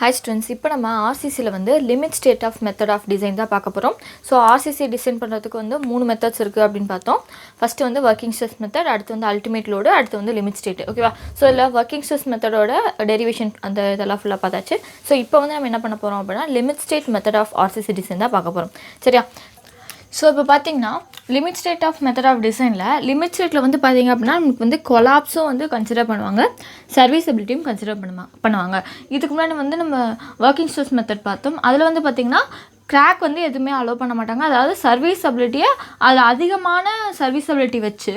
Hi students, இப்போ நம்ம ஆர்சிசியில் வந்து limit state of method of design தான் பார்க்க போகிறோம். ஸோ ஆர்சிசி டிசைன் பண்ணுறதுக்கு வந்து 3 மெத்தட்ஸ் இருக்குது அப்படின்னு பார்த்தோம். ஃபஸ்ட்டு வந்து ஒர்க்கிங் ஸ்ட்ரெஸ் மெத்தட், அடுத்து வந்து அல்டிமேட் லோடு, அடுத்து வந்து லிமிட் ஸ்டேட். ஓகேவா? ஸோ இதில் ஒர்க்கிங் ஸ்ட்ரெஸ் மெத்தடோட டெரிவேஷன் அந்த இதெல்லாம் ஃபுல்லாக பார்த்தாச்சு. ஸோ இப்போ வந்து நம்ம என்ன பண்ண போகிறோம் அப்படின்னா limit state method of RCC design தான் பார்க்க போகிறோம். சரியா? ஸோ இப்போ பார்த்தீங்கன்னா limit state of method of டிசைனில் லிமிட் ஸ்டேட்டில் வந்து பார்த்தீங்க அப்படின்னா நமக்கு வந்து கொலாப்ஸும் வந்து கன்சிடர் பண்ணுவாங்க, சர்வீசபிலிட்டியும் கன்சிடர் பண்ணுவாங்க. இதுக்கு முன்னாடி வந்து நம்ம ஒர்க்கிங் ஸ்ட்ரெஸ் மெத்தட் பார்த்தோம். அதில் வந்து பார்த்திங்கன்னா கிராக் வந்து எதுவுமே அலோவ் பண்ண மாட்டாங்க. அதாவது சர்வீசபிலிட்டியை அதில் அதிகமான சர்வீசபிலிட்டி வச்சு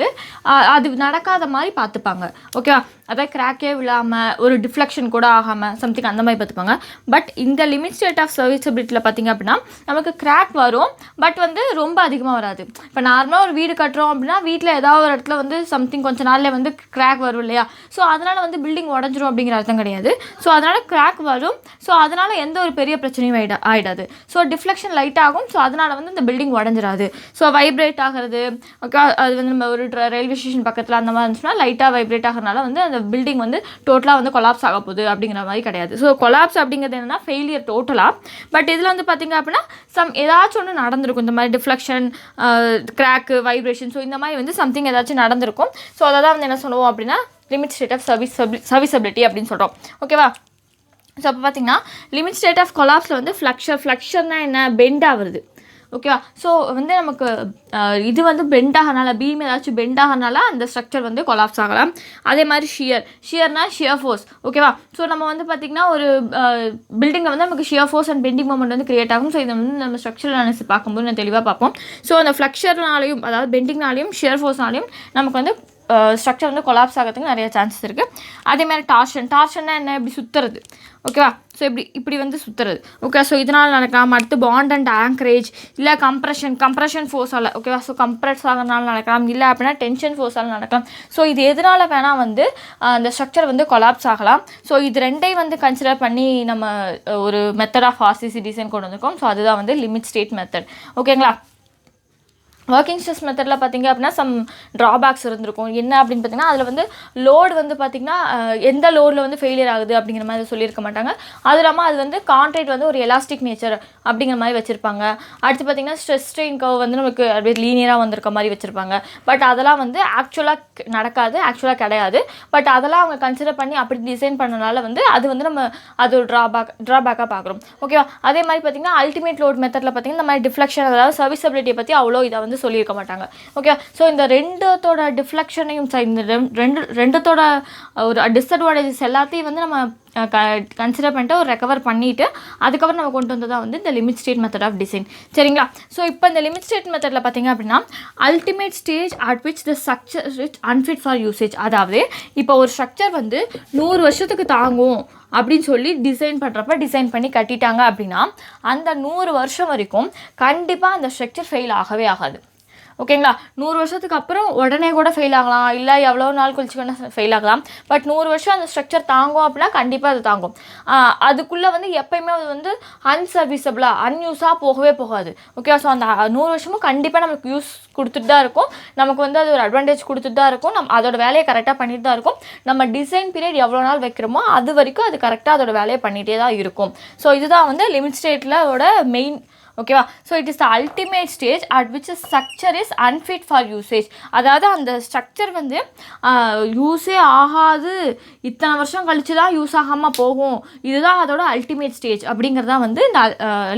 அது நடக்காத மாதிரி பார்த்துப்பாங்க. ஓகேவா? அதாவது கிராக்கே விழாமல் ஒரு டிஃப்ளெக்ஷன் கூட ஆகாமல் சம்திங் அந்த மாதிரி பார்த்துப்பாங்க. பட் இந்த லிமிட் ஸ்டேட் ஆஃப் சர்வீசபிலிட்டியில் பார்த்திங்க அப்படின்னா நமக்கு கிராக் வரும், பட் வந்து ரொம்ப அதிகமாக வராது. இப்போ நார்மலாக ஒரு வீடு கட்டுறோம் அப்படின்னா வீட்டில் ஏதாவது ஒரு இடத்துல வந்து சம்திங் கொஞ்சம் நாளில் வந்து கிராக் வரும் இல்லையா? ஸோ அதனால் வந்து பில்டிங் உடஞ்சிரும் அப்படிங்கிற அர்த்தம் கிடையாது. ஸோ அதனால் கிராக் வரும். ஸோ அதனால் எந்த ஒரு பெரிய பிரச்சனையும் ஆகிடாது. ஸோ டிஃப்ளெக்ஷன் லைட் ஆகும். ஸோ அதனால் வந்து இந்த பில்டிங் உடஞ்சிராது. ஸோ வைப்ரேட் ஆகிறது, ஓகே, அது வந்து நம்ம ஒரு ரயில்வே ஸ்டேஷன் பக்கத்தில் அந்த மாதிரி இருந்துச்சுன்னா லைட்டாக வைப்ரேட் ஆகிறதுனால வந்து அந்த பில்டிங் வந்து டோட்டலாக வந்து கொலாப்ஸ் ஆக போகுது அப்படிங்கிற மாதிரி கிடையாது. ஸோ கொலாப்ஸ் அப்படிங்கிறது என்னென்னா ஃபெயிலியர் டோட்டலாக. பட் இதில் வந்து பார்த்திங்க அப்படின்னா ஏதாச்சும் ஒன்று நடந்திருக்கும். இந்த மாதிரி டிஃப்ளெக்ஷன், கிராக்கு, வைப்ரேஷன், ஸோ இந்த மாதிரி வந்து சம்திங் ஏதாச்சும் நடந்திருக்கும். ஸோ அதை தான் வந்து என்ன சொல்லுவோம் அப்படின்னா லிமிட் ஸ்டேட் ஆஃப் சர்வீசபிலிட்டி அப்படின்னு சொல்கிறோம். ஓகேவா? ஸோ அப்போ பார்த்திங்கன்னா லிமிட் ஸ்டேட் ஆஃப் கொலாப்ஸில் வந்து ஃப்ளக்ஷர்னா என்ன, பெண்ட் ஆகுறது. ஓகேவா? ஸோ வந்து நமக்கு இது வந்து பெண்ட் ஆகிறனால, பீம் ஏதாச்சும் பெண்ட் ஆகிறனால அந்த ஸ்ட்ரக்சர் வந்து கொலாப்ஸ் ஆகலாம். அதே மாதிரி ஷியர்னா ஷியர் ஃபோர்ஸ். ஓகேவா? ஸோ நம்ம வந்து பார்த்திங்கன்னா ஒரு பில்டிங்கை வந்து நமக்கு shear force and bending moment வந்து கிரியேட் ஆகும். ஸோ இதை வந்து நம்ம ஸ்ட்ரக்சரல் அனாலிசிஸ் பார்க்கும்போது நான் தெளிவாக பார்ப்போம். ஸோ அந்த ஃப்ளக்ஷர்னாலையும், அதாவது பெண்டிங்னாலையும் ஷியர் ஃபோர்ஸ்னாலையும் நமக்கு வந்து ஸ்ட்ரக்சர் வந்து கொலாப்ஸ் ஆகிறதுக்கு நிறைய சான்சஸ் இருக்குது. அதேமாதிரி டார்ஷன்னா என்ன, இப்படி சுற்றுறது. ஓகேவா? ஸோ இப்படி வந்து சுற்றுறது. ஓகே, ஸோ இதனால் நடக்கலாம். அடுத்து பாண்ட் அண்ட் ஆங்கரேஜ், இல்லை கம்ப்ரெஷன் ஃபோர்ஸால். ஓகேவா? ஸோ கம்ப்ரெஸ் ஆகிறதுனால நடக்கலாம், இல்லை அப்படின்னா டென்ஷன் ஃபோர்ஸால் நடக்கலாம். ஸோ இது எதனால் வேணால் வந்து அந்த ஸ்ட்ரக்சர் வந்து கொலாப்ஸ் ஆகலாம். ஸோ இது ரெண்டையும் வந்து கன்சிடர் பண்ணி நம்ம ஒரு மெத்தட் ஆஃப் ஆர்சிசி டிசைன் கொண்டு வந்திருக்கோம். ஸோ அதுதான் வந்து லிமிட் ஸ்டேட் மெத்தட். ஓகேங்களா? ஒர்க்கிங் ஸ்ட்ரெஸ் மெத்தடில் பார்த்திங்க அப்படின்னா சம் ட்ராபேக்ஸ் இருந்திருக்கும். என்ன அப்படின்னு பார்த்திங்கன்னா அதில் வந்து லோடு வந்து பார்த்திங்கன்னா எந்த லோடில் வந்து ஃபெயிலியர் ஆகுது அப்படிங்கிற மாதிரி சொல்லியிருக்க மாட்டாங்க. அது இல்லாமல் அது வந்து கான்ட்ராக்ட் வந்து ஒரு எலாஸ்டிக் நேச்சர் அப்படிங்கிற மாதிரி வச்சுருப்பாங்க. அடுத்து பார்த்திங்கன்னா ஸ்ட்ரெஸ் ஸ்ட்ரெயின் கர்வ் வந்து நமக்கு அப்படியே லீனியராக வந்திருக்க மாதிரி வச்சுருப்பாங்க. பட் அதெல்லாம் வந்து ஆக்சுவலாக நடக்காது, ஆக்சுவலாக கிடையாது. பட் அதெல்லாம் அவங்க கன்சிடர் பண்ணி அப்படி டிசைன் பண்ணனால வந்து அது வந்து நம்ம அது ஒரு ட்ராபேக்காக பார்க்குறோம். ஓகேவா? அதே மாதிரி பார்த்திங்கன்னா அல்டிமேட் லோட் மெத்தடில் பார்த்திங்கன்னா இந்த மாதிரி டிஃப்ளெக்ஷன், அதாவது சர்வீசபிலிட்டியை பற்றி அவ்வளோ இதை வந்து சொல்லியிருக்க மாட்டாங்க. ஓகே, ஸோ இந்த ரெண்டுத்தோட டிஃப்ளெக்ஷனையும், இந்த ரெண்டுத்தோட ஒரு டிஸ்அட்வான்டேஜஸ் எல்லாத்தையும் வந்து நம்ம கன்சிடர் பண்ணிட்டு ஒரு ரெக்கவர் பண்ணிவிட்டு அதுக்கப்புறம் நம்ம கொண்டு வந்ததான் வந்து இந்த limit state method of design. சரிங்களா? ஸோ இப்போ இந்த லிமிட் ஸ்டேட் மெத்தடில் பார்த்திங்க அப்படின்னா ultimate stage at which the structure is unfit for usage. அதாவது இப்போ ஒரு ஸ்ட்ரக்சர் வந்து 100 வருஷத்துக்கு தாங்கும் அப்படின்னு சொல்லி டிசைன் பண்ணி கட்டிட்டாங்க அப்படின்னா அந்த 100 வருஷம் வரைக்கும் கண்டிப்பாக அந்த ஸ்ட்ரக்சர் ஃபெயில் ஆகவே ஆகாது. ஓகேங்களா? 100 வருஷத்துக்கு அப்புறம் உடனே கூட ஃபெயில் ஆகலாம், இல்லை எவ்வளோ நாள் கழிச்சு வேணால் ஃபெயில் ஆகலாம். பட் 100 வருஷம் அந்த ஸ்ட்ரக்சர் தாங்கும் அப்படின்னா கண்டிப்பாக அது தாங்கும். அதுக்குள்ளே வந்து எப்போயுமே அது வந்து அன்சர்வீசபிளாக, அன்யூஸாக போகவே போகாது. ஓகே, ஸோ அந்த 100 வருஷமும் கண்டிப்பாக நமக்கு யூஸ் கொடுத்துட்டு தான் இருக்கும். நமக்கு வந்து அது ஒரு அட்வான்டேஜ் கொடுத்துட்டு தான் இருக்கும். அதோட வேலையை கரெக்டாக பண்ணிட்டு தான் இருக்கும். நம்ம டிசைன் பீரியட் எவ்வளோ நாள் வைக்கிறோமோ அது வரைக்கும் அது கரெக்டாக அதோட வேலையை பண்ணிகிட்டே தான் இருக்கும். ஸோ இதுதான் வந்து லிமிட் ஸ்டேட்டில் மெயின். ஓகேவா? So it is the ultimate stage at which structure is unfit for usage. அதாவது அந்த ஸ்ட்ரக்சர் வந்து யூஸே ஆகாது, இத்தனை வருஷம் கழிச்சு தான் யூஸ் ஆகாமல் போகும், இதுதான் அதோட அல்டிமேட் ஸ்டேஜ் அப்படிங்கிறதான் வந்து இந்த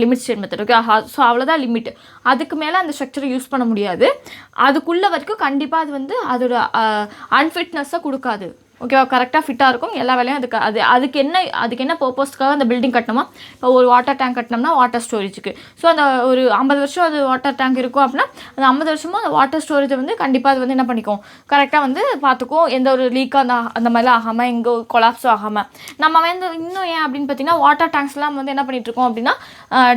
limit state method. Okay, so அவ்வளோதான் லிமிட். அதுக்கு மேலே அந்த ஸ்ட்ரக்சரை யூஸ் பண்ண முடியாது. அதுக்குள்ளே வரைக்கும் கண்டிப்பாக அது வந்து அதோட அன்ஃபிட்னஸை கொடுக்காது. ஓகேவா? கரெக்டாக ஃபிட்டாக இருக்கும், எல்லா வேலையும் அதுக்கு என்ன பர்பஸ்க்காக அந்த பில்டிங் கட்டணுமா? இப்போ ஒரு வாட்டர் டேங்க் கட்டினோம்னா வாட்டர் ஸ்டோரேஜுக்கு. ஸோ அந்த ஒரு 50 வருஷம் அது வாட்டர் டேங்க் இருக்கும் அப்படின்னா அந்த 50 வருஷமும் அந்த வாட்டர் ஸ்டோரேஜை வந்து கண்டிப்பாக அது வந்து என்ன பண்ணிக்கும், கரெக்டாக வந்து பார்த்துக்கும். எந்த ஒரு லீக்காக அந்த மாதிரிலாம் ஆகாமல், எங்கே கொலாப்ஸும் ஆகாமல். நம்ம வந்து இன்னும் ஏன் அப்படின்னு பார்த்தீங்கன்னா வாட்டர் டேங்க்ஸ்லாம் வந்து என்ன பண்ணிகிட்ருக்கோம் அப்படின்னா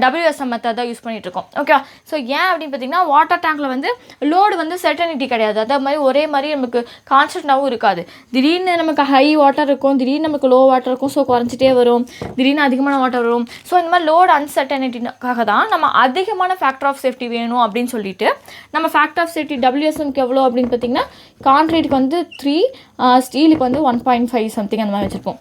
WSM மெத்தட் தான் யூஸ் பண்ணிகிட்ருக்கோம். ஓகே, ஸோ ஏன் அப்படின்னு பார்த்தீங்கன்னா வாட்டர் டேங்க்கில் வந்து லோடு வந்து சர்டனிட்டி கிடையாது. அதே மாதிரி ஒரே மாதிரி நமக்கு கான்ஸ்டன்டாகவும் இருக்காது. திடீர்னு நமக்கு ஹை வாட்டர் இருக்கும், திடீர்னு நமக்கு லோ வாட்டர் இருக்கும். ஸோ குறைஞ்சிட்டே வரும், திடீர்னு அதிகமான வாட்டர் வரும். ஸோ இந்த மாதிரி லோடு அன்சர்டனிட்டிக்காக தான் நம்ம அதிகமான ஃபேக்டர் ஆஃப் சேஃப்டி வேணும் அப்படின்னு சொல்லிட்டு நம்ம ஃபேக்டர் ஆஃப் சேஃப்டி WSMக்கு எவ்வளோ அப்படின்னு பார்த்தீங்கன்னா கான்க்ரீட்டுக்கு வந்து 3, ஸ்டீலுக்கு வந்து 1.5 சம்திங் அந்த மாதிரி வச்சுருப்போம்.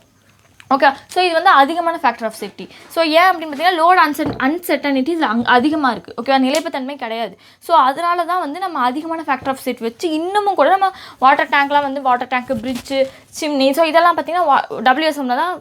ஓகே. ஸோ இது வந்து அதிகமான ஃபேக்டர் ஆஃப் சேஃப்டி. ஸோ ஏன் அப்படின்னு பார்த்தீங்கன்னா லோட் அன்சர்டனிட்டி இதில் அதிகமாக இருக்குது. ஓகே, நிலைப்புத்தன்மை கிடையாது. ஸோ அதனால தான் வந்து நம்ம அதிகமான ஃபேக்டர் ஆஃப் சேஃப்டி வச்சு இன்னமும் கூட நம்ம வாட்டர் டேங்க்லாம் வந்து வாட்டர் டேங்க்கு, பிரிட்ஜு, சிம்னி, ஸோ இதெல்லாம் பார்த்தீங்கன்னா WSMல தான்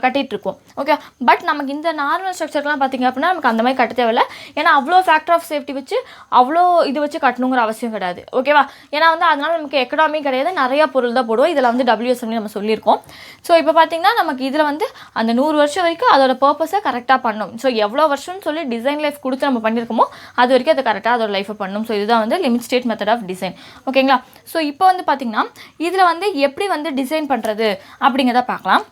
கட்டிகிட்ருக்கோம். ஓகே, பட் நமக்கு இந்த நார்மல் ஸ்ட்ரக்சர்லாம் பார்த்திங்க அப்படின்னா நமக்கு அந்த மாதிரி கட்ட தேவையில்லை. ஏன்னா அவ்வளோ ஃபேக்டர் ஆஃப் சேஃப்டி வச்சு அவ்வளோ இது வச்சு கட்டணுங்கிற அவசியம் கிடையாது. ஓகேவா? ஏன்னா வந்து அதனால் நமக்கு எக்கனாமி கிடையாது, நிறையா பொருள் தான் போடுவோம். இதில் வந்து WSMனு நம்ம சொல்லியிருக்கோம். ஸோ இப்போ பார்த்திங்கன்னா நமக்கு இதில் வந்து அந்த 100 வருஷம் வரைக்கும் அதோட பர்பஸை கரெக்டாக பண்ணணும். ஸோ எவ்வளோ வருஷம்னு சொல்லி டிசைன் லைஃப் கொடுத்து நம்ம பண்ணியிருக்கோமோ அது வரைக்கும் அதை கரெக்டாக அதோட லைஃப்பை பண்ணணும். ஸோ இதுதான் வந்து limit state method of design. ஓகேங்களா? ஸோ இப்போ வந்து பார்த்திங்கன்னா இதில் வந்து எப்படி வந்து டிசைன் பண்ணுறது அப்படிங்கிறத பார்க்கலாம்.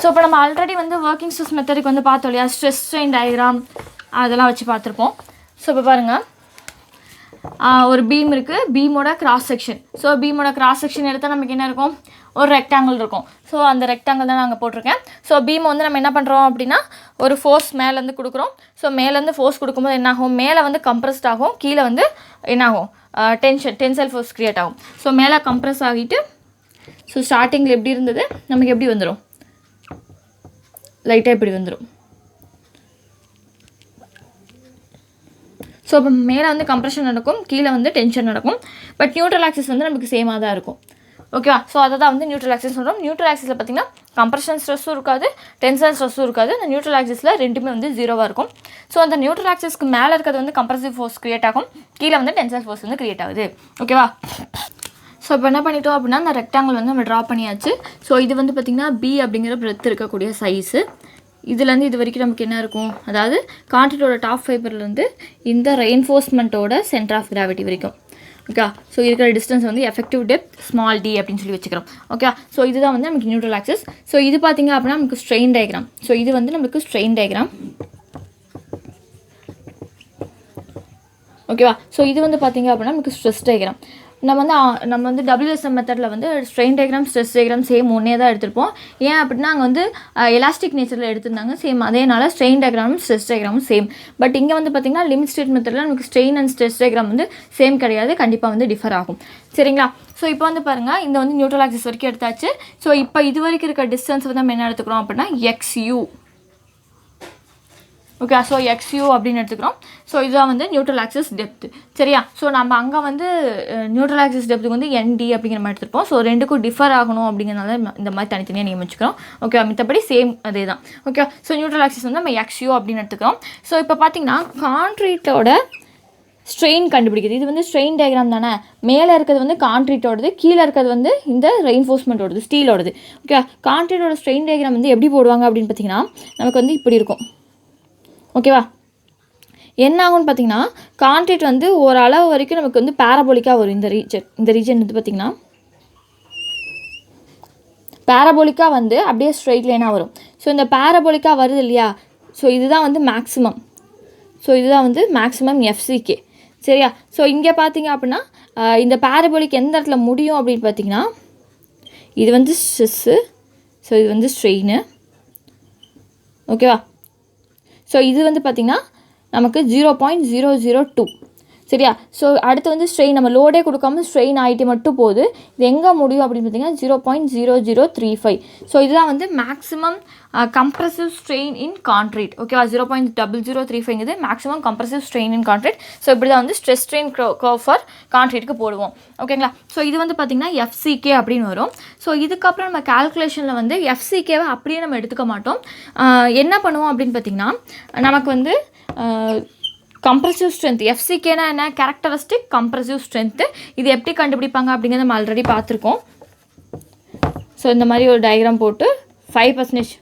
ஸோ இப்போ நம்ம ஆல்ரெடி வந்து ஒர்க்கிங் ஸ்ட்ரெஸ் மெத்தடுக்கு வந்து பார்த்தோம் இல்லையா, ஸ்ட்ரெஸ் ஸ்ட்ரெயின் டயக்ராம் அதெல்லாம் வச்சு பார்த்துருப்போம். ஸோ இப்போ பாருங்கள், ஒரு பீம் இருக்குது, பீமோட கிராஸ் செக்ஷன். ஸோ பீமோட கிராஸ் செக்ஷன் எடுத்தால் நமக்கு என்ன இருக்கும், ஒரு ரெக்டாங்கிள் இருக்கும். ஸோ அந்த ரெக்டாங்கிள் தான் நாங்கள் போட்டிருக்கேன். ஸோ பீம் வந்து நம்ம என்ன பண்ணுறோம் அப்படின்னா ஒரு ஃபோர்ஸ் மேலேருந்து கொடுக்குறோம். ஸோ மேலேருந்து ஃபோர்ஸ் கொடுக்கும்போது என்னாகும், மேலே வந்து கம்ப்ரஸ்ட் ஆகும், கீழே வந்து என்னாகும், டென்சைல் ஃபோர்ஸ் க்ரியேட் ஆகும். ஸோ மேலே கம்ப்ரஸ் ஆகிட்டு ஸோ ஸ்டார்டிங்கில் எப்படி இருந்தது நமக்கு எப்படி வந்துடும், லைட்டாக இப்படி வந்துடும். ஸோ இப்போ மேலே வந்து கம்ப்ரெஷன் நடக்கும், கீழே வந்து டென்ஷன் நடக்கும். பட் நியூட்ரல் ஆக்சிஸ் வந்து நமக்கு சேமாக தான் இருக்கும். ஓகேவா? ஸோ அதை தான் வந்து நியூட்ரல் ஆக்சிஸ் சொல்கிறோம். நியூட்ரல் ஆக்சிஸில் பார்த்திங்கன்னா கம்ப்ரெஷன் ஸ்ட்ரெஸ்ஸும் இருக்காது, டென்சைல் ஸ்ட்ரெஸ்ஸும் இருக்காது. அந்த நியூட்ரல் ஆக்சிஸில் ரெண்டுமே வந்து 0வாக இருக்கும். ஸோ அந்த நியூட்ரல் ஆக்சிஸ்க்கு மேலே இருக்கிறது வந்து கம்ப்ரெசிவ் ஃபோர்ஸ் க்ரியேட் ஆகும், கீழே வந்து டென்சைல் ஃபோர்ஸ் வந்து க்ரியேட் ஆகுது. ஓகேவா? ஸோ இப்போ என்ன பண்ணிட்டோம் அப்படின்னா அந்த ரெக்டாங்கிள் வந்து நம்ம ட்ரா பண்ணியாச்சு. ஸோ இது வந்து பார்த்திங்கன்னா B அப்படிங்கிற பிரெத் இருக்கக்கூடிய சைஸு. இதுலேருந்து இது வரைக்கும் நமக்கு என்ன இருக்கும், அதாவது கான்கிரீட்டோட டாப் ஃபைபர்லேருந்து இந்த ரெயின்ஃபோர்ஸ்மெண்ட்டோட சென்டர் ஆஃப் கிராவிட்டி வரைக்கும். ஓகே, ஸோ இருக்கிற டிஸ்டன்ஸ் வந்து எஃபெக்டிவ் டெப்த் ஸ்மால் d அப்படின்னு சொல்லி வச்சுக்கிறோம். ஓகே, ஸோ இதுதான் வந்து நமக்கு நியூட்ரல் ஆக்சிஸ். ஸோ இது பார்த்திங்க அப்படின்னா நமக்கு ஸ்ட்ரெயின் டயக்ராம். ஸோ இது வந்து நமக்கு ஸ்ட்ரெயின் டயக்ராம். ஓகேவா? ஸோ இது வந்து பார்த்திங்க அப்படின்னா நமக்கு ஸ்ட்ரெஸ் டயக்ராம். நம்ம வந்து WSM மெத்தடில் வந்து strain diagram, stress diagram same ஒன்றே தான் எடுத்திருப்போம். ஏன் அப்படின்னா அங்கே வந்து எலாஸ்டிக் நேச்சரில் எடுத்திருந்தாங்க சேம், அதேனால ஸ்ட்ரெயின் டயக்ராமும் ஸ்ட்ரெஸ் டயக்ராமும் சேம். பட் இங்கே வந்து பார்த்திங்கன்னா லிமிட் ஸ்டேட் மெத்தடில் நமக்கு ஸ்ட்ரெயின் அண்ட் ஸ்ட்ரெஸ் டயக்ராம் வந்து சேம் கிடையாது, கண்டிப்பாக வந்து டிஃபர் ஆகும். சரிங்களா? ஸோ இப்போ வந்து பாருங்கள், இந்த வந்து நியூட்ரல் ஆக்சிஸ் வரைக்கும் எடுத்தாச்சு. ஸோ இப்போ இது வரைக்கும் இருக்க டிஸ்டன்ஸ் வந்து நம்ம என்ன எடுத்துக்கிறோம் அப்படின்னா XU. ஓகே, ஸோ XU அப்படின்னு எடுத்துக்கிறோம். ஸோ இதுதான் வந்து நியூட்ரல் ஆக்சிஸ் டெப்த்து. சரியா? ஸோ நம்ம அங்கே வந்து நியூட்ரல் ஆக்சிஸ் டெப்த்துக்கு வந்து ND அப்படிங்கிற மாதிரி எடுத்துருப்போம். ஸோ ரெண்டுக்கும் டிஃபர் ஆகணும் அப்படிங்கிறனால இந்த மாதிரி தனித்தனியாக நியமிச்சுக்கிறோம். ஓகே, மித்தபடி சேம் அதே தான். ஓகே, ஸோ நியூட்ரல் ஆக்சிஸ் வந்து நம்ம XU அப்படின்னு எடுத்துக்கிறோம். ஸோ இப்போ பார்த்திங்கன்னா கான்க்ரீட்டோட ஸ்ட்ரெயின் கண்டுபிடிக்குது. இது வந்து ஸ்ட்ரெயின் டயக்ராம் தானே. மேலே இருக்கிறது வந்து கான்க்ரீட்டோடது, கீழே இருக்கிறது வந்து இந்த ரெயின்ஃபோர்ஸ்மெண்ட்டோடது, ஸ்டீலோடது. ஓகே, கான்க்ரீட்டோட ஸ்ட்ரெயின் டயக்ராம் வந்து எப்படி போடுவாங்க அப்படின்னு பார்த்திங்கன்னா நமக்கு வந்து இப்படி இருக்கும். ஓகேவா? என்ன ஆகும்னு பார்த்தீங்கன்னா கான்க்ரீட் வந்து ஒரு அளவு வரைக்கும் நமக்கு வந்து பேரபோலிக்காக வரும். இந்த ரீஜன் வந்து பார்த்திங்கன்னா பேரபோலிக்காக வந்து அப்படியே ஸ்ட்ரெயிட் லைனாக வரும். ஸோ இந்த பேரபோலிக்காக வருது இல்லையா, ஸோ இதுதான் வந்து மேக்ஸிமம். ஸோ இதுதான் வந்து மேக்ஸிமம் FCK. சரியா? ஸோ இங்கே பார்த்தீங்க அப்படின்னா இந்த பேரபோலிக் எந்த இடத்துல முடியும் அப்படின்னு பார்த்தீங்கன்னா இது வந்து ஸ்ட்ரெஸ்ஸு, ஸோ இது வந்து ஸ்ட்ரெயின். ஓகேவா? ஸோ இது வந்து பார்த்திங்கன்னா நமக்கு 0.002. சரியா? ஸோ அடுத்து வந்து ஸ்ட்ரெயின் நம்ம லோடே கொடுக்காம ஸ்ட்ரெயின் ஆகிட்டு மட்டும் போகுது. இது எங்கே முடியும் அப்படின்னு பார்த்தீங்கன்னா 0.0035. ஸோ இதுதான் வந்து மேக்ஸிமம் கம்ப்ரசிவ் ஸ்ட்ரெயின் இன் கான்க்ரீட். ஓகேவா? 0.0035 மேக்ஸிமம் கம்ப்ரசிவ் ஸ்ட்ரெயின் இன் கான்க்ரீட். ஸோ இப்படி தான் வந்து ஸ்ட்ரெஸ் ஸ்ட்ரெயின் கர்வ் ஃபார் கான்க்ரீட்டுக்கு போடுவோம். ஓகேங்களா? ஸோ இது வந்து பார்த்திங்கன்னா FCK அப்படின்னு வரும். ஸோ இதுக்கப்புறம் நம்ம கால்குலேஷனில் வந்து FCKவை அப்படியே நம்ம எடுத்துக்க மாட்டோம். என்ன பண்ணுவோம் அப்படின்னு பார்த்திங்கன்னா நமக்கு வந்து கம்ப்ரசிவ் ஸ்ட்ரென்த் FCKனா என்ன, கேரக்டரிஸ்டிக் கம்ப்ரசிவ் ஸ்ட்ரென்த்து. இது எப்படி கண்டுபிடிப்பாங்க அப்படிங்கிறத நம்ம ஆல்ரெடி பார்த்துருக்கோம். ஸோ இந்த மாதிரி ஒரு டயக்ராம் போட்டு 5%.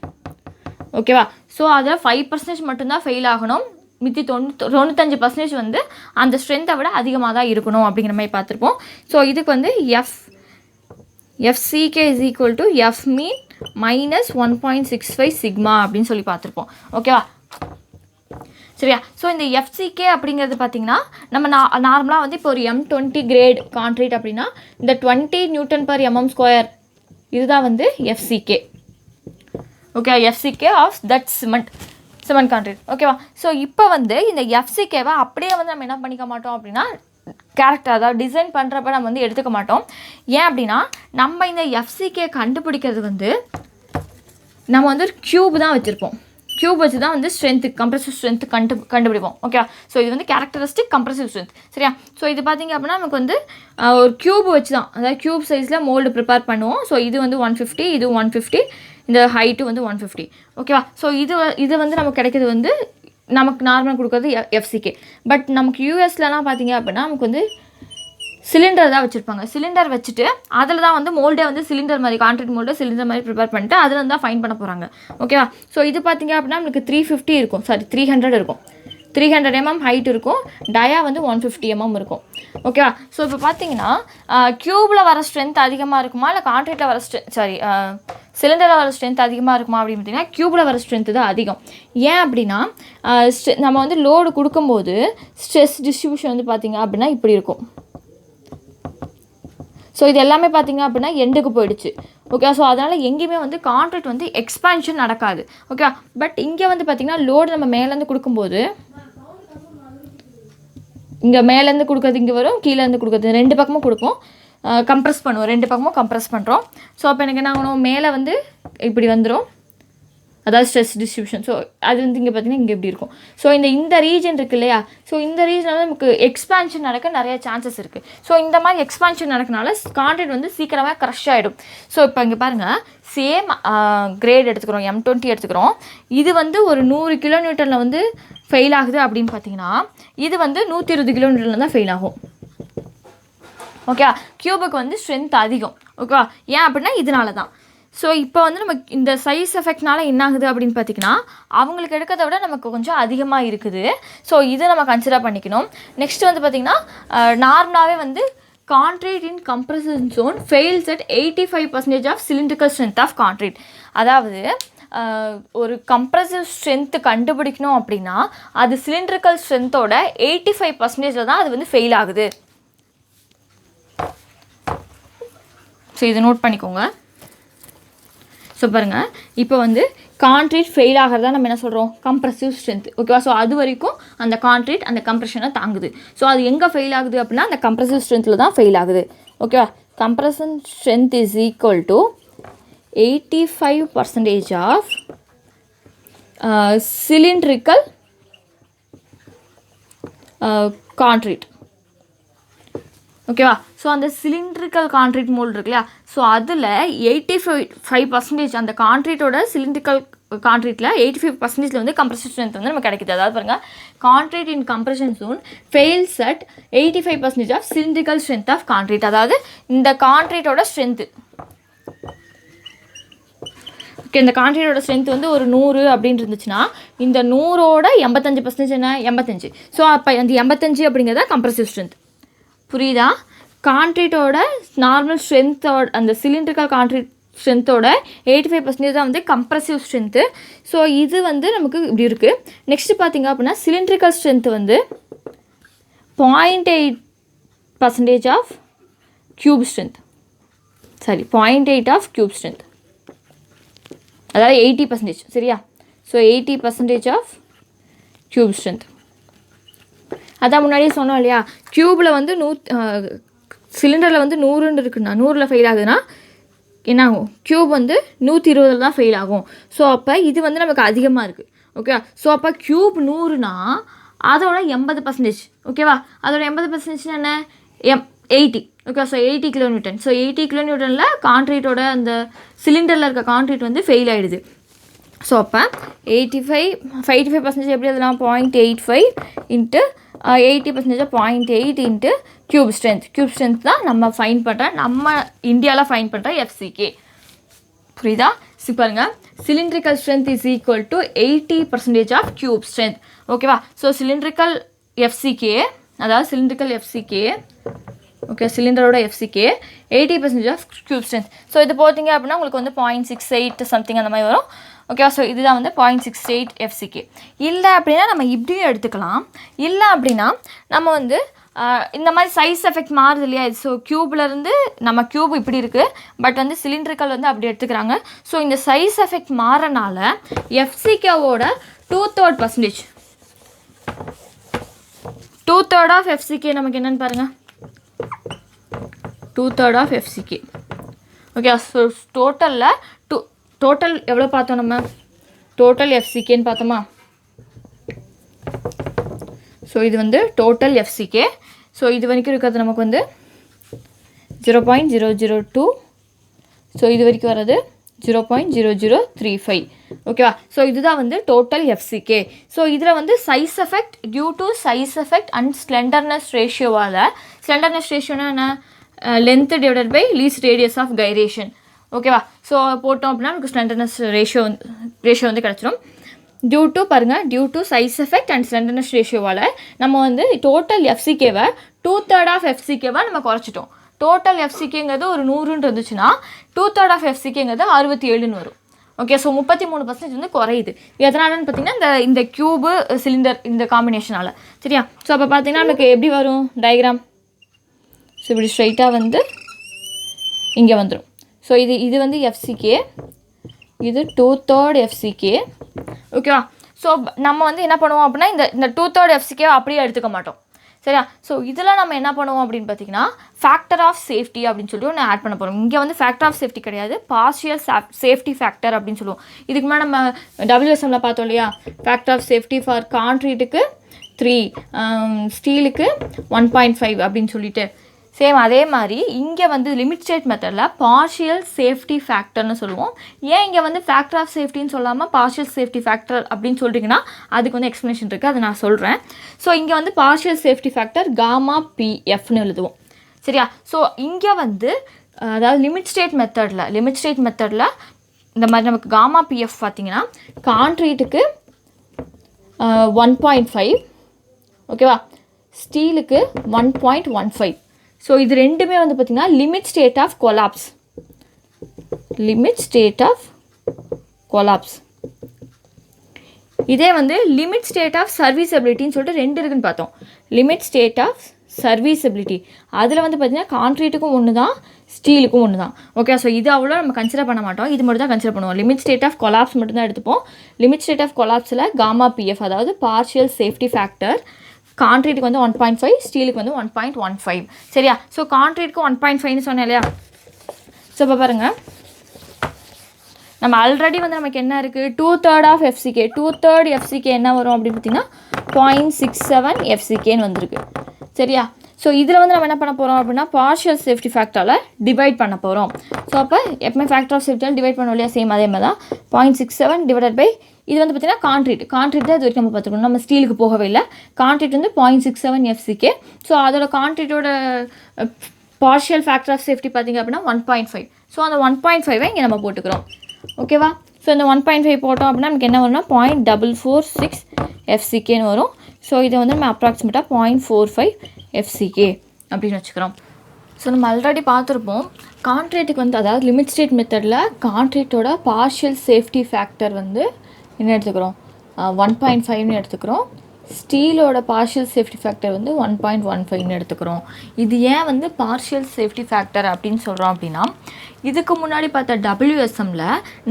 ஓகேவா? ஸோ அதில் 5% மட்டும்தான் ஃபெயில் ஆகணும், மித்தி 95% வந்து அந்த ஸ்ட்ரென்த்தை விட அதிகமாக தான் இருக்கணும் அப்படிங்கிற மாதிரி பார்த்துருப்போம். ஸோ இதுக்கு வந்து FCK is equal to F mean minus 1.65 sigma அப்படின்னு சொல்லி பார்த்துருப்போம். ஓகேவா? சரியா? ஸோ இந்த FCK அப்படிங்கிறது பார்த்திங்கன்னா நம்ம நார்மலாக வந்து இப்போ ஒரு M20 கிரேட் கான்க்ரீட் அப்படின்னா இந்த 20 Nm/mm², இதுதான் வந்து FCK. Okay, FCK of that cement concrete. ஓகேவா? ஸோ இப்போ வந்து இந்த FCKவை அப்படியே வந்து நம்ம என்ன பண்ணிக்க மாட்டோம் அப்படின்னா கேரக்டர் அதாவது டிசைன் பண்ணுறப்ப நம்ம வந்து எடுத்துக்க மாட்டோம். ஏன் அப்படின்னா நம்ம இந்த எஃப்சிகே கண்டுபிடிக்கிறது வந்து நம்ம வந்து ஒரு க்யூப் தான் வச்சுருப்போம். க்யூப் வச்சு தான் வந்து ஸ்ட்ரென்த்து கம்ப்ரசிவ் ஸ்ட்ரென்த் கண்டுபிடிப்போம். ஓகேவா? ஸோ இது வந்து கேரக்டரிஸ்டிக் கம்ப்ரசிவ் ஸ்ட்ரென்த். சரியா? ஸோ இது பார்த்திங்க அப்படின்னா நமக்கு வந்து ஒரு க்யூப் வச்சு தான், அதாவது க்யூப் சைஸில் மோல்டு ப்ரிப்பேர் பண்ணுவோம். ஸோ இது வந்து 150, இது 150, இந்த ஹைட்டு வந்து 150. ஓகேவா? ஸோ இது வந்து நமக்கு கிடைக்கிறது வந்து நமக்கு நார்மலாக கொடுக்குறது எஃப்சிகே. பட் நமக்கு யூஎஸ்லலாம் பார்த்திங்க அப்படின்னா நமக்கு வந்து சிலிண்டர் தான் வச்சுருப்பாங்க. சிலிண்டர் வச்சுட்டு அதில் தான் வந்து மோல்டே வந்து சிலிண்டர் மாதிரி கான்க்ரீட் மோல்டே சிலிண்டர் மாதிரி ப்ரிப்பேர் பண்ணிட்டு அதில் தான் ஃபைன் பண்ண போகிறாங்க. ஓகேவா? ஸோ இது பார்த்திங்க அப்படின்னா நமக்கு 350 இருக்கும், சாரி 300 இருக்கும். 300 mm ஹைட் இருக்கும். டயா வந்து 150 mm இருக்கும். ஓகேவா? ஸோ இப்போ பார்த்தீங்கன்னா க்யூபில் வர ஸ்ட்ரென்த் அதிகமாக இருக்குமா இல்லை கான்க்ரீட்டில் வர சிலிண்டரில் வர ஸ்ட்ரென்த் அதிகமாக இருக்குமா அப்படின்னு பார்த்தீங்கன்னா க்யூபில் வர ஸ்ட்ரென்த்து தான் அதிகம். ஏன் அப்படின்னா நம்ம வந்து லோடு கொடுக்கும்போது ஸ்ட்ரெஸ் டிஸ்ட்ரிபியூஷன் வந்து பார்த்திங்க அப்படின்னா இப்படி இருக்கும். ஸோ இது எல்லாமே பார்த்திங்க அப்படின்னா எண்டுக்கு போயிடுச்சு. ஓகே, ஸோ அதனால் எங்கேயுமே வந்து கான்க்ரீட் வந்து எக்ஸ்பான்ஷன் நடக்காது. ஓகே, பட் இங்கே வந்து பார்த்திங்கன்னா லோடு நம்ம மேலேருந்து கொடுக்கும்போது இங்கே மேலேருந்து கொடுக்குறது இங்கே வரும், கீழேருந்து கொடுக்குறது ரெண்டு பக்கமும் கொடுக்கும். கம்ப்ரெஸ் பண்ணுவோம், ரெண்டு பக்கமும் கம்ப்ரெஸ் பண்ணுறோம். ஸோ அப்போ எனக்கு என்ன ஆகணும், மேலே வந்து இப்படி வந்துடும், அதாவது ஸ்ட்ரெஸ் டிஸ்ட்ரிபியூஷன். ஸோ அது வந்து இங்கே பார்த்திங்கன்னா இங்கே இப்படி இருக்கும். ஸோ இந்த ரீஜன் இருக்குது இல்லையா, ஸோ இந்த ரீஜனில் வந்து நமக்கு எக்ஸ்பான்ஷன் நடக்க நிறைய சான்சஸ் இருக்குது. ஸோ இந்த மாதிரி எக்ஸ்பான்ஷன் நடக்கனால கான்க்ரீட் வந்து சீக்கிரமாக க்ரஷ் ஆகிடும். ஸோ இப்போ இங்கே பாருங்கள், சேம் கிரேட் எடுத்துக்கிறோம், M20 எடுத்துக்கிறோம். இது வந்து ஒரு 100 kN வந்து ஃபெயில் ஆகுது அப்படின்னு பார்த்தீங்கன்னா இது வந்து 120 kN தான் ஃபெயில் ஆகும். ஓகே, க்யூபுக்கு வந்து ஸ்ட்ரென்த் அதிகம். ஓகே, ஏன் அப்படின்னா இதனால தான். ஸோ இப்போ வந்து நம்ம இந்த சைஸ் எஃபெக்ட்னால என்ன ஆகுது அப்படின்னு பார்த்திங்கன்னா அவங்களுக்கு எடுக்கிறத விட நமக்கு கொஞ்சம் அதிகமாக இருக்குது. ஸோ இதை நம்ம கன்சிடர் பண்ணிக்கணும். நெக்ஸ்ட் வந்து பார்த்திங்கன்னா நார்மலாகவே வந்து concrete in compression zone fails at 85% of cylindrical strength of concrete. அதாவது ஒரு கம்ப்ரசிவ் ஸ்ட்ரென்த்து கண்டுபிடிக்கணும் அப்படின்னா அது சிலிண்ட்ரிக்கல் ஸ்ட்ரென்த்தோட 85% தான் அது வந்து ஃபெயில் ஆகுது. ஸோ இதை நோட் பண்ணிக்கோங்க. ஸோ பாருங்கள், இப்போ வந்து கான்க்ரீட் ஃபெயில் ஆகிறதா நம்ம என்ன சொல்கிறோம், கம்ப்ரசிவ் ஸ்ட்ரென்த். ஓகேவா? ஸோ அது வரைக்கும் அந்த கான்க்ரீட் அந்த கம்ப்ரெஷனை தாங்குது. ஸோ அது எங்கே ஃபெயில் ஆகுது அப்படின்னா அந்த கம்ப்ரசிவ் ஸ்ட்ரென்த்தில் தான் ஃபெயில் ஆகுது. ஓகேவா? Compression strength is equal to 85% of cylindrical concrete. ஓகேவா? ஸோ அந்த சிலிண்ட்ரிக்கல் கான்க்ரீட் மோல்டு இருக்கு இல்லையா, ஸோ அதில் 85% அந்த கான்க்ரீட்டோட சிலிண்ட்ரிக்கல் கான்க்ரீட்டில் 85% வந்து கம்ப்ரஷன் ஸ்ட்ரென்த் வந்து நமக்கு கிடைக்குது. அதாவது பாருங்கள், concrete in compression zone fails at 85% of cylindrical strength of concrete. அதாவது இந்த கான்க்ரீட்டோட ஸ்ட்ரென்த்து, ஓகே, இந்த கான்க்ரீட்டோட ஸ்ட்ரென்த் வந்து ஒரு 100 அப்படின்னு இருந்துச்சுன்னா இந்த 100ஓட 85% என்ன, 85. ஸோ அப்போ அந்த 85 அப்படிங்கிறத கம்ப்ரசிவ் ஸ்ட்ரென்த். புரியுதா? கான்க்ரீட்டோட நார்மல் ஸ்ட்ரென்த்தோட அந்த சிலிண்ட்ரிக்கல் கான்க்ரீட் ஸ்ட்ரென்த்தோட 85% தான் வந்து கம்ப்ரசிவ் ஸ்ட்ரென்த்து. ஸோ இது வந்து நமக்கு இப்படி இருக்குது. நெக்ஸ்ட்டு பார்த்திங்க அப்படின்னா சிலிண்ட்ரிக்கல் ஸ்ட்ரென்த் வந்து 0.8% of cube strength, sorry 0.8 of cube strength, அதாவது 80%. சரியா? So 80% of cube strength. அதான் முன்னாடியே சொன்னோம் இல்லையா, க்யூபில் வந்து சிலிண்டரில் வந்து 100 இருக்குன்னா 100ல் ஃபெயில் ஆகுதுன்னா என்ன ஆகும், க்யூப் வந்து 120 தான் ஃபெயில் ஆகும். ஸோ அப்போ இது வந்து நமக்கு அதிகமாக இருக்குது. ஓகே, ஸோ அப்போ க்யூப் 100னா அதோட 80%. ஓகேவா? அதோட 80% என்ன, 80. Okay, so 80 kN. So 80 kN கான்க்ரீட்டோட அந்த சிலிண்டரில் இருக்க கான்க்ரீட் வந்து ஃபெயில் ஆகிடுது. ஸோ அப்போ 85% எப்படி அதெல்லாம் 0.85 into 80% 0.8 into cube strength. Cube strength தான் நம்ம ஃபைன் பண்ணுற, நம்ம இந்தியாவில் ஃபைன் பண்ணுற எஃப்சிகே. புரியுதா? பாருங்க, cylindrical strength is equal to 80% of cube strength. ஓகேவா? ஸோ சிலிண்ட்ரிக்கல் எஃப்சிகே, அதாவது சிலிண்ட்ரிக்கல் எஃப்சிகே, ஓகே, சிலிண்டரோட FCK 80% of cube strength. So இது போட்டிங்க அப்படின்னா உங்களுக்கு வந்து 0.68 சம்திங் அந்த மாதிரி வரும். ஓகே, ஸோ இதுதான் வந்து 0.68 எஃப்சிகே. இல்லை அப்படின்னா நம்ம இப்படியும் எடுத்துக்கலாம். இல்லை அப்படின்னா நம்ம வந்து இந்த மாதிரி சைஸ் எஃபெக்ட் மாறுது இல்லையா, ஸோ க்யூப்லேருந்து நம்ம க்யூப் இப்படி இருக்குது, பட் வந்து சிலிண்ட்ரிக்கல் வந்து அப்படி எடுத்துக்கிறாங்க. ஸோ இந்த சைஸ் எஃபெக்ட் மாறனால எஃப்சிகேவோட 2/3 ஆஃப் எஃப்சிகே நமக்கு என்னென்னு பாருங்கள், 2/3 of FCK. Okay, so total எவ்வளோ பார்த்தோம் நம்ம? டோட்டல் எஃப்சிகேன்னு பார்த்தோமா? ஸோ இது வந்து டோட்டல் எஃப்சிகே. ஸோ இது வரைக்கும் இருக்கிறது நமக்கு வந்து 0.002. ஸோ இது வரைக்கும் வர்றது 0.0035. ஓகேவா? ஸோ இதுதான் வந்து டோட்டல் எஃப்சிகே. ஸோ இதில் வந்து size effect due to size effect and slenderness ரேஷியோவால், ஸ்லெண்டர்னஸ் ரேஷியோனா என்ன? Length divided by least radius of gyration. ஓகேவா? ஸோ போட்டோம் அப்படின்னா நமக்கு ஸ்லெண்டர்னஸ் ரேஷியோ வந்து கிடச்சிரும். Due to size effect and slenderness ரேஷியோவால் நம்ம வந்து டோட்டல் எஃப்சிகேவை 2/3 ஆஃப் எஃப்சிகேவை நம்ம குறைச்சிட்டோம். டோட்டல் எஃப்சிகேங்கிறது ஒரு 100ன்னு இருந்துச்சுன்னா 2/3 ஆஃப் எஃப்சிகேங்கிறது 67ன்னு வரும். ஓகே, ஸோ 33% வந்து குறையுது. எதனாலன்னு பார்த்தீங்கன்னா இந்த க்யூபு சிலிண்டர் இந்த காம்பினேஷனால். சரியா? ஸோ அப்போ பார்த்தீங்கன்னா நமக்கு எப்படி வரும் டயக்ராம்? ஸோ இப்படி ஸ்ட்ரைட்டாக வந்து இங்கே வந்துடும். ஸோ இது வந்து எஃப்சிகே, இது 2/3 எஃப்சிகே. ஓகேவா? ஸோ நம்ம வந்து என்ன பண்ணுவோம் அப்படின்னா இந்த 2/3 எஃப்சிகே அப்படியே எடுத்துக்க மாட்டோம். சரியா? ஸோ இதில் நம்ம என்ன பண்ணுவோம் அப்படின்னு பார்த்தீங்கன்னா ஃபேக்டர் ஆஃப் சேஃப்டி அப்படின்னு சொல்லிட்டு ஒன்று ஆட் பண்ண போகிறோம். இங்கே வந்து ஃபேக்டர் ஆஃப் சேஃப்டி கிடையாது, பார்ஷியல் சேஃப்டி ஃபேக்டர் அப்படின்னு சொல்லுவோம். இதுக்கு மேலே நம்ம WSMல பார்த்தோம் இல்லையா? ஃபேக்டர் ஆஃப் சேஃப்டி ஃபார் கான்க்ரீட்டுக்கு 3, ஸ்டீலுக்கு 1.5 அப்படின்னு சொல்லிட்டு சேம் அதே மாதிரி இங்கே வந்து லிமிட் ஸ்டேட் மெத்தடில் பார்ஷியல் சேஃப்டி ஃபேக்டர்னு சொல்லுவோம். ஏன் இங்கே வந்து ஃபேக்டர் ஆஃப் சேஃப்டின்னு சொல்லாமல் பார்ஷியல் சேஃப்டி ஃபேக்டர் அப்படின்னு சொல்லிட்டிங்கன்னா அதுக்கு வந்து எக்ஸ்ப்ளனேஷன் இருக்குது, அதை நான் சொல்கிறேன். ஸோ இங்கே வந்து பார்ஷியல் சேஃப்டி ஃபேக்டர் காமா PFன்னு எழுதுவோம். சரியா? ஸோ இங்கே வந்து அதாவது லிமிட் ஸ்டேட் மெத்தடில் இந்த மாதிரி நமக்கு காமா PF பார்த்தீங்கன்னா கான்க்ரீட்டுக்கு 1.5, ஓகேவா? ஸ்டீலுக்கு 1.15. ஸோ இது ரெண்டுமே வந்து பார்த்திங்கன்னா லிமிட் ஸ்டேட் ஆஃப் கொலாப்ஸ். இதே வந்து லிமிட் ஸ்டேட் ஆஃப் சர்வீசபிலிட்டின்னு சொல்லிட்டு 2 இருக்குன்னு பார்த்தோம். லிமிட் ஸ்டேட் ஆஃப் சர்வீசபிலிட்டி அதில் வந்து பார்த்திங்கன்னா கான்க்ரீட்டுக்கும் ஒன்று தான், ஸ்டீலுக்கும் ஒன்று தான். ஓகே, ஸோ இது அவ்வளோ நம்ம கன்சிடர் பண்ண மாட்டோம், இது மட்டும் தான் கன்சிடர் பண்ணுவோம். லிமிட் ஸ்டேட் ஆஃப் கொலாப்ஸ் மட்டும்தான் எடுத்துப்போம். லிமிட் ஸ்டேட் ஆஃப் கொலாப்ஸில் காமா PF அதாவது பார்ஷியல் சேஃப்டி ஃபேக்டர் கான்க்ரீட்டுக்கு வந்து 1.5, ஸ்டீலுக்கு வந்து 1.15. சரியா? ஸோ கான்க்ரீட்டுக்கு 1.5ன்னு சொன்னேன் இல்லையா? ஸோ இப்போ பாருங்கள், நம்ம ஆல்ரெடி வந்து நமக்கு என்ன இருக்குது? 2/3 ஆஃப் எஃப்சிகே. 2/3 எஃப்சிகே என்ன வரும் அப்படின்னு பார்த்தீங்கன்னா 0.67 எஃப்சிகேன்னு வந்திருக்கு. சரியா? ஸோ இதில் வந்து நம்ம என்ன பண்ண போகிறோம் அப்படின்னா பார்ஷியல் சேஃப்டி ஃபேக்டரால் டிவைட் பண்ண போகிறோம். ஸோ அப்போ எப்பவுமே ஃபேக்டர் ஆஃப் சேஃப்டியால் டிவைட் பண்ணோம் இல்லையா? சேம் அதே மாதிரி தான் 0.67 டிவைடட் பை இது வந்து பார்த்தீங்கன்னா கான்க்ரீட் தான் இது வரைக்கும் நம்ம பார்த்துக்கணும், நம்ம ஸ்டீலுக்கு போகவே இல்லை. கான்க்ரீட் வந்து 0.67 எஃப்சிகே. ஸோ அதோட கான்க்ரீட்டோட பார்ஷியல் ஃபேக்டர் ஆஃப் சேஃப்டி பார்த்திங்க அப்படின்னா 1.5. ஸோ அந்த 1.5ஐ இங்கே நம்ம போட்டுக்கிறோம். ஓகேவா? ஸோ இந்த 1.5 போட்டோம் அப்படின்னா நமக்கு என்ன வரும்னா 0.446 எஃப்சிகேன்னு வரும். ஸோ இதை வந்து நம்ம அப்ராக்சிமேட்டாக 0.45 எஃப்சிகே அப்படின்னு வச்சுக்கிறோம். ஸோ நம்ம ஆல்ரெடி பார்த்துருப்போம் கான்க்ரீட்டுக்கு வந்து அதாவது லிமிட் ஸ்டேட் மெத்தடில் கான்க்ரீட்டோட பார்ஷியல் சேஃப்டி ஃபேக்டர் வந்து என்ன எடுத்துக்கிறோம்? 1.5ன்னு எடுத்துக்கிறோம். ஸ்டீலோட பார்ஷியல் சேஃப்டி ஃபேக்டர் வந்து 1.15ன்னு எடுத்துக்கிறோம். இது ஏன் வந்து பார்ஷியல் சேஃப்டி ஃபேக்டர் அப்படின்னு சொல்கிறோம் அப்படின்னா இதுக்கு முன்னாடி பார்த்த WSMல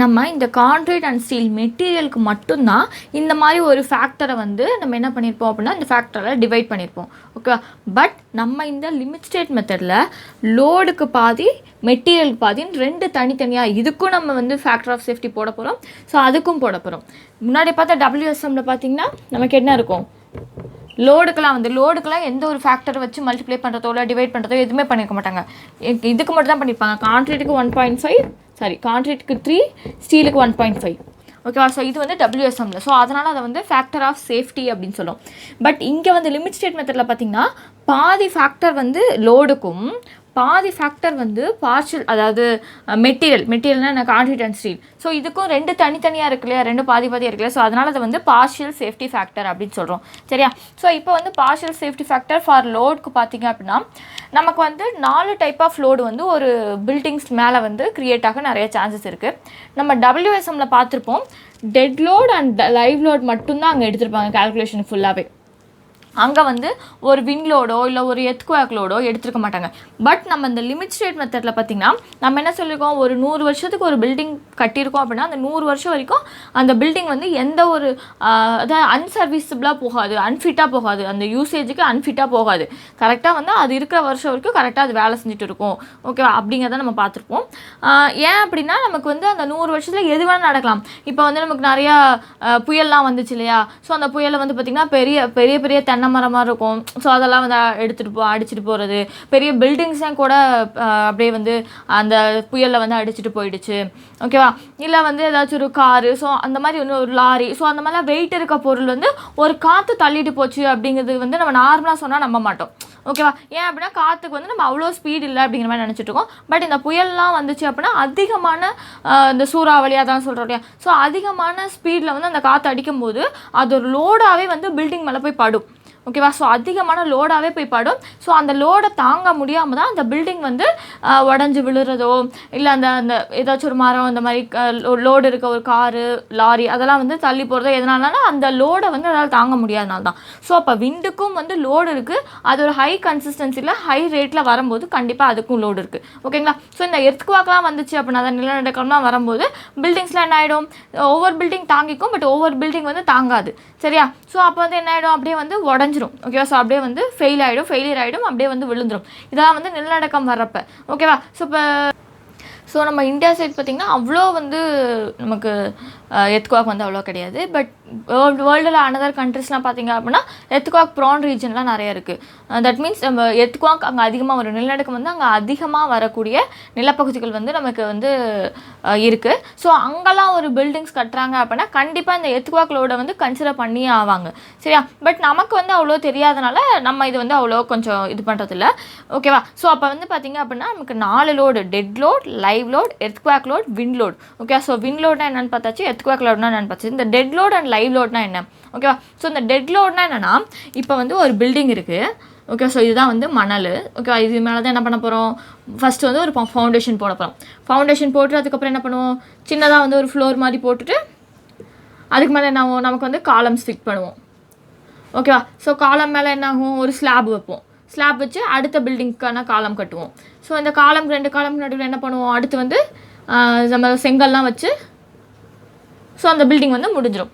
நம்ம இந்த கான்க்ரீட் அண்ட் ஸ்டீல் மெட்டீரியலுக்கு மட்டும்தான் இந்த மாதிரி ஒரு ஃபேக்டரை வந்து நம்ம என்ன பண்ணியிருப்போம் அப்படின்னா இந்த ஃபேக்டரை டிவைட் பண்ணியிருப்போம். ஓகே, பட் நம்ம இந்த லிமிட் ஸ்டேட் மெத்தடில் லோடுக்கு பாதி மெட்டீரியலுக்கு பாதின்னு 2 தனித்தனியாக இதுக்கும் நம்ம வந்து ஃபேக்டர் ஆஃப் சேஃப்டி போட போகிறோம். ஸோ அதுக்கும் போட போகிறோம். முன்னாடி பார்த்தா WSMல பார்த்திங்கன்னா நமக்கு என்ன இருக்கும்? லோடுக்கெலாம் எந்த ஒரு ஃபேக்டரை வச்சு மல்டிப்ளை பண்ணுறதோ இல்லை டிவைட் பண்ணுறதோ எதுவுமே பண்ணியிருக்க மாட்டாங்க. இதுக்கு மட்டும் தான் பண்ணியிருப்பாங்க. கான்க்ரீட்டுக்கு 1.5, கான்க்ரீட்டுக்கு 3, ஸ்டீலுக்கு 1.5. ஓகேவா? ஸோ இது வந்து WSMல. ஸோ அதனால் அதை வந்து ஃபேக்டர் ஆஃப் சேஃப்டி அப்படின்னு சொல்லும். பட் இங்கே வந்து லிமிட் ஸ்டேட் மெத்தடில் பார்த்திங்கன்னா பாதி ஃபேக்டர் வந்து லோடுக்கும் பாதி ஃபேக்டர் வந்து பார்ஷியல் அதாவது மெட்டீரியல்னால் கான்க்ரீட் அண்ட் ஸ்டீல். ஸோ இதுக்கும் 2 தனித்தனியாக இருக்கு இல்லையா? 2 பாதி இருக்கு இல்லையா? ஸோ அதனால் அதை வந்து பார்ஷியல் சேஃப்டி ஃபேக்டர் அப்படின்னு சொல்கிறோம். சரியா? ஸோ இப்போ வந்து பார்ஷியல் சேஃப்டி ஃபேக்டர் ஃபார் லோடுக்கு பார்த்திங்க அப்படின்னா நமக்கு வந்து 4 டைப் ஆஃப் லோடு வந்து ஒரு பில்டிங்ஸ் மேலே வந்து க்ரியேட் ஆக நிறைய சான்சஸ் இருக்குது. நம்ம WSMல பார்த்துருப்போம் dead load and live load மட்டும்தான் அங்கே எடுத்திருப்பாங்க கால்குலேஷன் ஃபுல்லாகவே. அங்கே வந்து ஒரு விண்ட் லோடோ இல்லை ஒரு எர்த்குவேக் லோடோ எடுத்துருக்க மாட்டாங்க. பட் நம்ம இந்த லிமிட் ஸ்டேட் மெத்தடில் பார்த்திங்கன்னா நம்ம என்ன சொல்லியிருக்கோம், ஒரு 100 வருஷத்துக்கு ஒரு பில்டிங் கட்டியிருக்கோம் அப்படின்னா அந்த 100 வருஷம் வரைக்கும் அந்த பில்டிங் வந்து எந்த ஒரு அதாவது அன்சர்வீஸபிளாக போகாது, அன்ஃபிட்டாக போகாது, அந்த யூசேஜுக்கு அன்ஃபிட்டாக போகாது. கரெக்டாக வந்து அது இருக்கிற வருஷம் வரைக்கும் கரெக்டாக அது வேலை செஞ்சுட்டு இருக்கும். ஓகேவா, அப்படிங்கிறத நம்ம பார்த்துருப்போம். ஏன் அப்படின்னா நமக்கு வந்து அந்த 100 வருஷத்தில் எது வேணால் நடக்கலாம். இப்போ வந்து நமக்கு நிறையா புயல்லாம் வந்துச்சு இல்லையா, ஸோ அந்த புயலை வந்து பார்த்திங்கன்னா பெரிய பெரிய பெரிய தென்னை மரமாக இருக்கும். ஸோ அதெல்லாம் வந்து அடிச்சுட்டு போகிறது, பெரிய பில்டிங்ஸையும் கூட அப்படியே வந்து அந்த புயலில் வந்து அடிச்சுட்டு போயிடுச்சு. ஓகேவா, இல்லை வந்து ஏதாச்சும் ஒரு காரு, ஸோ அந்த மாதிரி ஒன்று ஒரு லாரி, ஸோ அந்த மாதிரிலாம் வெயிட் இருக்க பொருள் வந்து ஒரு காற்று தள்ளிட்டு போச்சு அப்படிங்கிறது வந்து நம்ம நார்மலாக சொன்னால் நம்ப மாட்டோம். ஓகேவா, ஏன் அப்படின்னா காற்றுக்கு வந்து நம்ம அவ்வளோ ஸ்பீட் இல்லை அப்படிங்கிற மாதிரி நினச்சிட்டு இருக்கோம். பட் இந்த புயல்லாம் வந்துச்சு அப்படின்னா அதிகமான இந்த சூறாவளியாக தான் சொல்கிறோம் இல்லையா, ஸோ அதிகமான ஸ்பீடில் வந்து அந்த காற்று அடிக்கும்போது அது ஒரு லோடாகவே வந்து பில்டிங் மேலே போய் படும். ஓகேவா, ஸோ அதிகமான லோடாகவே போய் படும். ஸோ அந்த லோடை தாங்க முடியாமல் தான் அந்த பில்டிங் வந்து உடஞ்சி விழுறதோ, இல்லை அந்த அந்த ஏதாச்சும் ஒரு மரம் இந்த மாதிரி லோடு இருக்க ஒரு காரு லாரி அதெல்லாம் வந்து தள்ளி போகிறதோ எதனாலனா அந்த லோடை வந்து அதால் தாங்க முடியாதனால தான். ஸோ அப்போ விண்டுக்கும் வந்து லோடு இருக்குது, அது ஒரு ஹை கன்சிஸ்டன்சியில் ஹை ரேட்டில் வரும்போது கண்டிப்பாக அதுக்கும் லோடு இருக்குது. ஓகேங்களா, ஸோ இந்த எர்த்குவேக்லாம் வந்துச்சு அப்படின்னா அந்த நிலநடுக்கம்லாம் வரும்போது பில்டிங்ஸ்லாம் என்ன ஆகிடும், ஒவ்வொரு பில்டிங் தாங்கிக்கும், பட் ஒவ்வொரு பில்டிங் வந்து தாங்காது. சரியா, ஸோ அப்போ வந்து என்ன ஆகிடும், அப்படியே வந்து உடஞ்சிரும். ஓகேவா, ஸோ அப்படியே வந்து ஃபெயிலியர் ஆகிடும், அப்படியே வந்து விழுந்துடும். இதெல்லாம் வந்து நிலநடுக்கம் வர்றப்ப. ஓகேவா, ஸோ நம்ம இந்தியா சைட் பார்த்திங்கன்னா அவ்வளோ வந்து நமக்கு எர்த்குவேக் வந்து அவ்வளோ கிடையாது. பட் வேர்ல்டில் அனதர் கண்ட்ரிஸ்லாம் பார்த்திங்க அப்படின்னா எர்த்குவேக் ப்ரான் ரீஜன்லாம் நிறைய இருக்குது. தட் மீன்ஸ் நம்ம எர்த்குவேக் அங்கே அதிகமாக வரும், நிலநடுக்கம் வந்து அங்கே அதிகமாக வரக்கூடிய நிலப்பகுதிகள் வந்து நமக்கு வந்து இருக்குது. ஸோ அங்கெல்லாம் ஒரு பில்டிங்ஸ் கட்டுறாங்க அப்படின்னா கண்டிப்பாக இந்த எர்த்குவேக் லோடை வந்து கன்சிடர் பண்ணியே ஆவாங்க. சரியா, பட் நமக்கு வந்து அவ்வளோ தெரியாதனால நம்ம இது வந்து அவ்வளோ கொஞ்சம் இது பண்ணுறதில்ல. ஓகேவா, ஸோ அப்போ வந்து பார்த்திங்க அப்படின்னா நமக்கு 4 load, dead load, live load, earthquake load, wind load. Okay, so wind லோட்னா என்னென்னு பார்த்தாச்சு, எர்த்குவேக் லோட்னா என்னென்னு பார்த்தாச்சு. இந்த டெட் லோட் அண்ட் லைவ் லோட்னா என்ன? ஓகேவா, ஸோ இந்த டெட் லோட்னா என்னென்னா இப்போ வந்து ஒரு பில்டிங் இருக்குது. ஓகே, ஸோ இதுதான் வந்து மணல். ஓகே, இது மேலே தான் என்ன பண்ண போகிறோம், ஃபஸ்ட்டு வந்து ஒரு ஃபவுண்டேஷன் போட போகிறோம். ஃபவுண்டேஷன் போட்டு அதுக்கப்புறம் என்ன பண்ணுவோம், சின்னதாக வந்து ஒரு ஃப்ளோர் மாதிரி போட்டுட்டு அதுக்கு மேலே என்ன ஆகும், நமக்கு வந்து காலம்ஸ் ஃபிட் பண்ணுவோம். ஓகேவா, ஸோ காலம் மேலே என்ன ஆகும், ஒரு ஸ்லாப் வைப்போம். ஸ்லாப் வச்சு அடுத்த பில்டிங்க்கான காலம் கட்டுவோம். ஸோ இந்த காலம் 2 காலம் நடுவில் என்ன பண்ணுவோம், அடுத்து வந்து நம்ம செங்கல்லாம் வச்சு ஸோ அந்த பில்டிங் வந்து முடிஞ்சிடும்.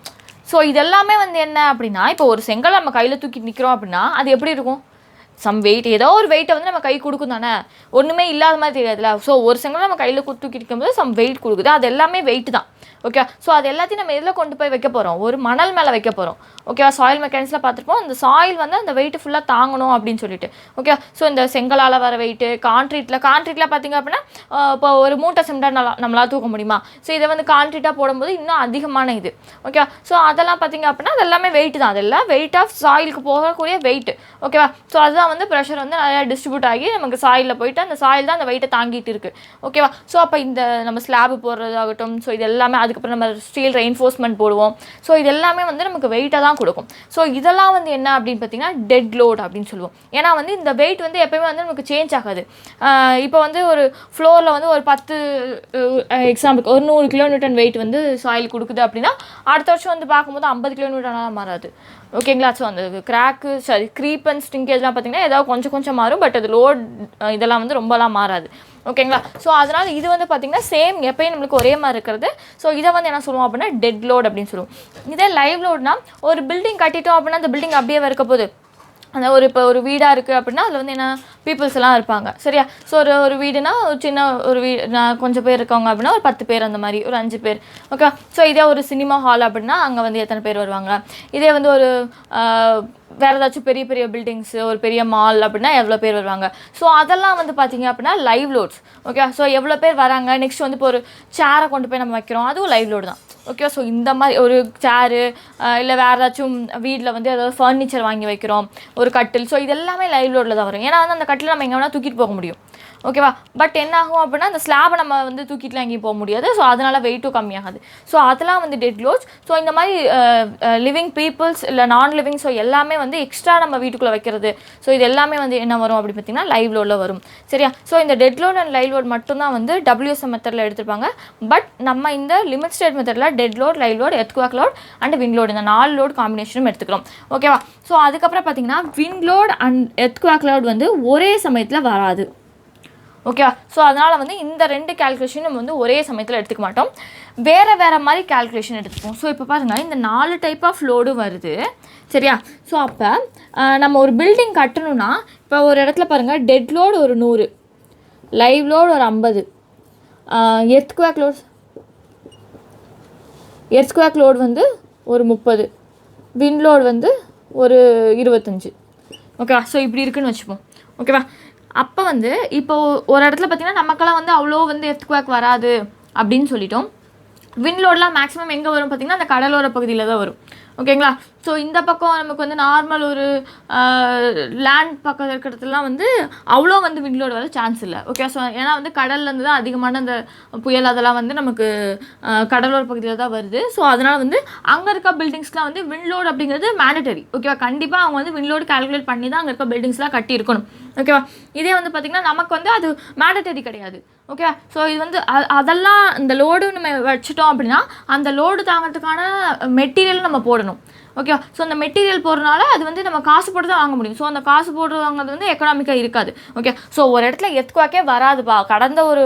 ஸோ இதெல்லாமே வந்து என்ன அப்படின்னா இப்போ ஒரு செங்கல் நம்ம கையில் தூக்கி நிற்கிறோம் அப்படின்னா அது எப்படி இருக்கும், சம் வெயிட், ஏதோ ஒரு வெயிட்டை வந்து நம்ம கை கொடுக்கும் தானே, ஒன்றுமே இல்லாத மாதிரி தெரியாதுல்ல. ஸோ ஒரு செங்கல் நம்ம கையில் தூக்கி நிற்கும்போது சம் வெயிட் கொடுக்குது, அது எல்லாமே வெயிட் தான். ஓகே, ஸோ அது எல்லாத்தையும் நம்ம எதில் கொண்டு போய் வைக்க போகிறோம், ஒரு மணல் மேலே வைக்க போகிறோம். ஓகேவா, சாயில் மெக்கானிக்ஸில் பார்த்துருப்போம், அந்த சாயில் வந்து அந்த வெயிட்டு ஃபுல்லாக தாங்கணும் அப்படின்னு சொல்லிட்டு. ஓகே, ஸோ இந்த செங்கலால் வர வெயிட்டு, கான்க்ரீட்டில் பார்த்திங்க அப்படின்னா இப்போ ஒரு மூட்டை சிமெண்ட்டாக நம்மளால் தூக்க முடியுமா, ஸோ இதை வந்து கான்க்ரீட்டாக போடும்போது இன்னும் அதிகமான இது. ஓகே, ஸோ அதெல்லாம் பார்த்திங்க அப்படின்னா அது எல்லாமே வெயிட் தான், அதெல்லாம் வெயிட் ஆஃப் சாயிலுக்கு போகக்கூடிய வெயிட். ஓகேவா, ஸோ அதுதான் வந்து ப்ரெஷர் வந்து நிறையா டிஸ்ட்ரிபியூட் ஆகி நமக்கு சாயிலில் போயிட்டு அந்த சாயில் தான் அந்த வெயிட்டை தாங்கிட்டு இருக்குது. ஓகேவா, ஸோ அப்போ இந்த நம்ம ஸ்லாப் போடுறதாகட்டும், ஸோ இது எல்லாமே அதுக்கப்புறம் நம்ம ஸ்டீல் ரெயின்ஃபோர்ஸ்மெண்ட் போடுவோம். ஸோ இது எல்லாமே வந்து நமக்கு வெயிட்டை தான் கொடுக்கும். ஸோ இதெல்லாம் வந்து என்ன அப்படின்னு பார்த்தீங்கன்னா டெட் லோட் அப்படின்னு சொல்லுவோம். ஏன்னா வந்து இந்த வெயிட் வந்து எப்போயுமே வந்து நமக்கு சேஞ்ச் ஆகாது. இப்போ வந்து ஒரு ஃப்ளோரில் வந்து ஒரு 10 எக்ஸாம்பிளுக்கு ஒரு 100 கிலோமீட்டர் வெயிட் வந்து சாயில் கொடுக்குது அப்படின்னா அடுத்த வருஷம் வந்து பார்க்கும்போது 50 கிலோமீட்டர்லாம் மாறாது. ஓகேங்களா, ஸோ அந்த கிராக்கு க்ரீப் அண்ட் ஸ்டிங்கேஜ்லாம் பார்த்திங்கன்னா ஏதாவது கொஞ்சம் மாறும், பட் அது லோட் இதெல்லாம் வந்து ரொம்பலாம் மாறாது. ஓகேங்களா, ஸோ அதனால் இது வந்து பார்த்திங்கன்னா சேம் எப்பயும் நம்மளுக்கு ஒரே மாதிரி இருக்கிறது. ஸோ இதை வந்து என்ன சொல்லுவோம் அப்படின்னா டெட் லோட் அப்படின்னு சொல்லுவோம். இதே லைவ் லோட்னா ஒரு பில்டிங் கட்டிட்டோம் அப்படின்னா அந்த பில்டிங் அப்படியே இருக்க போகுது. அந்த இப்போ ஒரு வீடாக இருக்குது அப்படின்னா அதில் வந்து என்ன பீப்புள்ஸ் எல்லாம் இருப்பாங்க. சரியா, ஸோ ஒரு வீடுனா ஒரு சின்ன ஒரு கொஞ்சம் பேர் இருக்கவங்க அப்படின்னா ஒரு 10 பேர், அந்த மாதிரி ஒரு 5 பேர். ஓகே, ஸோ இதே ஒரு சினிமா ஹால் அப்படின்னா அங்கே வந்து எத்தனை பேர் வருவாங்க. இதே வந்து ஒரு வேறு ஏதாச்சும் பெரிய பெரிய பில்டிங்ஸு, ஒரு பெரிய மால் அப்படின்னா எவ்வளோ பேர் வருவாங்க. ஸோ அதெல்லாம் வந்து பார்த்திங்க அப்படின்னா லைவ் லோட்ஸ். ஓகே, ஸோ எவ்வளோ பேர் வராங்க. நெக்ஸ்ட் வந்து இப்போ ஒரு சேரை கொண்டு போய் நம்ம வைக்கிறோம், அதுவும் லைவ் லோடு தான். ஓகே, ஸோ இந்த மாதிரி ஒரு சேரு இல்லை வேறு ஏதாச்சும் வீட்டில் வந்து ஏதாவது ஃபர்னிச்சர் வாங்கி வைக்கிறோம், ஒரு கட்டில், ஸோ இது எல்லாமே லைவ் லோடில் தான் வரும். ஏன்னா வந்து அந்த கட்டில் நம்ம எங்கே வேணால் தூக்கிட்டு போக முடியும். ஓகேவா. பட் என்ன ஆகும் அப்படின்னா அந்த ஸ்லாபை நம்ம வந்து தூக்கிட்டுலாம் எங்கேயும் போக முடியாது. ஸோ அதனால் வெயிட்டும் கம்மியாகாது. ஸோ அதெல்லாம் வந்து டெட் லோட்ஸ். ஸோ இந்த மாதிரி லிவிங் பீப்புள்ஸ் இல்லை நான் லிவிங், ஸோ எல்லாமே வந்து எக்ஸ்ட்ரா நம்ம வீட்டுக்குள்ளே வைக்கிறது. ஸோ இது எல்லாமே வந்து என்ன வரும் அப்படி பார்த்தீங்கன்னா லைவ் லோடில் வரும். சரியா. ஸோ இந்த dead load and live load மட்டும்தான் வந்து WSM மெத்தடில் எடுத்துருப்பாங்க. பட் நம்ம இந்த லிமிட் ஸ்டேட் மெத்தடில் dead load, live load, earthquake load and wind load இந்த 4 லோட் காம்பினேஷனும் எடுத்துக்கிறோம். ஓகேவா. ஸோ அதுக்கப்புறம் பார்த்தீங்கன்னா wind load and earthquake load வந்து ஒரே சமயத்தில் வராது. ஓகேவா. ஸோ அதனால் வந்து இந்த 2 கேல்குலேஷன் நம்ம வந்து ஒரே சமயத்தில் எடுத்துக்க மாட்டோம். வேறு மாதிரி கேல்குலேஷன் எடுத்துப்போம். ஸோ இப்போ பாருங்கள் இந்த 4 டைப் ஆஃப் லோடும் வருது. சரியா. ஸோ அப்போ நம்ம ஒரு பில்டிங் கட்டணும்னா இப்போ ஒரு இடத்துல பாருங்கள் டெட் லோடு ஒரு 100, லைவ் லோடு ஒரு 50, எர்த்குவேக் லோடு வந்து ஒரு 30, விண்ட் லோடு வந்து ஒரு 25. ஓகேவா. ஸோ இப்படி இருக்குன்னு வச்சுப்போம். ஓகேவா. அப்போ வந்து இப்போ ஒரு இடத்துல பார்த்திங்கன்னா நமக்கெல்லாம் வந்து அவ்வளோ வந்து எர்த்குவேக் வராது அப்படின்னு சொல்லிட்டோம். விண்ட் லோடெலாம் மேக்ஸிமம் எங்கே வரும் பார்த்திங்கன்னா அந்த கடலோர பகுதியில் தான் வரும். ஓகேங்களா. ஸோ இந்த பக்கம் நமக்கு வந்து நார்மல் ஒரு லேண்ட் பக்கம் இருக்கிறதுலாம் வந்து அவ்வளோ வந்து விண்ட் லோடு வர சான்ஸ் இல்லை. ஓகே. ஸோ ஏன்னா வந்து கடல்லேருந்து தான் அதிகமான அந்த புயல் அதெல்லாம் வந்து நமக்கு கடலோர பகுதியில் தான் வருது. ஸோ அதனால் வந்து அங்கே இருக்க பில்டிங்ஸ்லாம் வந்து விண்ட் லோடு அப்படிங்கிறது மேண்டட்டரி. ஓகேவா. கண்டிப்பாக அவங்க வந்து விண்ட் லோடு கால்குலேட் பண்ணி தான் அங்கே இருக்க பில்டிங்ஸ்லாம் கட்டி இருக்கணும். ஓகேவா. இதே வந்து பார்த்திங்கன்னா நமக்கு வந்து அது மேண்டட்டரி கிடையாது. ஓகே. ஸோ இது வந்து அதெல்லாம் இந்த லோடு நம்ம வச்சுட்டோம் அப்படின்னா அந்த லோடு தாங்கிறதுக்கான மெட்டீரியல் நம்ம போடணும். ஓகே. ஸோ அந்த மெட்டீரியல் போடுறதுனால அது வந்து நம்ம காசு போட்டு தான் வாங்க முடியும். ஸோ அந்த காசு போட்டு வாங்குறது வந்து எக்கனாமிக்காக இருக்காது. ஓகே. ஸோ ஒரு இடத்துல எர்த்குவேக்கே வராதுப்பா, கடந்த ஒரு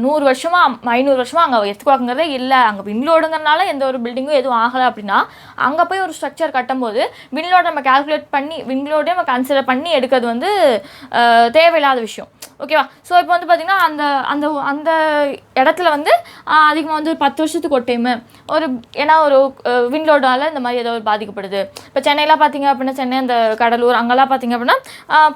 100 வருஷமாக 500 வருஷமாக அங்கே எர்த்குவேக்குங்கிறதே இல்லை, அங்கே விண்லோடுங்கிறதுனால எந்த ஒரு பில்டிங்கும் எதுவும் ஆகலை அப்படின்னா அங்கே போய் ஒரு ஸ்ட்ரக்சர் கட்டும்போது விண்லோடு நம்ம கால்குலேட் பண்ணி விண்லோடே நம்ம கன்சிடர் பண்ணி எடுக்கிறது வந்து தேவையில்லாத விஷயம். ஓகேவா. ஸோ இப்போ வந்து பார்த்திங்கன்னா அந்த அந்த அந்த இடத்துல வந்து அதிகமாக வந்து ஒரு 10 வருஷத்துக்கு ஒரு டைமு ஒரு ஏன்னா ஒரு விண்லோடால் இந்த மாதிரி ஏதோ ஒரு பாதிக்கப்படுது. இப்போ சென்னையெலாம் பார்த்திங்க அப்படின்னா சென்னை அந்த கடலூர் அங்கெல்லாம் பார்த்திங்க அப்படின்னா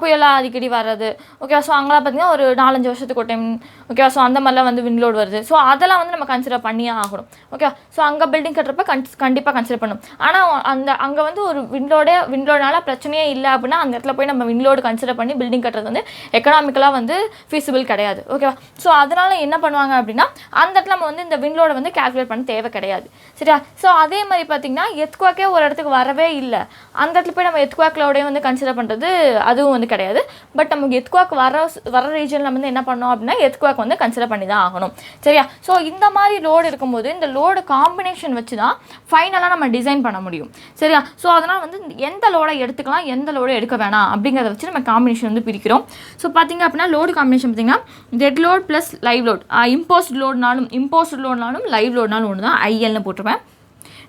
புயலாக அடிக்கடி வர்றது. ஓகேவா. ஸோ அங்கெல்லாம் பார்த்திங்கன்னா ஒரு 4-5 வருஷத்துக்கு ஒரு டைம். ஓகேவா. ஸோ அந்த மாதிரிலாம் வந்து விண்லோடு வருது. ஸோ அதெல்லாம் வந்து நம்ம கன்சிடர் பண்ணியே ஆகணும். ஓகே. ஸோ அங்கே பில்டிங் கட்டுறப்ப கண்டிப்பாக கன்சிடர் பண்ணணும். ஆனால் அங்கே வந்து ஒரு விண்லோடுனால பிரச்சனையே இல்லை அப்படின்னா அந்த இடத்துல போய் நம்ம விண்லோடு கன்சிடர் பண்ணி பில்டிங் கட்டுறது வந்து எக்கனாமிக்கலாக வந்து ஃபீஸிபிள் கிடையாது. ஓகேவா. ஸோ அதனால் என்ன பண்ணுவாங்க அப்படின்னா அந்த இடத்துல நம்ம வந்து இந்த விண்லோடை வந்து கால்குலேட் பண்ண தேவை கிடையாது. சரியா. ஸோ அதே மாதிரி பார்த்திங்கன்னா எர்த்குவேக்கே ஒரு இடத்துக்கு வரவே இல்லை, அந்த இடத்துல போய் நம்ம எர்த்குவேக்லோடே வந்து கன்சிடர் பண்ணுறது அதுவும் வந்து கிடையாது. பட் நமக்கு எர்த்குவேக் வர ரீஜனில் வந்து என்ன பண்ணோம் அப்படின்னா எர்த்குவேக் வந்து கன்சிடர் பண்ணி தான் ஆகணும். சரியா. ஸோ இந்த மாதிரி லோடு இருக்கும்போது இந்த லோடு காம்பினேஷன் வச்சு தான் ஃபைனலாக நம்ம டிசைன் பண்ண முடியும். சரியா. ஸோ அதனால் வந்து எந்த லோடை எடுத்துக்கலாம் எந்த லோடை எடுக்க வேணாம் அப்படிங்கிறத வச்சு நம்ம காம்பினேஷன் வந்து பிரிக்கிறோம். ஸோ பார்த்திங்க அப்படின்னா லோடு காம்பினேஷன் பார்த்திங்கன்னா dead load plus live load, imposed லோட்னாலும் லைவ் லோட்னாலும் ஒன்று தான், ஐஎல்னு போட்டிருப்பேன்.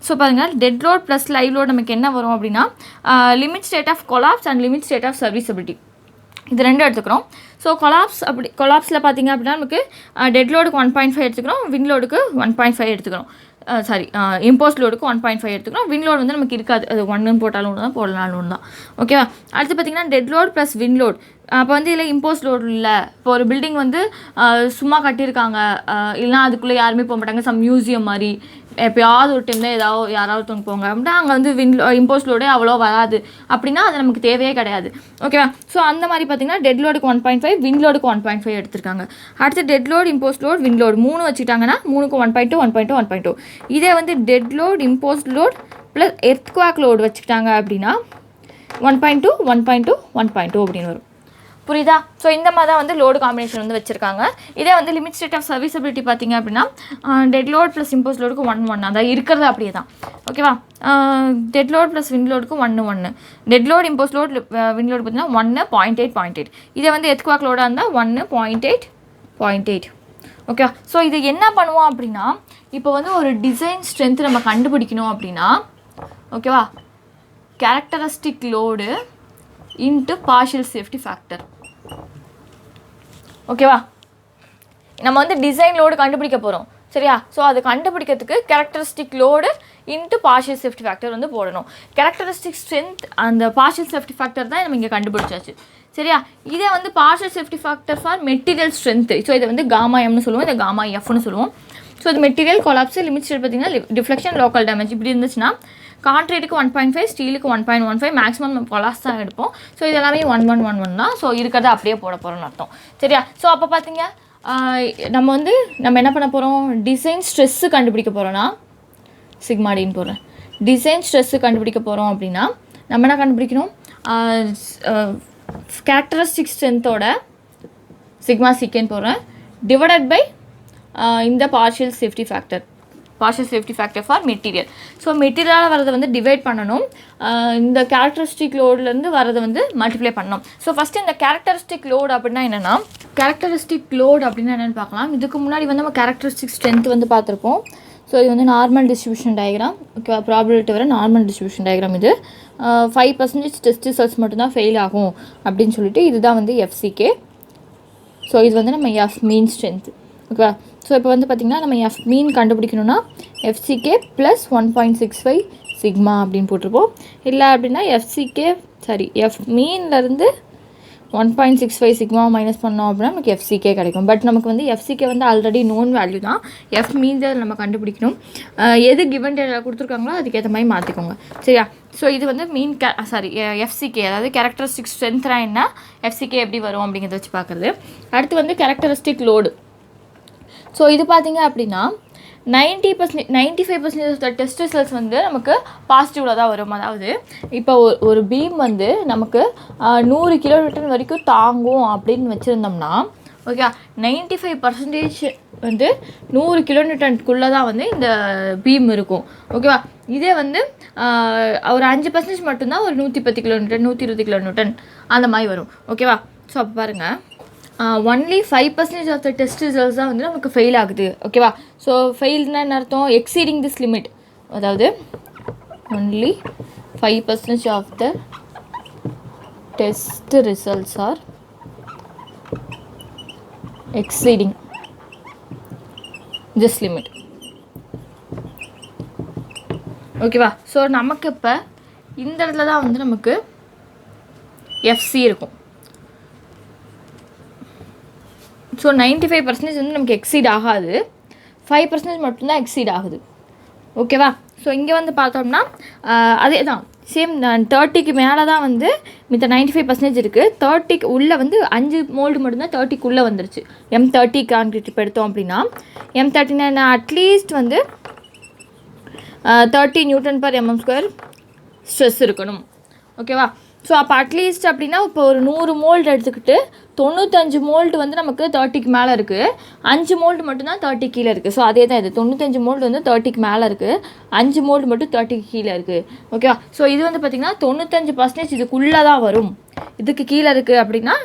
ஸோ பாருங்கள் dead load plus live load நமக்கு என்ன வரும் அப்படின்னா limit state of collapse and limit state of serviceability இது 2 எடுத்துக்கிறோம். ஸோ கொலாப்ஸில் பார்த்திங்க அப்படின்னா நமக்கு டெட் லோடுக்கு 1.5 எடுத்துக்கிறோம், விண்ட் லோடுக்கு 1.5 எடுத்துக்கிறோம். இம்போஸ்ட் லோடுக்கு 1.5 எடுத்துக்கிறோம். விண்ட் லோடு வந்து நமக்கு இருக்காது, அது 1 போட்டாலும் ஒன்று தான் போடலாலும் ஒன்று தான். ஓகேவா. அடுத்து பார்த்திங்கன்னா dead load plus wind load. அப்போ வந்து இதில் இம்போஸ்ட் லோடு இல்லை. இப்போ ஒரு பில்டிங் வந்து சும்மா கட்டியிருக்காங்க, இல்லைனா அதுக்குள்ளே யாருமே போக மாட்டாங்க, சம் மியூசியம் மாதிரி எப்போயாவது ஒரு டைம் தான் யாராவது போங்க அப்படின்னா அங்கே வந்து இம்போஸ்ட் லோடே அவ்வளோ வராது அப்படின்னா அது நமக்கு தேவையே கிடையாது. ஓகேவா. ஸோ அந்த மாதிரி பார்த்திங்கன்னா டெட் லோடுக்கு 1.5 விண்ட் லோடுக்கு 1.5 எடுத்திருக்காங்க. அடுத்து dead load imposed load wind load 3 வச்சுட்டாங்கன்னா 3க்கு 1.2 1.2 1.2. இதே வந்து dead load imposed load plus earthquake load வச்சுக்கிட்டாங்க அப்படின்னா 1.2 1.2 1.2 அப்படின்னு வரும். புரியுதா. ஸோ இந்த மாதிரி தான் வந்து லோடு காம்பினேஷன் வந்து வச்சுருக்காங்க. இதே வந்து லிமிட் ஸ்டேட் ஆஃப் சர்வீசபிலிட்டி பார்த்திங்க அப்படின்னா டெட் லோட் ப்ளஸ் இம்போஸ்ட் லோடுக்கு 1 அதான் இருக்கிறது அப்படியே தான். ஓகேவா. டெட் லோட் ப்ளஸ் விண்ட் லோடுக்கு 1 dead load imposed load wind load பார்த்திங்கன்னா 1 0.8 இதே வந்து எர்த்குவேக் லோடாக இருந்தால் 1 0.8. ஓகே. ஸோ இது என்ன பண்ணுவோம் அப்படின்னா இப்போ வந்து ஒரு டிசைன் ஸ்ட்ரென்த் நம்ம கண்டுபிடிக்கணும் அப்படின்னா ஓகேவா characteristic load into partial safety factor. ஓகேவா. நம்ம வந்து டிசைன் லோடு கண்டுபிடிக்க போகிறோம். சரியா. ஸோ அது கண்டுபிடிக்கிறதுக்கு characteristic load into partial safety factor வந்து போடணும். கேரக்டரிஸ்டிக் ஸ்ட்ரென்த் அந்த பார்ஷியல் சேஃப்டி ஃபேக்டர் தான் நம்ம இங்கே கண்டுபிடிச்சாச்சு. சரியா. இதே வந்து partial safety factor for material strength. So இதை வந்து காமா எம்னு சொல்லுவோம், இதை காமா எஃப்னு சொல்லுவோம். ஸோ இது மெட்டீரியல் கொலாப்ஸ், லிமிட் ஸ்டேட் பார்த்தீங்கன்னா டிஃப்ளெக்ஷன், லோக்கல் டேமேஜ் இப்படி இருந்துச்சுன்னா கான்ட்ரேட்டுக்கு 1.5, ஸ்டீலுக்கு 1.15, மேக்ஸிமம் நம்ம கொலாஸ் தான் எடுப்போம். ஸோ இது எல்லாமே 1.1 தான். ஸோ இருக்கிறத அப்படியே போட போகிறோம்னு அர்த்தம். சரியா? ஸோ அப்போ பார்த்தீங்க நம்ம என்ன பண்ண போகிறோம், டிசைன் ஸ்ட்ரெஸ்ஸு கண்டுபிடிக்க போகிறோன்னா சிக்மா டின்னு போடுறேன். டிசைன் ஸ்ட்ரெஸ்ஸு கண்டுபிடிக்க போகிறோம் அப்படின்னா நம்ம என்ன கண்டுபிடிக்கணும், கேரக்டரிஸ்டிக் ஸ்ட்ரென்த்தோட சிக்மா சிக்கேன்னு போடுறேன் டிவைடட் பை இந்த partial safety factor for material. So மெட்டீரியலால் வரதை வந்து டிவைட் பண்ணணும், இந்த கேரக்டரிஸ்டிக் லோட்லேருந்து வரதை வந்து மல்டிப்ளை பண்ணணும். ஸோ ஃபஸ்ட்டு இந்த கேரக்டரிஸ்டிக் லோட் அப்படின்னா என்னென்னா, என்னென்னு பார்க்கலாம். இதுக்கு முன்னாடி வந்து நம்ம கேரக்டரிஸ்டிக் ஸ்ட்ரென்த் வந்து பார்த்துருப்போம். ஸோ இது வந்து normal distribution diagram. Okay, probability வர நார்மல் டிஸ்ட்ரிபியூஷன் டயக்ராம். இது 5% டெஸ்ட் ரிசல்ட்ஸ் மட்டும்தான் ஃபெயில் ஆகும் அப்படின்னு சொல்லிட்டு இதுதான் வந்து எஃப்சிகே. ஸோ இது வந்து நம்ம எஃப் மீன் ஸ்ட்ரென்த். ஓகேவா? ஸோ இப்போ வந்து பார்த்திங்கன்னா நம்ம எஃப் மீன் கண்டுபிடிக்கணும்னா எஃப்சிகே ப்ளஸ் 1.65 சிக்மா அப்படின்னு போட்டிருப்போம். இல்லை அப்படின்னா எஃப் மீன்லேருந்து 1.65 சிக்மா மைனஸ் பண்ணோம் அப்படின்னா நமக்கு எஃப்சிகே கிடைக்கும். பட் நமக்கு வந்து எஃப்சிகே வந்து ஆல்ரெடி நோன் வேல்யூ தான். எஃப் மீன் தான் நம்ம கண்டுபிடிக்கணும். எது கிவன் டேட்டா கொடுத்துருக்காங்களோ அதுக்கேற்ற மாதிரி மாற்றிக்கோங்க. சரியா? ஸோ இது வந்து எஃப்சிகே, அதாவது கேரக்டரிஸ்டிக் ஸ்ட்ரென்த்னா என்ன, எஃப்சிகே எப்படி வரும் அப்படிங்கிறத வச்சு பார்க்குறது. அடுத்து வந்து கேரக்டரிஸ்டிக் லோடு. ஸோ இது பார்த்திங்க அப்படின்னா 95% டெஸ்ட் ரிசல்ட்ஸ் வந்து நமக்கு பாசிட்டிவில் தான் வரும். அதாவது இப்போ ஒரு பீம் வந்து நமக்கு 100 கிலோமீட்டர் வரைக்கும் தாங்கும் அப்படின்னு வச்சுருந்தோம்னா, ஓகே, 95% வந்து 100 கிலோமீட்டருக்குள்ளே தான் வந்து இந்த பீம் இருக்கும். ஓகேவா? இதே வந்து ஒரு 5% மட்டும்தான் ஒரு 110 கிலோமீட்டர் 120 கிலோமீட்டர் அந்த மாதிரி வரும். ஓகேவா? ஸோ அப்போ பாருங்கள், only 5% of the test results தான் வந்து நமக்கு ஃபெயில் ஆகுது. ஓகேவா? ஸோ ஃபெயில்னா என்ன அர்த்தம், எக்ஸீடிங் திஸ் லிமிட். அதாவது only 5% of the test results are exceeding this limit. ஓகேவா? ஸோ நமக்கு இப்போ இந்த இடத்துல தான் வந்து நமக்கு எஃப்சி இருக்கும். ஸோ 95% வந்து நமக்கு எக்ஸீட் ஆகாது, 5% மட்டும்தான் எக்ஸீட் ஆகுது. ஓகேவா? ஸோ இங்கே வந்து பார்த்தோம்னா அதே தான், சேம் 30க்கு மேலே தான் வந்து மித்த 95% இருக்குது. 30க்கு உள்ளே வந்து 5 மோல்டு மட்டும்தான் 30க்குள்ளே வந்துருச்சு. M30 கான்கிரீட் இப்போ எடுத்தோம் அப்படின்னா M30 அட்லீஸ்ட் வந்து 30 Nm/mm² ஸ்ட்ரெஸ் இருக்கணும். ஓகேவா? ஸோ அப்போ அட்லீஸ்ட் அப்படின்னா இப்போ ஒரு 100 மோல்டு எடுத்துக்கிட்டு 95 மோல்டு வந்து நமக்கு 30க்கு மேலே இருக்குது, 5 மோல்டு மட்டும்தான் 30 கீழே இருக்குது. ஸோ அதே தான் இது, 95 மோல்டு வந்து 30க்கு மேலே இருக்குது, 5 மோல்டு மட்டும் 30க்கு கீழே இருக்குது. ஓகேவா? ஸோ இது வந்து பார்த்திங்கன்னா 95% இதுக்குள்ளே தான் வரும். இதுக்கு கீழே இருக்குது அப்படின்னா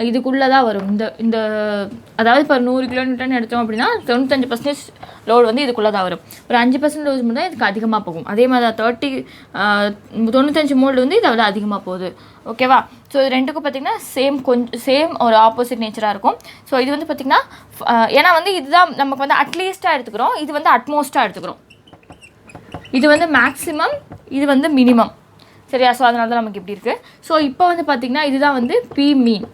இதுக்குள்ளே தான் வரும். இந்த அதாவது இப்போ 100 கிலோமீட்டர்னு எடுத்தோம் அப்படின்னா 95% லோடு வந்து இதுக்குள்ளே தான் வரும். ஒரு 5% லோடு மட்டும் தான் இதுக்கு அதிகமாக போகும். அதே மாதிரி தான் 95 மோல்டு வந்து இதை விட அதிகமாக போகுது. ஓகேவா? ஸோ இது ரெண்டுக்கும் பார்த்திங்கன்னா சேம் ஒரு ஆப்போசிட் நேச்சராக இருக்கும். ஸோ இது வந்து பார்த்திங்கன்னா ஏன்னா வந்து இதுதான் நமக்கு வந்து அட்லீஸ்ட்டாக எடுத்துக்கிறோம், இது வந்து அட்மோஸ்ட்டாக எடுத்துக்கிறோம். இது வந்து மேக்ஸிமம், இது வந்து மினிமம். சரியா? ஸோ அதனால தான் நமக்கு இப்படி இருக்குது. ஸோ இப்போ வந்து பார்த்திங்கன்னா இதுதான் வந்து பி மீன்.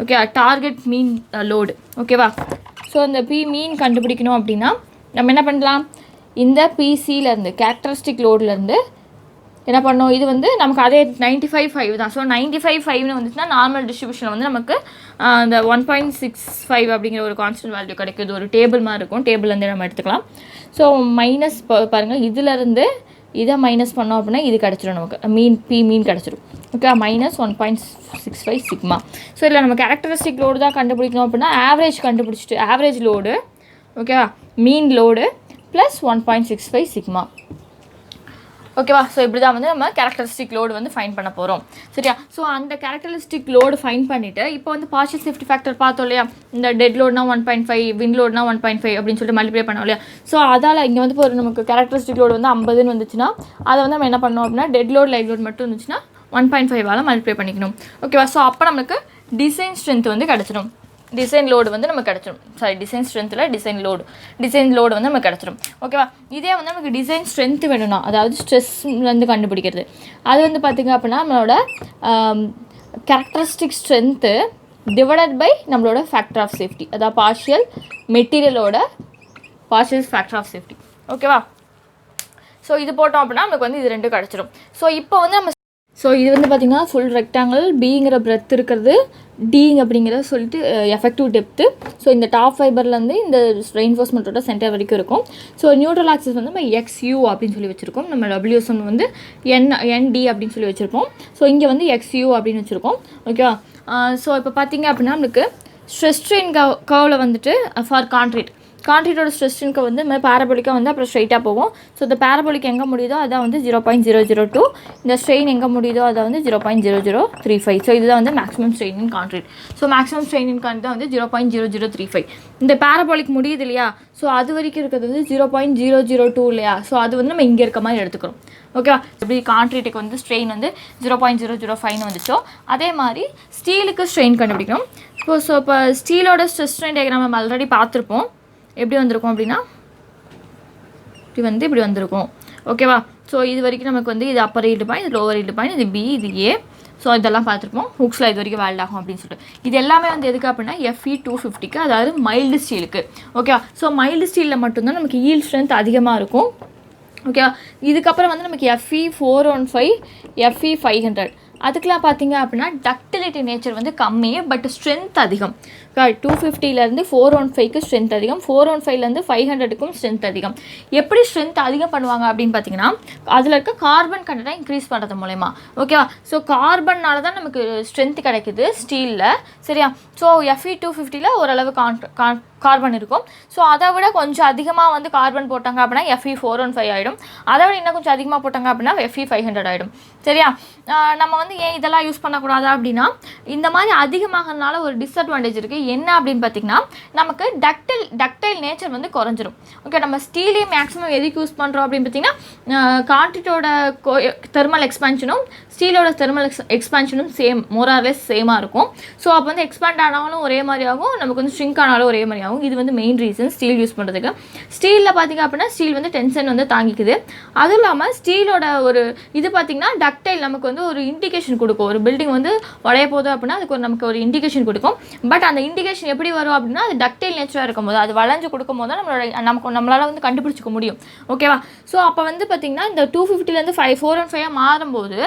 ஓகே, டார்கெட் மீன் லோடு. ஓகேவா? ஸோ இந்த பி மீன் கண்டுபிடிக்கணும் அப்படின்னா நம்ம என்ன பண்ணலாம், இந்த பிசியிலேருந்து கேரக்டரிஸ்டிக் லோட்லேருந்து என்ன பண்ணோம், இது வந்து நமக்கு அதே 95.5 தான். ஸோ 95.5ன்னு வந்துச்சுன்னா நார்மல் டிஸ்ட்ரிபியூஷன் வந்து நமக்கு இந்த 1.65 அப்படிங்கிற ஒரு கான்ஸ்டன்ட் வேல்யூ கிடைக்குது. ஒரு டேபிள் மாதிரி இருக்கும், டேபிள்லேருந்து நம்ம எடுத்துக்கலாம். ஸோ மைனஸ் பாருங்கள், இதிலேருந்து இதை மைனஸ் பண்ணோம் அப்படின்னா இது கிடச்சிடும் நமக்கு, பி மீன் கிடச்சிடும். Okay, minus 1.65 sigma. ஸோ இல்லை நம்ம கேரக்டரிஸ்டிக் லோடு தான் கண்டுபிடிக்கணும் அப்படின்னா ஆவரேஜ் கண்டுபிடிச்சிட்டு ஆவரேஜ் லோடு, ஓகேவா, மீன் லோடு ப்ளஸ் 1.65 சிக்மா. ஓகேவா? ஸோ இப்படி தான் வந்து நம்ம கேரக்டரிஸ்டிக் லோடு வந்து ஃபைன் பண்ண போகிறோம். சரியா? ஸோ அந்த கேரக்டரிஸ்டிக் லோடு ஃபைன் பண்ணிவிட்டு இப்போ வந்து பார்ஷியல் சேஃப்டி ஃபேக்டர் பார்த்தோம் இல்லையா, இந்த டெட் லோட்னா 1.5, வின் லோட்னா 1.5 அப்படின்னு சொல்லிட்டு மல்டிப்ளை பண்ணோம் இல்லையா. ஸோ அதால் இங்கே வந்து இப்போ நமக்கு கேரக்டரிஸ்டிக் லோடு வந்து 50ன்னு வந்துச்சுன்னா அதை வந்து நம்ம என்ன பண்ணோம் அப்படின்னா டெட் லோட் லைவ் லோட் மட்டும் இருந்துச்சுன்னா 1.5ஆல் மல்டிப்ளை பண்ணிக்கணும். ஓகேவா? ஸோ அப்போ நமக்கு டிசைன் ஸ்ட்ரென்த் வந்து கிடச்சிடும். டிசைன் லோடு வந்து நமக்கு கிடச்சிடும். டிசைன் ஸ்ட்ரென்த்தில் டிசைன் லோடு வந்து நமக்கு கிடச்சிடும். ஓகேவா? இதே வந்து நமக்கு டிசைன் ஸ்ட்ரென்த் வேணும்னா, அதாவது ஸ்ட்ரெஸ் வந்து கண்டுபிடிக்கிறது, அது வந்து பார்த்திங்க அப்படின்னா நம்மளோட கேரக்டரிஸ்டிக் ஸ்ட்ரென்த்து டிவைடட் பை நம்மளோட ஃபேக்டர் ஆஃப் சேஃப்டி, அதாவது பார்ஷியல் மெட்டீரியலோட பார்ஷியல் ஃபேக்டர் ஆஃப் சேஃப்டி. ஓகேவா? ஸோ இது போட்டோம் அப்படின்னா நமக்கு வந்து இது ரெண்டும் கிடச்சிடும். ஸோ இப்போ வந்து நம்ம இது வந்து பார்த்திங்கன்னா ஃபுல் ரெக்டாங்கிள், பிங்கிற பிரெத் இருக்கிறது, டிங் அப்படிங்கிறத சொல்லிட்டு எஃபெக்டிவ் டெப்த்து. ஸோ இந்த டாப் ஃபைபர்லேருந்து இந்த ரெயின்ஃபோர்ஸ்மெண்ட்டோட சென்டர் வரைக்கும் இருக்கும். ஸோ நியூட்ரல் ஆக்சிஸ் வந்து நம்ம XU அப்படின்னு சொல்லி வச்சுருக்கோம். நம்ம WSM வந்து ND அப்படின்னு சொல்லி வச்சுருப்போம். ஸோ இங்கே வந்து XU அப்படின்னு வச்சுருக்கோம். ஓகேவா? ஸோ இப்போ பார்த்திங்க அப்படின்னா நம்மளுக்கு ஸ்ட்ரெஸ் ஸ்ட்ரெயின் கர்வில் வந்துட்டு ஃபார் கான்க்ரீட்டோட ஸ்ட்ரெஸ் ஸ்ட்ரெயின் கர்வ் வந்து இந்த மாதிரி பேரபோலிக்காக வந்து அப்புறம் ஸ்ட்ரைட்டாக போகும். ஸோ இந்த பேரபோலிக் எங்கே முடியுதோ அதான் வந்து 0.002, இந்த ஸ்ட்ரெயின் எங்கே முடியுதோ அதை வந்து 0.0035. ஸோ இதுதான் வந்து மேக்ஸிமம் ஸ்ட்ரெயின் இன் கான்க்ரீட். ஸோ மேக்ஸிமம் ஸ்ட்ரெயின் இன் கான்க்ரீட் தான் வந்து 0.0035. இந்த பேரபோலிக் முடியுது இல்லையா? ஸோ அது வரைக்கும் இருக்கிறது வந்து 0.002 இல்லையா? ஸோ அது வந்து நம்ம இங்கே இருக்க மாதிரி எடுத்துக்கிறோம். ஓகேவா? எப்படி கான்க்ரீட்டுக்கு வந்து ஸ்ட்ரெயின் வந்து 0.005 வந்துச்சோ அதே மாதிரி ஸ்டீலுக்கு ஸ்ட்ரெயின் கண்டுபிடிக்கணும். இப்போ ஸ்டீலோட ஸ்ட்ரெஸ் ஸ்ட்ரெயின் டயக்ராம் நம்ம ஆல்ரெடி பார்த்துருப்போம். எப்படி வந்திருக்கும் அப்படின்னா இப்படி வந்திருக்கும். ஓகேவா? ஸோ இது வரைக்கும் நமக்கு வந்து இது அப்பர் ஈல்டு பாயிண்ட், இது லோவர் ஈல்டு பாயிண்ட், இது B, இது A. ஸோ இதெல்லாம் பார்த்துருப்போம். ஹூக்ஸில் இது வரைக்கும் வேல்ட் ஆகும் அப்படின்னு சொல்லிட்டு. இது எல்லாமே வந்து எதுக்கு அப்படின்னா FE 250க்கு, அதாவது மைல்டு ஸ்டீலுக்கு. ஓகேவா? ஸோ மைல்டு ஸ்டீலில் மட்டும்தான் நமக்கு ஈல்ட் ஸ்ட்ரென்த் அதிகமாக இருக்கும். ஓகேவா? இதுக்கப்புறம் வந்து நமக்கு FE 415, FE 500 அதுக்கெலாம் பார்த்தீங்க அப்படின்னா டக்டிலிட்டி நேச்சர் வந்து கம்மி, பட் ஸ்ட்ரென்த் அதிகம். 250லேருந்து 415க்கு ஸ்ட்ரென்த் அதிகம், 415லேருந்து 500க்கும் ஸ்ட்ரென்த் அதிகம். எப்படி ஸ்ட்ரென்த் அதிகம் பண்ணுவாங்க அப்படின்னு பார்த்தீங்கன்னா அதில் இருக்க கார்பன் கண்டென்ட்டை இன்க்ரீஸ் பண்ணுறது மூலமா. ஓகேவா? ஸோ கார்பன்னால தான் நமக்கு ஸ்ட்ரென்த் கிடைக்குது ஸ்டீலில். சரியா? ஸோ FE 250ல் ஓரளவு கார்பன் இருக்கும். ஸோ அதை விட கொஞ்சம் அதிகமாக வந்து கார்பன் போட்டாங்க அப்படின்னா FE 415 ஆகிடும். அதை விட இன்னும் கொஞ்சம் அதிகமாக போட்டாங்க அப்படின்னா FE 500 ஆகிடும். சரியா? நம்ம வந்து ஏன் இதெல்லாம் யூஸ் பண்ணக்கூடாது அப்படின்னா இந்த மாதிரி அதிகமாகறதுனால ஒரு டிஸ்அட்வான்டேஜ் இருக்குது. என்ன அப்படின்னு பார்த்தீங்கன்னா நமக்கு டக்டைல் நேச்சர் வந்து குறைஞ்சிரும். ஓகே, நம்ம ஸ்டீலே மேக்ஸிமம் எதுக்கு யூஸ் பண்ணுறோம் அப்படின்னு பார்த்தீங்கன்னா கான்க்ரீட்டோட தெர்மல் எக்ஸ்பான்ஷனும் ஸ்டீலோட தெர்மல் எக்ஸ்பான்ஷனும் மோரார்லெஸ் சேமாக இருக்கும். ஸோ அப்போ வந்து எக்ஸ்பேண்ட் ஆனாலும் ஒரே மாதிரி ஆகும், நமக்கு வந்து ஷ்ரிங்க் ஆனாலும் ஒரே மாதிரி ஆகும். இது வந்து மெயின் ரீசன் ஸ்டீல் யூஸ் பண்ணுறதுக்கு. ஸ்டீலில் பார்த்திங்க அப்படின்னா ஸ்டீல் வந்து டென்ஷன் வந்து தாங்கிக்குது. அதுவும் இல்லாமல் ஸ்டீலோட ஒரு இது பார்த்திங்கன்னா டக்டைல் நமக்கு வந்து ஒரு இண்டிகேஷன் கொடுக்கும். ஒரு பில்டிங் வந்து உடைய போகுது அப்படின்னா அதுக்கு நமக்கு ஒரு இண்டிகேஷன் கொடுக்கும். பட் அந்த இண்டிகேஷன் எப்படி வரும் அப்படின்னா அது டக்டைல் நேச்சராக இருக்கும் போது, அது வளைஞ்சு கொடுக்கும் போது தான் நம்மளால் வந்து கண்டுபிடிச்சிக்க முடியும். ஓகேவா? ஸோ அப்போ வந்து பார்த்திங்கன்னா இந்த 250லேருந்து 415 மாறும்போது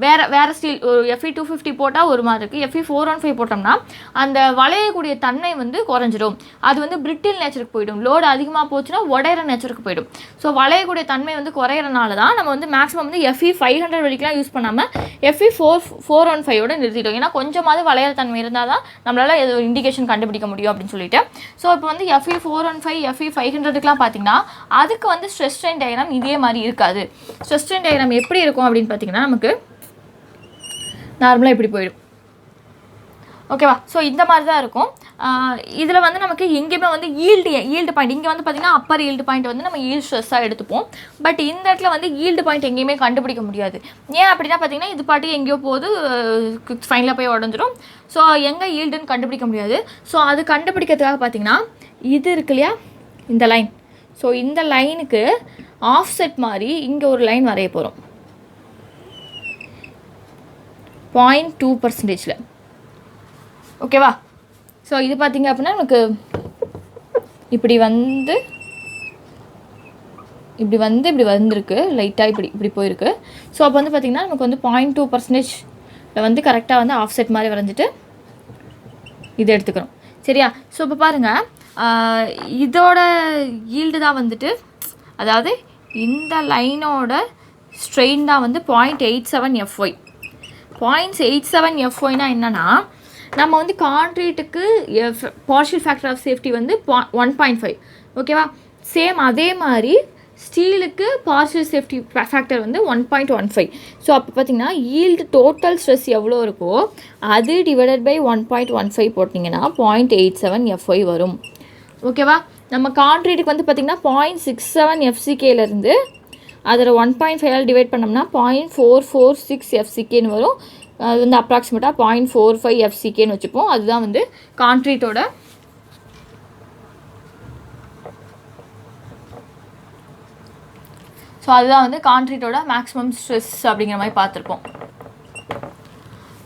வேறு ஸ்டீல் FE 250 போட்டால் ஒரு மாதிரி இருக்குது. FE 415 போட்டோம்னா அந்த வளையக்கூடிய தன்மை வந்து குறைஞ்சிடும். அது வந்து பிரிட்டில் நேச்சருக்கு போயிடும். லோடு அதிகமாக போச்சுன்னா உடையிற நேச்சருக்கு போயிடும். ஸோ வளையக்கூடிய தன்மை வந்து குறையிறனால தான் நம்ம வந்து மேக்ஸிமம் வந்து FE 500 வரைக்கும்லாம் யூஸ் பண்ணாமல் FE 415 நிறுத்திட்டோம். ஏன்னா கொஞ்சமாவது வளையிற தன்மை இருந்தால் தான் நம்மளால் எது இண்டிகேஷன் கண்டுபிடிக்க முடியும் அப்படின்னு சொல்லிட்டு. ஸோ இப்போ வந்து FE 415 FE 500க்குலாம் பார்த்தீங்கன்னா அதுக்கு வந்து ஸ்ட்ரெஸ் ஸ்ட்ரெயின் டயக்ராம் இதே மாதிரி இருக்காது. ஸ்ட்ரெஸ் ஸ்ட்ரெயின் டயக்ராம் எப்படி இருக்கும் அப்படின்னு பார்த்தீங்கன்னா நமக்கு நார்மலாக இப்படி போயிடும். ஓகேவா? ஸோ இந்த மாதிரி தான் இருக்கும். இதில் வந்து நமக்கு எங்கேயுமே வந்து ஈல்டு பாயிண்ட் இங்கே வந்து பார்த்திங்கன்னா அப்பர் ஈல்டு பாயிண்ட் வந்து நம்ம ஈல்டு ஸ்ட்ரெஸ்ஸாக எடுத்துப்போம். பட் இந்த இடத்துல வந்து ஈல்டு பாயிண்ட் எங்கேயுமே கண்டுபிடிக்க முடியாது. ஏன் அப்படின்னா பார்த்திங்கன்னா இது பாட்டி எங்கேயோ போது ஃபைனலாக போய் உடஞ்சிரும். ஸோ எங்கே ஈல்டுன்னு கண்டுபிடிக்க முடியாது. ஸோ அது கண்டுபிடிக்கிறதுக்காக பார்த்திங்கன்னா இது இருக்கு இல்லையா, இந்த லைன். ஸோ இந்த லைனுக்கு ஆஃப்செட் மாதிரி இங்கே ஒரு லைன் வரைய போகிறோம் 0.2%. ஓகேவா? ஸோ இது பார்த்திங்க அப்படின்னா நமக்கு இப்படி வந்திருக்கு, லைட்டாக இப்படி போயிருக்கு. ஸோ அப்போ வந்து பார்த்திங்கன்னா நமக்கு வந்து 0.2% வந்து கரெக்டாக வந்து ஆஃப்செட் மாதிரி வரைஞ்சிட்டு இது எடுத்துக்கிறோம். சரியா? ஸோ இப்போ பாருங்கள், இதோட ஈல்டு தான் வந்துட்டு, அதாவது இந்த லைனோட ஸ்ட்ரெயின் தான் வந்து 0.87 FY. 0.87 FYனா என்னென்னா நம்ம வந்து கான்க்ரீட்டுக்கு பார்ஷியல் ஃபேக்டர் ஆஃப் சேஃப்டி வந்து 1.5. ஓகேவா? சேம் அதே மாதிரி ஸ்டீலுக்கு பார்ஷியல் சேஃப்டி ஃபேக்டர் வந்து 1.15. ஸோ அப்போ பார்த்திங்கன்னா ஈல்டு டோட்டல் ஸ்ட்ரெஸ் எவ்வளோ இருக்கோ அது டிவைடட் பை 1.15 போட்டிங்கன்னா 0.87 FY வரும். ஓகேவா? நம்ம கான்க்ரீட்டுக்கு வந்து பார்த்திங்கன்னா 0.67 FCKலேருந்து அதில் 1.5 டிவைட் பண்ணோம்னா 0.446 FCKன்னு வரும். அது வந்து அப்ராக்சிமேட்டாக 0.45 FCKன்னு வச்சுப்போம். அதுதான் வந்து கான்க்ரீட்டோட அதுதான் வந்து கான்க்ரீட்டோட மேக்ஸிமம் ஸ்ட்ரெஸ் அப்படிங்கிற மாதிரி பார்த்துருப்போம்.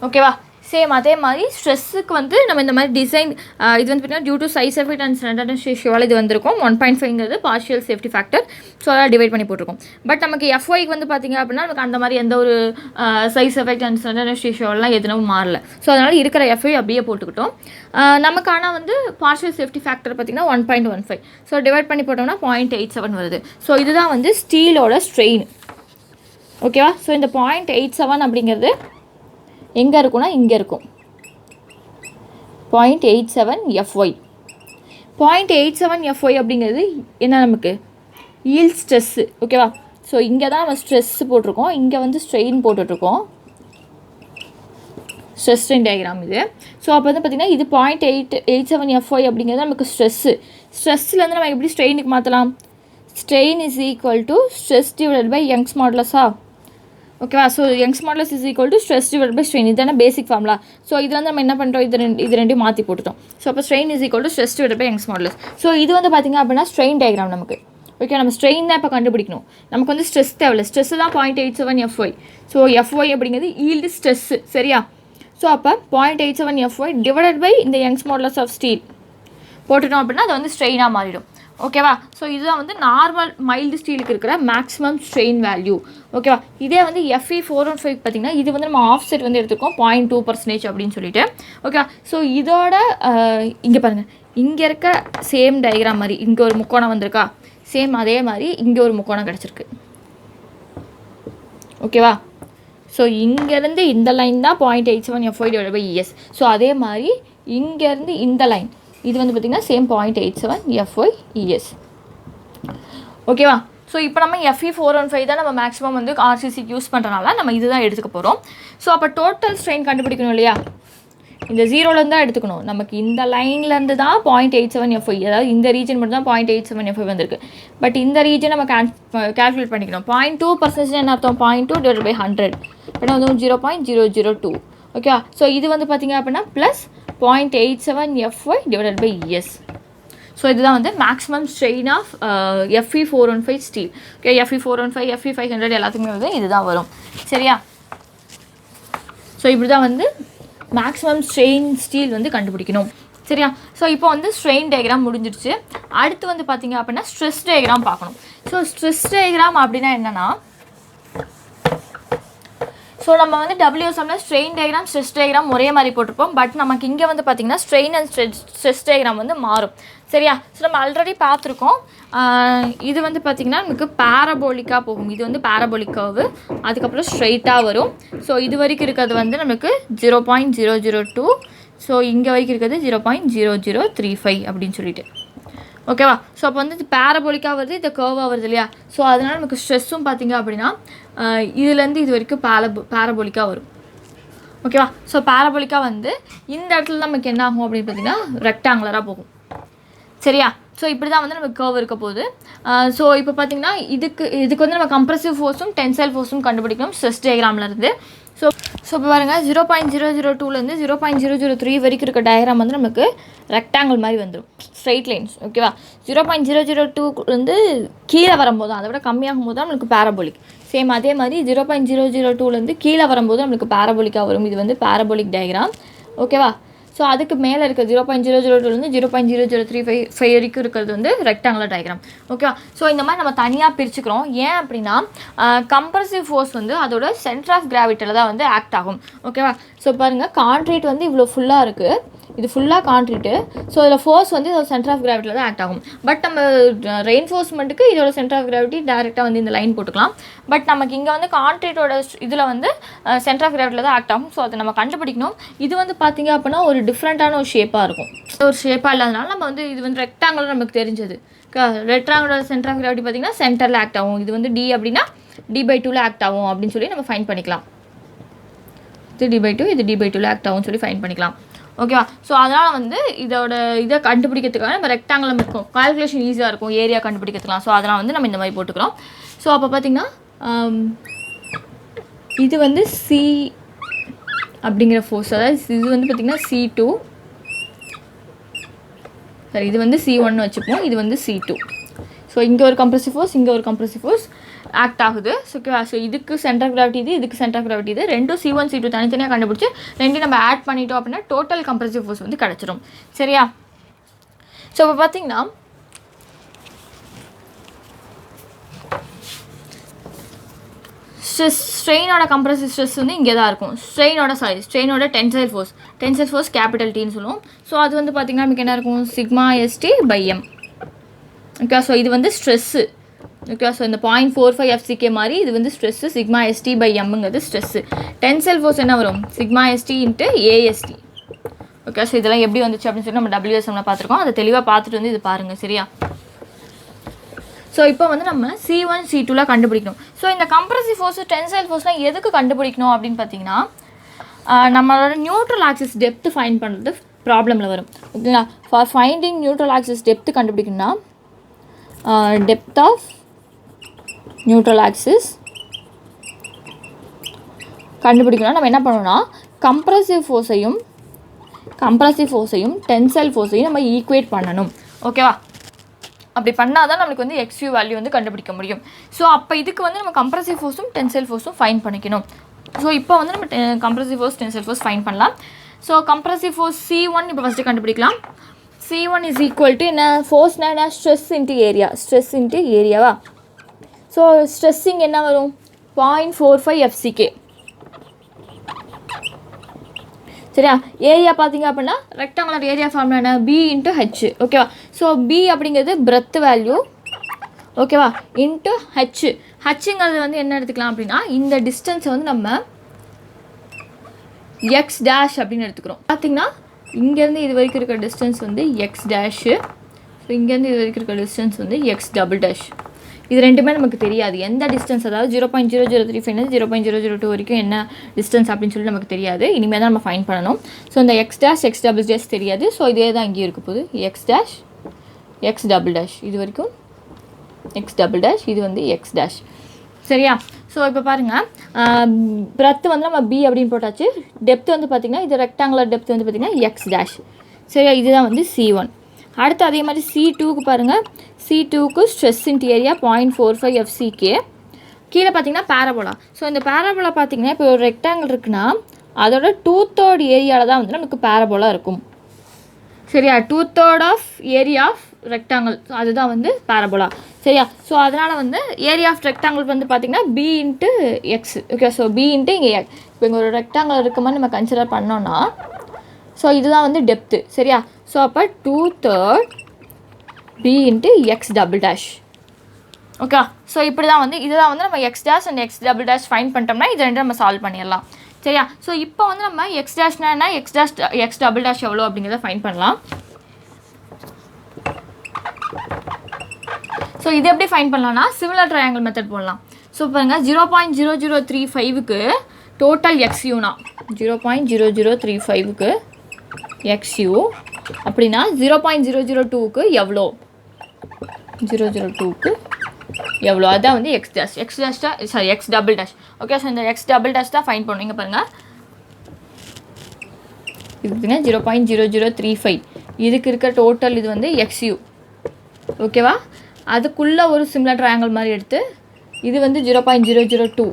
ஓகேவா? சேம் அதே மாதிரி ஸ்ட்ரெஸ்ஸுக்கு வந்து நம்ம இந்த மாதிரி டிசைன் இது வந்து பார்த்திங்கன்னா due to size effect and standard ரேஷியோவால் இது வந்திருக்கும் 1.5ங்கிறது பார்ஷியல் சேஃப்டி ஃபேக்டர். ஸோ அதெல்லாம் டிவைட் பண்ணி போட்டிருக்கோம். பட் நமக்கு எஃப்ஒய்க்கு வந்து பார்த்திங்க அப்படின்னா நமக்கு அந்த மாதிரி எந்த ஒரு சைஸ் எஃபெக்ட் அண்ட் ஸ்டாண்டர்ட் ரேஷியோவெல்லாம் எதுவும் மாறல. ஸோ அதனால் இருக்கிற எஃப்ஒய் அப்படியே போட்டுக்கிட்டோம். நமக்கு ஆனால் வந்து பார்ஷியல் சேஃப்டி ஃபேக்டர் பார்த்திங்கன்னா 1.15. ஸோ டிவைட் பண்ணி போட்டோம்னா 0.87 வருது. ஸோ இதுதான் வந்து ஸ்டீலோட ஸ்ட்ரெயின். ஓகேவா? ஸோ இந்த 0.87 அப்படிங்கிறது எங்கே இருக்குன்னா இங்கே இருக்கும். 0.87 FY. 0.87 FY அப்படிங்கிறது என்ன நமக்கு ஈல்ட் ஸ்ட்ரெஸ்ஸு. ஓகேவா? ஸோ இங்கே தான் நம்ம ஸ்ட்ரெஸ்ஸு போட்டிருக்கோம், இங்கே வந்து ஸ்ட்ரெயின் போட்டுட்ருக்கோம். ஸ்ட்ரெஸ் ஸ்ட்ரெயின் டயக்ராம் இது. ஸோ அப்போ வந்து பார்த்திங்கன்னா இது 0.87 FY அப்படிங்கிறது நமக்கு ஸ்ட்ரெஸ்ஸு. ஸ்ட்ரெஸ்லேருந்து நம்ம எப்படி ஸ்ட்ரெயினுக்கு மாற்றலாம்? Strain is equal to stress divided by young's மாடுலஸா? ஓகேவா? So young's modulus is equal to stress divide by strain. இதுதானே பேசிக் ஃபார்முலா. ஸோ இதில் வந்து நம்ம என்ன பண்ணுறோம், இது ரெண்டையும் மாற்றி போட்டுட்டோம். ஸோ அப்போ strain is equal to stress divide by Young's modulus. So இது வந்து பார்த்திங்க அப்படின்னா ஸ்ட்ரெயின் டயக்ராம் நமக்கு. ஓகே, நம்ம ஸ்ட்ரெயின் தான் இப்போ கண்டுபிடிக்கணும். நமக்கு வந்து ஸ்ட்ரெஸ் தேவையில்ல. ஸ்ட்ரெஸ்ஸு தான் 0.87 FY. ஸோ FY அப்படிங்கிறது ஈல்டு ஸ்ட்ரெஸ்ஸு. சரியா? ஸோ அப்போ 0.87 FY டிவைடட் பை இந்த யங்ஸ் மாடுலஸ் ஆஃப் ஸ்டீல் போட்டுட்டோம் அப்படின்னா அது வந்து ஸ்ட்ரெயினாக மாறிடும். ஓகேவா? ஸோ இதுதான் வந்து நார்மல் மைல்டு ஸ்டீலுக்கு இருக்கிற மேக்ஸிமம் ஸ்ட்ரெயின் வேல்யூ. ஓகேவா? இதே வந்து FE415 பார்த்திங்கன்னா இது வந்து நம்ம ஆஃப் செட் வந்து எடுத்துக்கோம் 0.2% அப்படின்னு சொல்லிட்டு. ஓகேவா? ஸோ இதோட இங்கே பாருங்கள், இங்கே இருக்க சேம் டயக்ராம் மாதிரி இங்கே ஒரு முக்கோணம் வந்திருக்கா, சேம் அதே மாதிரி இங்கே ஒரு முக்கோணம் கிடச்சிருக்கு. ஓகேவா? ஸோ இங்கேருந்து இந்த லைன் தான் 0.87 FY divide by ES. So அதே மாதிரி இங்கேருந்து இந்த லைன் இது வந்து பார்த்திங்கன்னா சேம் 0.87 FY ES. ஓகேவா? ஸோ இப்போ நம்ம FE415 தான் நம்ம மேக்ஸிமம் வந்து ஆர்சிசிக்கு யூஸ் பண்ணுறனால நம்ம இதுதான் எடுத்துக்க போகிறோம். ஸோ அப்போ டோட்டல் ஸ்ட்ரெயின் கண்டுபிடிக்கணும் இல்லையா? இந்த ஜீரோலேருந்து தான் எடுத்துக்கணும். நமக்கு இந்த லைன்லேருந்து தான் 0.87 FY, அதாவது இந்த ரீஜன் மட்டும் தான் 0.87 FY வந்திருக்கு. பட் இந்த ரீஜன் நம்ம கேல்குலேட் பண்ணிக்கணும். 0.2% என்ன அர்த்தம்? 0.2 டிவைட் பை 100 அப்படின்னா வந்து 0.002. ஓகேவா? ஸோ இது வந்து பார்த்திங்க அப்படின்னா plus 0.87 FY divided by ES. So இதுதான் வந்து maximum strain of FE415 steel. Okay, FE415 FE500 எல்லாத்துக்குமே வந்து இதுதான் வரும். சரியா? ஸோ இப்படி தான் வந்து மேக்ஸிமம் ஸ்ட்ரெயின் ஸ்டீல் வந்து கண்டுபிடிக்கணும். சரியா? ஸோ இப்போ வந்து ஸ்ட்ரெயின் டயக்ராம் முடிஞ்சிடுச்சு. அடுத்து வந்து பார்த்திங்க அப்படின்னா ஸ்ட்ரெஸ் டயக்ராம் பார்க்கணும். ஸோ ஸ்ட்ரெஸ் டயக்ராம் அப்படின்னா என்னென்னா, ஸோ நம்ம வந்து WSMல ஸ்ட்ரெயின் டயக்ராம் ஸ்ட்ரெஸ் டயக்ராம் ஒரே மாதிரி போட்டிருப்போம். பட் நமக்கு இங்கே வந்து பார்த்திங்கன்னா ஸ்ட்ரெயின் அண்ட் ஸ்ட்ரெஸ் டயக்ராம் வந்து மாறும். சரியா? ஸோ நம்ம ஆல்ரெடி பார்த்துருக்கோம். இது வந்து பார்த்திங்கன்னா நமக்கு பேரபோலிக்காக போகும். இது வந்து பேரபோலிக் கர்வு, அதுக்கப்புறம் ஸ்ட்ரெயிட்டாக வரும். ஸோ இது வரைக்கும் இருக்கிறது வந்து நமக்கு 0.002. ஸோ இங்கே வரைக்கும் இருக்கிறது 0.0035 அப்படின்னு சொல்லிட்டு. ஓகேவா? ஸோ அப்போ வந்து இது பேரபோலிக்காக வருது, இது கர்வாக வருது இல்லையா? ஸோ அதனால் நமக்கு ஸ்ட்ரெஸ்ஸும் பார்த்திங்க அப்படின்னா இதுலேருந்து இது வரைக்கும் பேரபோலிக்காக வரும். ஓகேவா? ஸோ பேரபோலிக்காக வந்து இந்த இடத்துல நமக்கு என்ன ஆகும் அப்படின்னு பார்த்திங்கன்னா ரெக்டாங்குலராக போகும். சரியா? ஸோ இப்படி தான் வந்து நமக்கு கர்வ் இருக்க போகுது. ஸோ இப்போ பார்த்திங்கன்னா இதுக்கு வந்து நம்ம கம்ப்ரெசிவ் ஃபோர்ஸும் டென்சைல் ஃபோர்ஸும் கண்டுபிடிக்கணும் ஸ்ட்ரெஸ் டயக்ராம்லேருந்து. ஸோ இப்போ பாருங்கள் 0.002லேருந்து 0.003 வரைக்கும் இருக்க டயக்ராம் வந்து நமக்கு ரெக்டாங்கிள் மாதிரி வந்துடும், ஸ்ட்ரெயிட் லைன்ஸ். ஓகேவா? 0.002 வந்து கீழே வரும்போது அதை விட கம்மியாகும் போது தான் நம்மளுக்கு பேரபோலிக். சேம் அதே மாதிரி 0.002லேருந்து கீழே வரும்போது நம்மளுக்கு பேரபோலிக்காக வரும். இது வந்து பேரபோலிக் டயக்ராம். ஓகேவா? ஸோ அதுக்கு மேலே இருக்க 0.002லேருந்து 0.0035 வரைக்கும் இருக்கிறது வந்து ரெக்டாங்குலர் டயக்ராம். ஓகேவா? ஸோ இந்த மாதிரி நம்ம தனியாக பிரிச்சுக்கிறோம். ஏன் அப்படின்னா கம்ப்ரசிவ் ஃபோர்ஸ் வந்து அதோட சென்டர் ஆஃப் கிராவிட்டியில் தான் வந்து ஆக்ட் ஆகும். ஓகேவா? ஸோ பாருங்கள், கான்க்ரீட் வந்து இவ்வளோ ஃபுல்லாக இருக்குது, இது ஃபுல்லாக கான்க்ரீட்டு. ஸோ இதில் ஃபோர்ஸ் வந்து இதோட சென்டர் ஆஃப் கிராவிட்டியில் தான் ஆக்ட் ஆகும். பட் நம்ம ரெயின்ஃபோர்ஸ்மெண்ட்டுக்கு இதோட சென்டர் ஆஃப் கிராவிட்டி டேரெக்டாக வந்து இந்த லைன் போட்டுக்கலாம். பட் நமக்கு இங்கே வந்து கான்க்ரீட்டோட இதில் வந்து சென்டர் ஆஃப் கிராவிட்டியில் தான் ஆக்ட் ஆகும். ஸோ அதை நம்ம கண்டுபிடிக்கணும். இது வந்து பார்த்திங்க அப்படின்னா ஒரு டிஃப்ரெண்ட்டான ஒரு ஷேப்பாக இருக்கும். ஒரு ஷேப்பாக இல்லாதனால நம்ம வந்து இது வந்து ரெக்டாங்குலர் நமக்கு தெரிஞ்சது. ரெக்டாங்குலர் சென்டர் ஆஃப் கிராவிட்டி பார்த்திங்கன்னா சென்டரில் ஆக்ட் ஆகும். இது வந்து D அப்படின்னா D/2ல ஆக்ட் ஆகும் அப்படின்னு சொல்லி நம்ம ஃபைன் பண்ணிக்கலாம். இது D/2, இது D/2ல ஆக்ட் ஆகும்னு சொல்லி ஃபைன் பண்ணிக்கலாம். ஓகேவா? ஸோ அதனால் வந்து இதை கண்டுபிடிக்கிறதுக்காக நம்ம ரெக்டாங்குலர் இருக்கும், கால்குலேஷன் ஈஸியாக இருக்கும், ஏரியா கண்டுபிடிக்கிறதுக்கலாம். ஸோ அதனால் வந்து நம்ம இந்த மாதிரி போட்டுக்கிறோம். ஸோ அப்போ பார்த்திங்கன்னா இது வந்து C அப்படிங்கிற ஃபோர்ஸ், அதாவது இது வந்து பார்த்திங்கன்னா C2, சரி இது வந்து C1 வச்சுப்போம், இது வந்து C2. ஸோ இங்கே ஒரு கம்ப்ரெசிவ் ஃபோர்ஸ், இங்கே ஒரு கம்ப்ரெசிவ் ஃபோர்ஸ். ஆக்ட் ஆகுது. ஸோ இதுக்கு சென்டர் ஆஃப் கிராவிட்டி இது, இதுக்கு சென்டர் ஆஃப் கிராவிட்டி இது, ரெண்டும் C1 C2 தனித்தனியாக கண்டுபிடிச்சி ரெண்டையும் நம்ம ஆட் பண்ணிட்டோம் அப்படின்னா டோட்டல் கம்ப்ரசிவ் ஃபோர்ஸ் வந்து கிடச்சிரும். சரியா? ஸோ இப்போ பார்த்தீங்கன்னா ஸ்ட்ரெயினோட கம்ப்ரசிவ் ஸ்ட்ரெஸ் வந்து இங்கே தான் இருக்கும். ஸ்ட்ரெயினோட டென்சைல் ஃபோர்ஸ் கேபிட்டல் Tன்னு சொல்லுவோம். ஸோ அது வந்து பார்த்திங்கன்னா நமக்கு என்ன இருக்கும், sigma ST by M. Okay, so இது வந்து ஸ்ட்ரெஸ்ஸு. ஓகே, ஸோ இந்த 0.45 FCK மாதிரி இது வந்து ஸ்ட்ரெஸ்ஸு, சிக்மா ST by Mங்கிறது ஸ்ட்ரெஸ்ஸு. டென்சைல் ஃபோர்ஸ் என்ன வரும், sigma ST into AST. Okay, so இதெல்லாம் எப்படி வந்துச்சு அப்படின்னு சொல்லி நம்ம WSMல பார்த்துருக்கோம். அதை தெளிவாக பார்த்துட்டு வந்து இது பாருங்கள். சரியா? ஸோ இப்போ வந்து நம்ம C1 C2ல கண்டுபிடிக்கணும். ஸோ இந்த கம்ப்ரசிவ் ஃபோர்ஸு டென்சைல் ஃபோர்ஸ்லாம் எதுக்கு கண்டுபிடிக்கணும் அப்படின்னு பார்த்தீங்கன்னா நம்மளோட நியூட்ரல் ஆக்சிஸ் டெப்த்து ஃபைண்ட் பண்ணுறது ப்ராப்ளமில் வரும். ஓகேங்களா? For finding neutral axis depth கண்டுபிடிக்கணும்னா டெப்த் ஆஃப் நியூட்ரல் ஆக்சிஸ் கண்டுபிடிக்கணும்னா நம்ம என்ன பண்ணணும்னா கம்ப்ரசிவ் ஃபோர்ஸையும் டென்சைல் ஃபோர்ஸையும் நம்ம ஈக்குவேட் பண்ணணும். ஓகேவா? அப்படி பண்ணால் தான் நம்மளுக்கு வந்து XU வேல்யூ வந்து கண்டுபிடிக்க முடியும். ஸோ அப்போ இதுக்கு வந்து நம்ம கம்ப்ரசிவ் ஃபோர்ஸும் டென்சைல் ஃபோர்ஸும் ஃபைன் பண்ணிக்கணும். ஸோ இப்போ வந்து நம்ம compressive force tensile force fine பண்ணலாம். ஸோ கம்ப்ரசிவ் ஃபோர்ஸ் C1 இப்போ ஃபஸ்ட்டு கண்டுபிடிக்கலாம். C1 இஸ் ஈக்குவல் டு என்ன, ஃபோர்ஸ்னா என்ன, ஸ்ட்ரெஸ் இன்ட்டு ஏரியாவா? ஸோ ஸ்ட்ரெஸ்ஸிங் என்ன வரும், 0.45 FCK. சரியா? ஏரியா பார்த்தீங்க அப்படின்னா ரெக்டாங்குலர் ஏரியா ஃபார்முலா என்ன, B into H. ஓகேவா? ஸோ B அப்படிங்கிறது பிரெத் வேல்யூ. ஓகேவா? இன்ட்டு ஹெச்ங்கிறது வந்து என்ன எடுத்துக்கலாம் அப்படின்னா இந்த டிஸ்டன்ஸை வந்து நம்ம X டேஷ் அப்படின்னு எடுத்துக்கிறோம். பார்த்தீங்கன்னா இங்கேருந்து இது வரைக்கும் இருக்கிற டிஸ்டன்ஸ் வந்து X டேஷு. ஸோ இங்கேருந்து இது வரைக்கும் இருக்கிற டிஸ்டன்ஸ் வந்து X டபுள் டேஷ். இது ரெண்டுமே நமக்கு தெரியாது எந்த டிஸ்டன்ஸ், அதாவது 0.0035 0.002 வரைக்கும் என்ன டிஸ்டன்ஸ் அப்படின்னு சொல்லி நமக்கு தெரியாது. இனிமேல் தான் நம்ம ஃபைன் பண்ணணும். ஸோ இந்த X dash X double dash தெரியாது. ஸோ இதே தான் இங்கேயும் இருக்க போகுது, X dash X double dash, இது வரைக்கும் X டபுள் டேஷ், இது வந்து X டேஷ். சரியா? ஸோ இப்போ பாருங்கள், பிரெத்து வந்து நம்ம B அப்படின்னு போட்டாச்சு. டெப்த் வந்து பார்த்திங்கன்னா இது ரெக்டாங்குலர் டெப்த் வந்து பார்த்திங்கன்னா X டேஷ். சரியா? இதுதான் வந்து C1. அடுத்து அதே மாதிரி C2க்கு பாருங்கள், C2க்கு ஸ்ட்ரெஸ் இன்ட் ஏரியா 0.45 FCK. கீழே பார்த்தீங்கன்னா பேரபோலா. ஸோ இந்த பேரபோலா பார்த்தீங்கன்னா இப்போ ஒரு ரெக்டாங்கிள் இருக்குன்னா அதோட 2/3 ஏரியாவில் தான் வந்து நமக்கு பேரபோலா இருக்கும். சரியா? 2/3 of area of rectangle, so அதுதான் வந்து பேரபோலா. சரியா? ஸோ அதனால் வந்து ஏரியா ஆஃப் ரெக்டாங்கிள் வந்து பார்த்திங்கன்னா B into X. Okay, so B into இங்கே X. இப்போ இங்கே ஒரு ரெக்டாங்கிள் இருக்க மாதிரி நம்ம கன்சிடர் பண்ணோன்னா ஸோ இதுதான் வந்து டெப்த்து. சரியா? ஸோ அப்போ 2/3 B into X double dash. Okay, so இப்படி தான் வந்து இதுதான் வந்து நம்ம X dash and X double dash fine பண்ணிட்டோம்னா இது ரெண்டு நம்ம சால்வ் பண்ணிடலாம். சரியா? ஸோ இப்போ வந்து நம்ம X டேஷ்னா என்ன, X டபுள் டேஷ் எவ்வளோ அப்படிங்கிறத ஃபைன் பண்ணலாம். ஸோ இது எப்படி ஃபைன் பண்ணலாம்னா சிமிலர் ட்ரையாங்கிள் மெத்தட் போடலாம். ஸோ பாருங்கள் 0.0035க்கு டோட்டல் XUனா 0.0035க்கு XU அப்படின்னா 0.002க்கு எவ்வளோ, 002க்கு எவ்வளோ, அதான் வந்து X double dash. Okay, so இந்த X டபுள் டேஷ் தான் ஃபைன் பண்ணுவீங்க. பாருங்கள் இது பார்த்தீங்கன்னா 0.0035 இதுக்கு இருக்க டோட்டல் இது வந்து XU. ஓகேவா? அதுக்குள்ளே ஒரு சிமிலர் ட்ரையாங்கிள் மாதிரி எடுத்து இது வந்து 0.002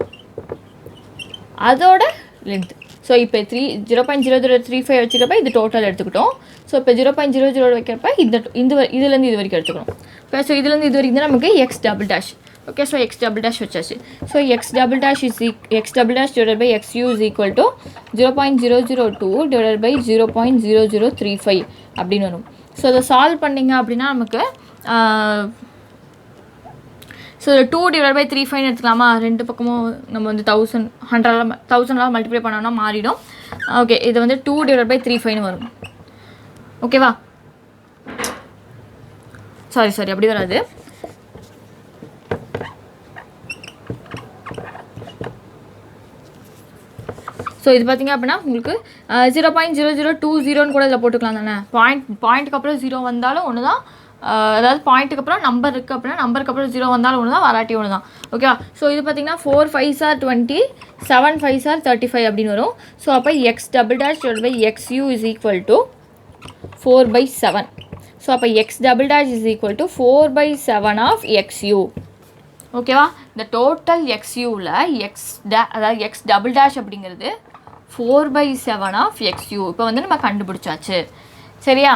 அதோட லென்த்து. ஸோ இப்போ 0.0035 வச்சுக்கிறப்ப இது டோட்டல் எடுத்துக்கிட்டோம். ஸோ இப்போ 0.00 வைக்கிறப்ப இதுலேருந்து இது வரைக்கும் எடுத்துக்கணும். ஓகே, ஸோ இதுலேருந்து இது வரைக்கும் தான் நமக்கு X double dash. Okay, so X double dash வச்சாச்சு. So X double dash divided by XU is equal to 0.002 divided by 0.0035 அப்படின்னு வரும். ஸோ அதை சால்வ் பண்ணிங்க அப்படின்னா நமக்கு ஸோ 2 டிவைட் பை 3/5 எடுத்துக்கலாமா, ரெண்டு பக்கமும் நம்ம வந்து 1000 மல்டிப்ளை பண்ணோம்னா மாறிடும். ஓகே, இது வந்து 2 டிவைட் பை 3/5 வரும். ஓகேவா? சாரி அப்படி வராது. ஸோ இது பார்த்திங்க அப்படின்னா உங்களுக்கு 0.0020 கூட இதில் போட்டுக்கலாம் தானே. பாயிண்ட்டுக்கு அப்புறம் 0 வந்தாலும் ஒன்று தான், அதாவது பாயிண்ட்டுக்கு அப்புறம் நம்பர் இருக்குது அப்படின்னா நம்பருக்கு அப்புறம் 0 வந்தாலும் ஒன்று தான், வராட்டி ஒன்று தான். ஓகேவா? ஸோ இது பார்த்திங்கன்னா 4 5s are 20, 7 5s are 35 அப்படின்னு வரும். ஸோ அப்போ X double dash divide by XU is equal to 4/7. So அப்போ X double dash is equal to 4/7 of XU. ஓகேவா? இந்த டோட்டல் எக்ஸ்யூவில் அதாவது எக்ஸ் டபுள் டேஷ் அப்படிங்கிறது 4/7 ஆஃப் எக்ஸ்யூ இப்போ வந்து நம்ம கண்டுபிடிச்சாச்சு. சரியா?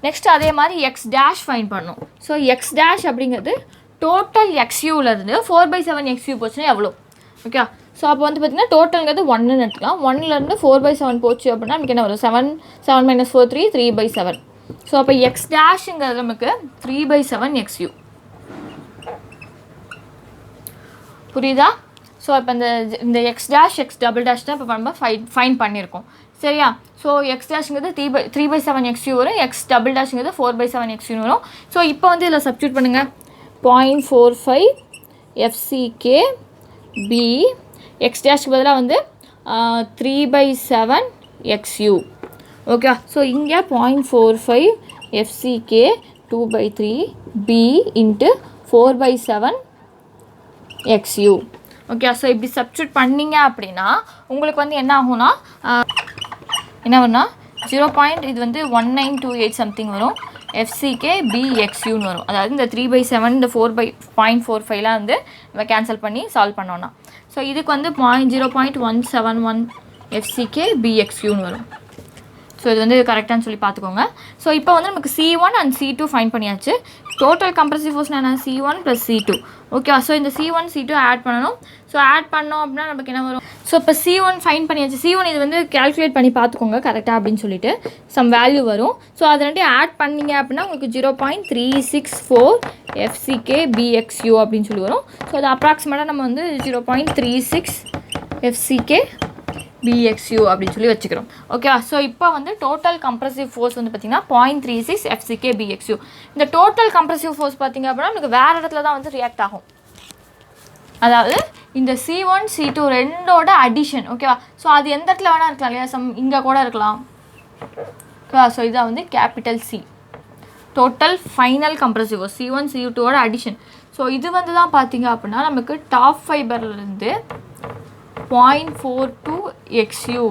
நெக்ஸ்ட் அதே மாதிரி எக்ஸ் டேஷ் ஃபைன் பண்ணணும். ஸோ எக்ஸ் டேஷ் அப்படிங்கிறது டோட்டல் எக்ஸ்யூலேருந்து 4/7 எக்ஸ்யூ போச்சுன்னா எவ்வளோ? ஓகே. ஸோ அப்போ வந்து பார்த்திங்கன்னா டோட்டல்ங்கிறது 1ன்னு எடுத்துக்கலாம். 1லேருந்து 4/7 போச்சு அப்படின்னா நமக்கு என்ன வரும்? 7 - 4 3/7. ஸோ அப்போ எக்ஸ் டேஷுங்கிறது நமக்கு 3/7 எக்ஸ்யூ. புரியுதா? ஸோ இப்போ இந்த X dash X double dash தான் இப்போ நம்ம ஃபைன் பண்ணியிருக்கோம். சரியா? ஸோ எக்ஸ் டேஷுங்கிறது 3/7 எக்ஸ்யூ வரும், எக்ஸ் டபுள் டேஷுங்கிறது 4/7 எக்ஸ்யூன்னு வரும். ஸோ இப்போ வந்து இதில் சப்ஸ்டியூட் பண்ணுங்கள். 0.45 FCK B எக்ஸ் டேஷ்க்கு பதிலாக வந்து 3/7 XU. ஓகே. ஸோ இங்கே 0.45 FCK 2/3 B into 4/7 XU. Okay. So இப்படி சப்ஸ்டியூட் பண்ணிங்க அப்படின்னா உங்களுக்கு வந்து என்ன ஆகும்னா என்ன வரும்னா 0. இது வந்து 1928 சம்திங் வரும். FCK BXUன்னு வரும். அதாவது இந்த 3/7 இந்த 4/0.45லாம் வந்து நம்ம கேன்சல் பண்ணி சால்வ் பண்ணோன்னா ஸோ இதுக்கு வந்து 0.171 FCK BXUன்னு வரும். ஸோ இது வந்து கரெக்டானு சொல்லி பார்த்துக்கோங்க. ஸோ இப்போ வந்து நமக்கு C1 அண்ட் C2 ஃபைன் பண்ணியாச்சு. டோட்டல் கம்ப்ரசிவ் ஃபோர்ஸ்னா என்ன? C1 + C2. ஓகே. ஸோ இந்த C1 C2 ஆட் பண்ணணும். ஸோ ஆட் பண்ணோம் அப்படின்னா நமக்கு என்ன வரும்? ஸோ இப்போ C1 ஃபைன் பண்ணியாச்சு. C1 இது வந்து கேல்குலேட் பண்ணி பார்த்துக்கோங்க கரெக்டாக அப்படின்னு சொல்லிட்டு சம் வேல்யூ வரும். ஸோ அதை ரெண்டையும் ஆட் பண்ணிங்க அப்படின்னா உங்களுக்கு 0.364 FCK BXU அப்படின்னு சொல்லி வரும். ஸோ அது அப்ராக்சிமேட்டாக நம்ம வந்து 0.36 FCK BXU அப்படின்னு சொல்லி வச்சுக்கிறோம். ஓகே. ஸோ இப்போ வந்து டோட்டல் கம்ப்ரசிவ் ஃபோர்ஸ் வந்து பார்த்திங்கன்னா 0.36 FCK BXU. இந்த டோட்டல் கம்ப்ரசிவ் ஃபோர்ஸ் பார்த்திங்க அப்படின்னா நமக்கு வேறு இடத்துல தான் வந்து ரியாக்ட் ஆகும். அதாவது இந்த C1 C2 ரெண்டோட அடிஷன். ஓகேவா? ஸோ அது எந்த இடத்துல வேணால் இருக்கலாம் இல்லையா? இங்கே கூட இருக்கலாம். ஓகேவா? ஸோ இதான் வந்து capital C total final compressive force C1 C2ஓட அடிஷன். ஸோ இது வந்து தான் பார்த்திங்க அப்படின்னா நமக்கு டாப் ஃபைபர்லேருந்து 0.42 XU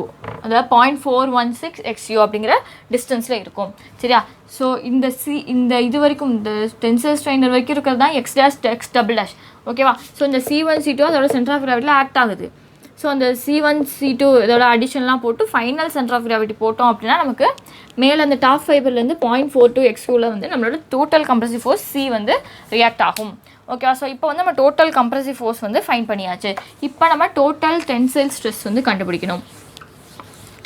அதாவது 0.416 XU அப்படிங்கிற டிஸ்டன்ஸில் இருக்கும். சரியா? ஸோ இந்த இது வரைக்கும் இந்த டென்சைல் ஸ்ட்ரெயினர் வரைக்கும் இருக்கிறது தான் X dash X double dash. ஓகேவா? ஸோ இந்த C1 C2 அதோட சென்டர் ஆஃப் கிராவிட்டியில் ஆக்ட் ஆகுது. ஸோ அந்த C1 C2 இதோட அடிஷன்லாம் போட்டு ஃபைனல் சென்டர் ஆஃப் கிராவிட்டி போட்டோம் அப்படின்னா நமக்கு மேலே அந்த டாப் ஃபைபர்லேருந்து 0.42 XUவில் வந்து நம்மளோட டோட்டல் கம்ப்ரசிவ் ஃபோர்ஸ் C வந்து ரியாக்ட் ஆகும். ஓகே. ஸோ இப்போ வந்து நம்ம டோட்டல் கம்ப்ரசிவ் ஃபோர்ஸ் வந்து ஃபைன் பண்ணியாச்சு. இப்போ நம்ம டோட்டல் டென்சைல் ஸ்ட்ரெஸ் வந்து கண்டுபிடிக்கணும்.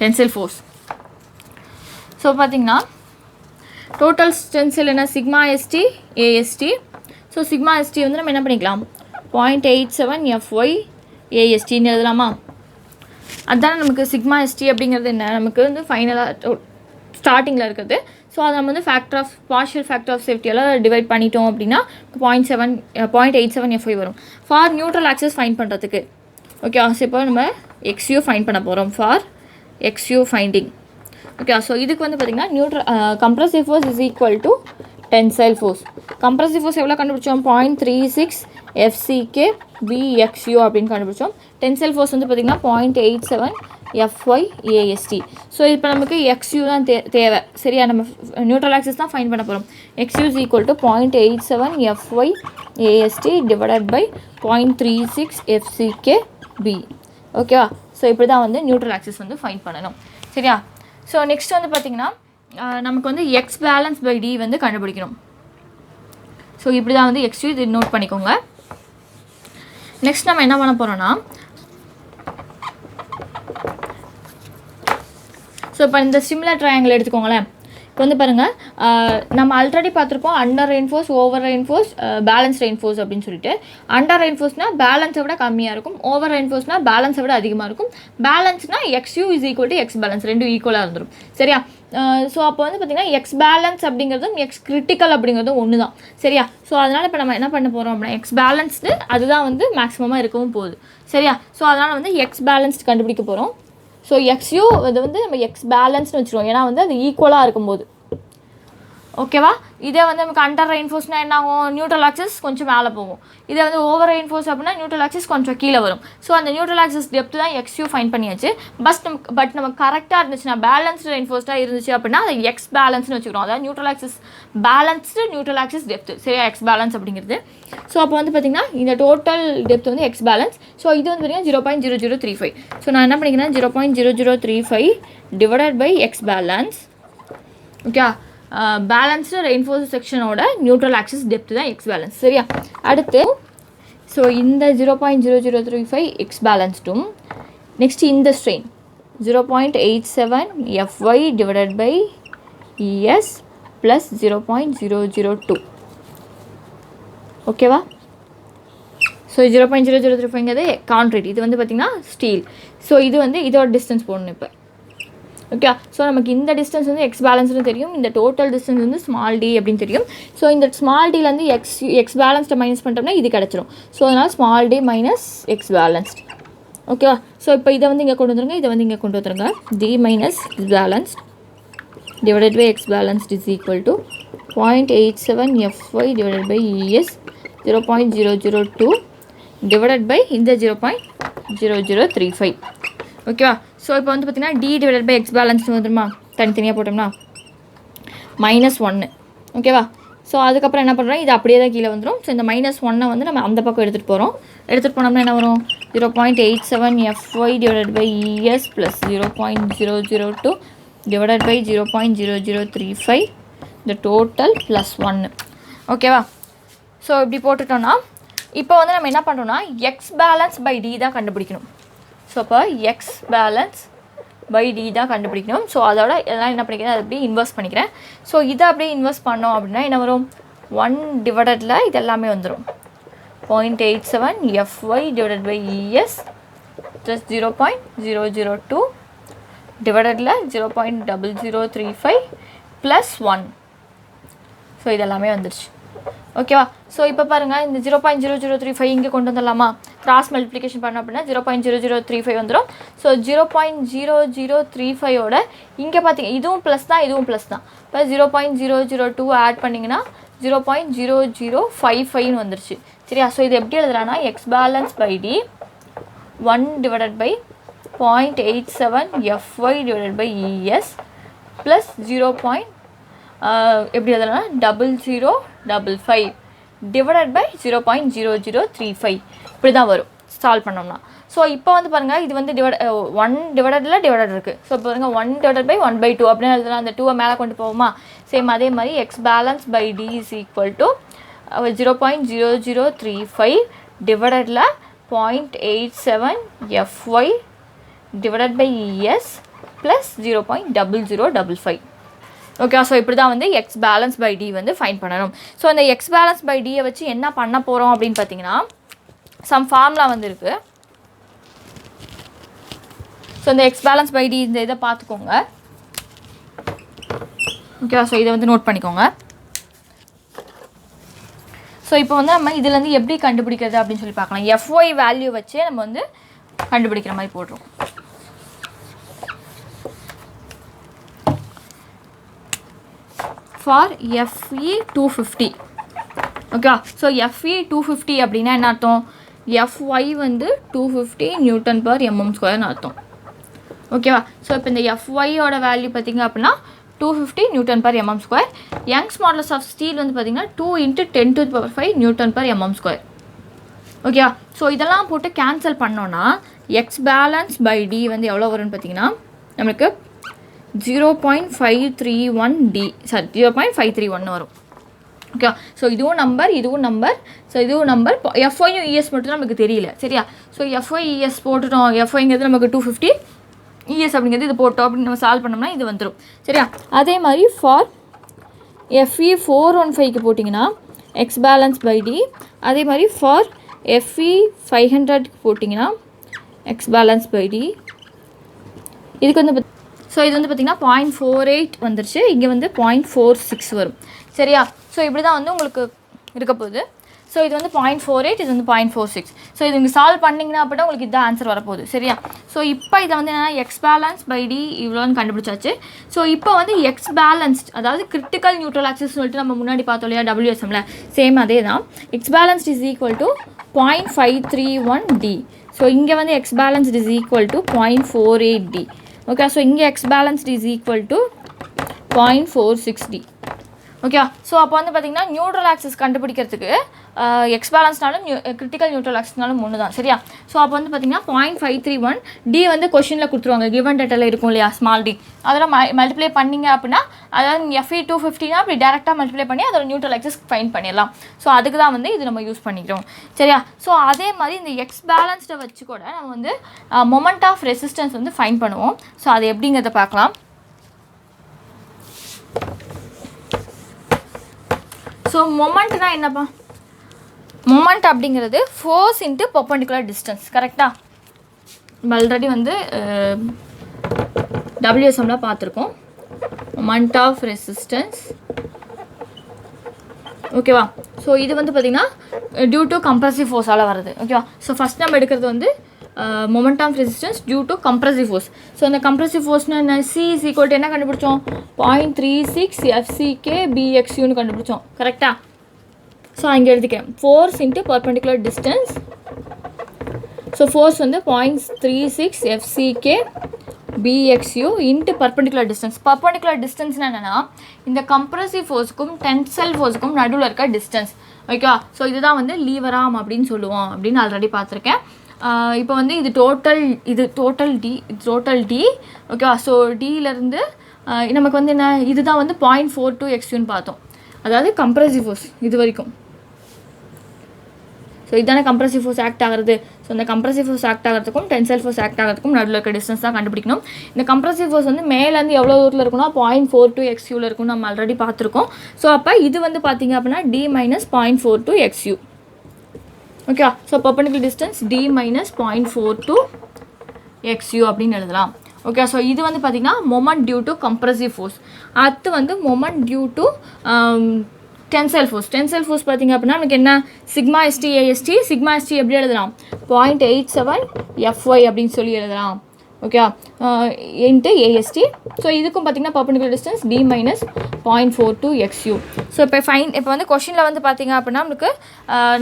Tensile force. ஸோ பார்த்திங்கன்னா டோட்டல் டென்சைல் என்ன? Sigma ST AST. So sigma ST வந்து நம்ம என்ன பண்ணிக்கலாம்? 0.87 FY ASTன்னு எழுதலாமா? அதுதானே நமக்கு சிக்மா ST அப்படிங்கிறது என்ன? நமக்கு வந்து ஃபைனலாக ஸ்டார்டிங்கில் இருக்குது. ஸோ அதை நம்ம வந்து பார்ஷியல் ஃபேக்டர் ஆஃப் சேஃப்டியெல்லாம் டிவைட் பண்ணிட்டோம் அப்படின்னா 0.87 FY வரும். ஃபார் நியூட்ரல் ஆக்சஸ் ஃபைன் பண்ணுறதுக்கு. ஓகே. ஸோ இப்போ நம்ம XU ஃபைன் பண்ண போகிறோம் for XU finding. Okay. So இதுக்கு வந்து பார்த்திங்கன்னா compressive force is equal to tensile force. Compressive force எவ்வளோ கண்டுபிடிச்சோம்? 0.36 FCK BXU அப்படின்னு கண்டுபிடிச்சோம். டென்சைல் ஃபோர்ஸ் வந்து பார்த்திங்கன்னா 0.87 FY AST. ஸோ இப்போ நமக்கு XU தான் தேவை. சரியா? நம்ம நியூட்ரல் ஆக்சஸ் தான் ஃபைன் பண்ண போகிறோம். XU is equal to 0.87 FY AST divided by 0.36 FCK B. ஓகேவா? ஸோ இப்படி தான் வந்து நியூட்ரல் ஆக்சஸ் வந்து ஃபைன் பண்ணணும். சரியா? ஸோ நெக்ஸ்ட் வந்து பார்த்திங்கன்னா நமக்கு வந்து X பேலன்ஸ் பை D வந்து கண்டுபிடிக்கணும். ஸோ இப்படி தான் வந்து XU இது நோட் பண்ணிக்கோங்க. நெக்ஸ்ட் நம்ம என்ன பண்ண போகிறோன்னா ஸோ இப்போ இந்த சிமிலர் ட்ரையாங்கிள் எடுத்துக்கோங்களேன். இப்போ வந்து பாருங்கள் நம்ம ஆல்ரெடி பார்த்துருப்போம் under reinforce, over reinforce, balance reinforce அப்படின்னு சொல்லிட்டு. அண்டர் ரெயின்ஃபோர்ஸ்னால் பேலன்ஸை விட கம்மியாக இருக்கும், ஓவர் ரெயின்ஃபோர்ஸ்னால் பேலன்ஸை விட அதிகமாக இருக்கும். பேலன்ஸ்னால் XU is equal to x balance, ரெண்டும் ஈக்குவலாக இருந்துடும். சரியா? ஸோ அப்போ வந்து பார்த்திங்கன்னா எக்ஸ் பேலன்ஸ் அப்படிங்கிறதும் எக்ஸ் கிரிட்டிக்கல் அப்படிங்கிறதும் ஒன்று தான். சரியா? ஸோ அதனால் இப்போ நம்ம என்ன பண்ண போகிறோம் அப்படின்னா எக்ஸ் பேலன்ஸ்டு அதுதான் வந்து மேக்ஸிமமாக இருக்கவும் போகுது. சரியா? ஸோ அதனால் வந்து எக்ஸ் பேலன்ஸ்டு கண்டுபிடிக்க போகிறோம். ஸோ XU அது வந்து நம்ம எக்ஸ் பேலன்ஸ்னு வச்சுருவோம். ஏன்னா வந்து அது ஈக்குவலாக இருக்கும்போது ஓகேவா? இதே வந்து நமக்கு அண்டர் ரெயின்ஃபோர்ஸ்னா என்ன ஆகும்? நியூட்ரல் ஆக்சிஸ் கொஞ்சம் மேலே போகும். இதே வந்து ஓவர் ரெயின்ஃபோர்ஸ் அப்படின்னா நியூட்ரல் ஆக்சிஸ் கொஞ்சம் கீழே வரும். ஸோ அந்த நியூட்ரல் ஆக்சிஸ் டெப்த் தான் XU ஃபைன் பண்ணியாச்சு. பட் நமக்கு கரெக்டாக இருந்துச்சுன்னா, பேலன்ஸ்டு ரெயின்ஃபோர்ஸ்டாக இருந்துச்சு அப்படின்னா அதை எக்ஸ் பேலன்ஸ்னு வச்சுக்கிறோம். அதாவது neutral axis balanced neutral axis depth, சரியா? எக்ஸ் பேலன்ஸ் அப்படிங்கிறது. ஸோ அப்போ வந்து பார்த்திங்கன்னா இந்த டோட்டல் டெப்த் வந்து எக்ஸ் பேலன்ஸ். ஸோ இது வந்து பார்த்திங்கன்னா 0.0035. ஸோ நான் என்ன பண்ணிக்கிறேன், 0.0035 divided by x balance. Okay, balanced reinforced செக்ஷனோட நியூட்ரல் ஆக்சிஸ் டெப்த் தான் எக்ஸ் பேலன்ஸ், சரியா? அடுத்து ஸோ இந்த 0.0035 எக்ஸ் பேலன்ஸ்டும், நெக்ஸ்ட் இந்த strain 0.87 FY divided by ES plus 0.002. ஓகேவா? ஸோ 0.0035ங்கிறது கான்க்ரீட், இது வந்து பார்த்திங்கன்னா ஸ்டீல். ஸோ இது வந்து இதோட டிஸ்டன்ஸ் போடணும் இப்போ. ஓகே, ஸோ நமக்கு இந்த டிஸ்டன்ஸ் வந்து எக்ஸ் பேலன்ஸ்னு தெரியும், இந்த டோட்டல் டிஸ்டன்ஸ் வந்து ஸ்மால் டி அப்படின்னு தெரியும். ஸோ இந்த ஸ்மால் டிலேருந்து எக்ஸ் பேலன்ஸ்ட்டை மைனஸ் பண்ணிட்டோம்னா இது கிடச்சிரும். ஸோ அதனால் small d minus x balanced. ஓகேவா? ஸோ இப்போ இதை வந்து இங்கே கொண்டு வந்துருங்க, இதை வந்து இங்கே கொண்டு வந்துருங்க. D minus x balanced divided by x balanced is equal to 0.87 FY divided by ES 0.002 divided by இந்த 0.0035. ஓகேவா? ஸோ இப்போ வந்து பார்த்திங்கன்னா d divided by x balance வந்துடுமா, தனித்தனியாக போட்டோம்னா -1. ஓகேவா? ஸோ அதுக்கப்புறம் என்ன பண்ணுறோம், இது அப்படியே தான் கீழே வந்துடும். ஸோ இந்த -1 வந்து நம்ம அந்த பக்கம் எடுத்துகிட்டு போகிறோம். எடுத்துகிட்டு போனோம்னா என்ன வரும், 0.87 FY divided by ES plus 0.002 divided by 0.0035 இந்த டோட்டல் ப்ளஸ் 1. ஓகேவா? ஸோ இப்படி போட்டுட்டோன்னா இப்போ வந்து நம்ம என்ன பண்ணுறோம்னா எக்ஸ் பேலன்ஸ் பை டி தான் கண்டுபிடிக்கணும். ஸோ அப்போ எக்ஸ் பேலன்ஸ் பை டி தான் கண்டுபிடிக்கணும். ஸோ அதோட எல்லாம் என்ன பண்ணிக்கிறேன், அதை அப்படியே இன்வெர்ஸ் பண்ணிக்கிறேன். ஸோ இதை அப்படியே இன்வெர்ஸ் பண்ணோம் அப்படின்னா என்ன வரும், 1 டிவைடடில் இது எல்லாமே வந்துடும். 0.87 FY divided by ES plus 0.002 டிவைடடில் 0.0035 ப்ளஸ் 1. ஸோ இதெல்லாமே வந்துடுச்சு. ஓகேவா? ஸோ இப்போ பாருங்கள், இந்த 0.0035 இங்கே கொண்டு வந்துடலாமா, கிராஸ் மல்டிப்ளிகேஷன் பண்ணோம் அப்படின்னா 0.0035 வந்துடும். ஸோ 0.0035ஓட இங்கே பார்த்தீங்க இதுவும் ப்ளஸ் தான், இதுவும் ப்ளஸ் தான். இப்போ 0.002 ஆட் பண்ணிங்கன்னா 0.0055 வந்துருச்சு, சரியா? ஸோ இது எப்படி எழுதுறான்னா x balance by d 1 divided by 0.87 FY divided by ES plus 0. எப்படி எழுதலாம்னா 0055 டிவைடட் பை 0.0035 இப்படி தான் வரும் சால்வ் பண்ணோம்னா. ஸோ இப்போ வந்து பாருங்கள், இது வந்து 1 டிவைடடில் டிவைடட் இருக்குது. ஸோ இப்போ பாருங்கள் 1 டிவைடட் பை 1/2 அப்படின்னு எழுதலாம். அந்த 2 மேலே கொண்டு போவோமா, சேம் அதே மாதிரி x balance by d is equal to 0.0035 டிவைடடில் 0.87 FY divided by ES plus 0.0055. Okay, so இப்படி தான் வந்து எக்ஸ் பேலன்ஸ் பை டி வந்து ஃபைன் பண்ணணும். ஸோ இந்த எக்ஸ் பேலன்ஸ் பை டியை வச்சு என்ன பண்ண போகிறோம் அப்படின்னு பார்த்தீங்கன்னா சம் ஃபார்முலா வந்து இருக்குது. ஸோ இந்த எக்ஸ் பேலன்ஸ் பை டி இந்த இதை பார்த்துக்கோங்க. ஓகே, ஸோ இதை வந்து நோட் பண்ணிக்கோங்க. ஸோ இப்போ வந்து நம்ம இதுலேருந்து எப்படி கண்டுபிடிக்கிறது அப்படின்னு சொல்லி பார்க்கலாம். FY வேல்யூ வச்சே நம்ம வந்து கண்டுபிடிக்கிற மாதிரி போடுறோம். For FE 250. Okay, so FE 250 அப்படின்னா என்ன அர்த்தம், FY வந்து 250 Nm²ன்னு அர்த்தம். ஓகேவா? ஸோ இப்போ இந்த FYயோட வேல்யூ பார்த்திங்க அப்படின்னா 250 Nm². Young's modulus of steel வந்து பார்த்திங்கன்னா 2 × 10⁵ Nm². ஓகேவா? ஸோ இதெல்லாம் போட்டு கேன்சல் பண்ணோன்னா எக்ஸ் பேலன்ஸ் பை டி வந்து எவ்வளோ வரும்னு பார்த்திங்கன்னா நம்மளுக்கு 0.531 டி, சாரி 0.531 வரும். ஓகே, ஸோ இதுவும் நம்பர், இதுவும் நம்பர். ஸோ இதுவும் நம்பர். FYயும் ES மட்டும் நமக்கு தெரியல, சரியா? ஸோ FY ES போட்டுட்டோம். FYங்கிறது நமக்கு 250, ES அப்படிங்கிறது இது போட்டோம் அப்படின்னு நம்ம சால்வ் பண்ணோம்னா இது வந்துடும், சரியா? அதே மாதிரி ஃபார் FE 415க்கு போட்டிங்கன்னா எக்ஸ் பேலன்ஸ் பை டி. அதே மாதிரி ஃபார் FE 500க்கு போட்டிங்கன்னா எக்ஸ் பேலன்ஸ் பை டி. இதுக்கு வந்து ஸோ இது வந்து பார்த்திங்கன்னா 0.48 வந்துருச்சு, இங்கே வந்து 0.46 வரும், சரியா? ஸோ இப்படி தான் வந்து உங்களுக்கு இருக்க போகுது. ஸோ இது வந்து 0.48, இது வந்து 0.46. ஸோ இது நீங்கள் சால்வ் பண்ணிங்கன்னா அப்படின்னா உங்களுக்கு இதான் ஆன்சர் வரப்போகுது. சரியா? ஸோ இப்போ இதை வந்து என்னென்னா எக்ஸ் பேலன்ஸ் பை டி இவ்வளோன்னு கண்டுபிடிச்சாச்சு. ஸோ இப்போ வந்து எக்ஸ் பேலன்ஸ்ட், அதாவது கிரிட்டிக்கல் நியூட்ரல் ஆக்சிஸ் சொல்லிட்டு நம்ம முன்னாடி பார்த்தோம் இல்லையா WSMல, சேம் அதே தான். X balanced is equal to 0.531D. So இங்கே வந்து x balanced is equal to 0.48D. Okay, so இங்கே x balanced is equal to 0.46D. Okay, so அப்போ வந்து பார்த்திங்கன்னா நியூட்ரல் ஆக்சிஸ் கண்டுபிடிக்கிறதுக்கு எக்ஸ் பேலன்ஸ்னாலும் கிரிட்டிக்கல் நியூட்ரல் ஆக்சிஸ்னாலும் ஒன்று தான். சரியா? ஸோ அப்போ வந்து பார்த்திங்கன்னா 0.531D வந்து கொஷினில் கொடுத்துருவாங்க, கிவன் டேட்டாவில் இருக்கும் இல்லையா, ஸ்மால் டி. அதெல்லாம் மல்டிப்ளை பண்ணிங்க அப்படின்னா, அதாவது FE 250 அப்படி டேரெக்டாக மல்டிப்ளை பண்ணி அதோட நியூட்ரல் ஆக்சிஸ் ஃபைண்ட் பண்ணிடலாம். ஸோ அதுக்கு தான் வந்து இது நம்ம யூஸ் பண்ணிக்கிறோம். சரியா? ஸோ அதே மாதிரி இந்த எக்ஸ் பேலன்ஸ்டை வச்சு கூட நம்ம வந்து மொமெண்ட் ஆஃப் ரெசிஸ்டன்ஸ் வந்து ஃபைண்ட் பண்ணுவோம். ஸோ அது எப்படிங்கிறத பார்க்கலாம். ஸோ மொமெண்ட்னா என்னப்பா? மொமெண்ட் அப்படிங்கிறது ஃபோர்ஸ் இன்ட்டு பெர்பெண்டிகுலர் டிஸ்டன்ஸ். கரெக்டாக? நம்ம ஆல்ரெடி வந்து WSMல பார்த்துருக்கோம். Moment of resistance. ஓகேவா? ஸோ இது வந்து பார்த்திங்கன்னா டியூ டு கம்ப்ரசிவ் ஃபோர்ஸால் வருது. ஓகேவா? ஸோ ஃபஸ்ட் நம்ம எடுக்கிறது வந்து moment of resistance due to compressive force. So அந்த கம்ப்ரசிவ் ஃபோர்ஸ்னால் என்ன? C இஸ் ஈக்குவல் டு என்ன கண்டுபிடிச்சோம்? 0.36 FCK BXUன்னு கண்டுபிடிச்சோம். கரெக்டாக? ஸோ அங்கே எழுதிக்கிறேன், force into perpendicular distance. So force வந்து 0.36 FCK BXU into perpendicular distance. Perpendicular டிஸ்டன்ஸ்னால் என்னென்னா இந்த கம்ப்ரசிவ் ஃபோர்ஸுக்கும் டென்சைல் ஃபோர்ஸுக்கும் நடுவில் இருக்க டிஸ்டன்ஸ். ஓகேவா? ஸோ இதுதான் வந்து லீவர் ஆர்ம் அப்படின்னு சொல்லுவோம் அப்படின்னு ஆல்ரெடி பார்த்துருக்கேன். இப்போ வந்து இது டோட்டல் டி. ஓகேவா? ஸோ டியிலேருந்து நமக்கு வந்து என்ன, இதுதான் வந்து 0.42 XUன்னு பார்த்தோம், அதாவது கம்ப்ரசிவ் ஃபோர்ஸ் இது வரைக்கும். ஸோ இதுதானே கம்ப்ரசிவ் ஃபோர்ஸ் ஆக்ட் ஆகிறது. ஸோ இந்த கம்ப்ரசிவ் ஃபோர்ஸ் ஆக்ட் ஆகிறதுக்கும் டென்சைல் ஃபோர்ஸ் ஆக்ட் ஆகிறதுக்கும் நடுவில் இருக்க டிஸ்டன்ஸ் தான் கண்டுபிடிக்கணும். இந்த கம்ப்ரசிவ் ஃபோர்ஸ் வந்து மேலேருந்து எவ்வளோ தூரத்தில் இருக்குன்னா 0.42 XUவில் இருக்கும்னு நம்ம ஆல்ரெடி பார்த்துருக்கோம். ஸோ அப்போ இது வந்து பார்த்திங்க அப்படின்னா D minus 0.42 XU. Okay, so perpendicular distance D minus 0.42 XU அப்படின்னு எழுதலாம். ஓகே, ஸோ இது வந்து பார்த்திங்கன்னா moment due to compressive force. அடுத்து வந்து moment due to tensile force. Tensile force பார்த்திங்க அப்படின்னா நமக்கு என்ன, sigma ST AST. Sigma ST எப்படி எழுதலாம்? 0.87 FY அப்படின்னு சொல்லி எழுதலாம். Okay, into AST. ஸோ இதுக்கும் பார்த்திங்கன்னா perpendicular distance D minus 0.42 XU. So இப்போ வந்து கொஷினில் வந்து பார்த்திங்க அப்படின்னா நமக்கு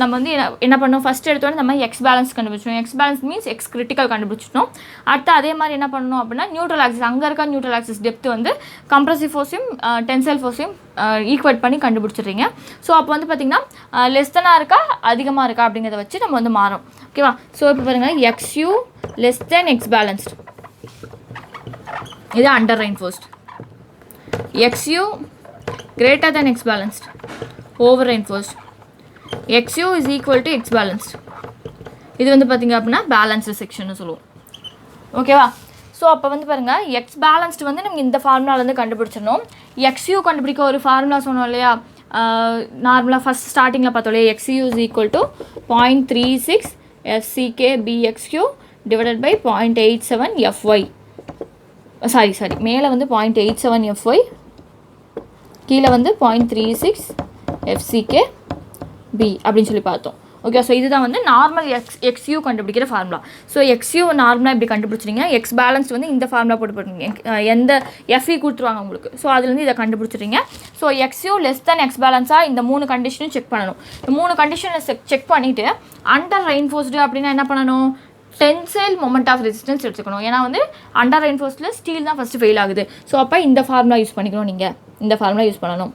நம்ம வந்து என்ன பண்ணோம், ஃபஸ்ட் எடுத்தோன்னே நம்ம எக்ஸ் பேலன்ஸ் கண்டுபிடிச்சோம். X balance means X critical கண்டுபிடிச்சிட்டோம். அடுத்து அதே மாதிரி என்ன பண்ணணும் அப்படின்னா நியூட்ரல் ஆக்சிஸ், அங்கே இருக்க நியூட்ரல் ஆக்சிஸ் டெப்த் வந்து கம்ப்ரசிவ் ஃபோர்ஸையும் டென்சைல் ஃபோர்ஸையும் ஈக்குவேட் பண்ணி கண்டுபிடிச்சிடுறீங்க. ஸோ அப்போ வந்து பார்த்திங்கன்னா லெஸ்தனாக இருக்கா அதிகமாக இருக்கா அப்படிங்கிறத வச்சு நம்ம வந்து மாறும். ஓகேவா? ஸோ இப்போ பாருங்கள், XU less than x balanced, இது under reinforced. XU greater than X balanced, over reinforced. XU is equal to X balanced. இது வந்து பார்த்திங்க அப்படின்னா பேலன்ஸ்டு செக்ஷன்னு சொல்லுவோம். ஓகேவா? ஸோ அப்போ வந்து பாருங்கள், எக்ஸ் பேலன்ஸ்டு வந்து நம்ம இந்த ஃபார்முலாலேருந்து கண்டுபிடிச்சிடணும். XU கண்டுபிடிக்க ஒரு ஃபார்முலா சொன்னோம் இல்லையா, நார்மலாக ஃபஸ்ட் ஸ்டார்டிங்கில் பார்த்தோம் இல்லையா, XU is equal to 0.36 FCK BXU divided by 0.87 FY. Sorry மேலே வந்து 0.87 FY, கீழே வந்து 0.36 FCK B அப்படின்னு சொல்லி பார்த்தோம். ஓகே, ஸோ இதுதான் வந்து நார்மல் XU கண்டுபிடிக்கிற ஃபார்முலா. ஸோ XU நார்மலாக இப்படி கண்டுபிடிச்சிட்டிங்க. எக்ஸ் பேலன்ஸ் வந்து இந்த ஃபார்முலா போட்டுருங்க, எந்த FE கொடுத்துருவாங்க உங்களுக்கு. ஸோ அதுலேருந்து இதை கண்டுபிடிச்சிட்டிங்க. So XU less than x பேலன்ஸாக இந்த 3 கண்டிஷனும் செக் பண்ணணும். இந்த 3 கண்டிஷனை செக் பண்ணிவிட்டு அண்டர் ரெயின்ஃபோர்ஸ்டு அப்படின்னா என்ன பண்ணணும், டென்சைல் மொமெண்ட் ஆஃப் ரெசிஸ்டன்ஸ் எடுத்துக்கணும். ஏன்னா வந்து அண்டர் ரெயின்ஃபோர்ஸில் ஸ்டீல் தான் ஃபஸ்ட்டு ஃபெயில் ஆகுது. ஸோ அப்போ இந்த ஃபார்முலா யூஸ் பண்ணிக்கணும், நீங்கள் இந்த ஃபார்முலா யூஸ் பண்ணணும்.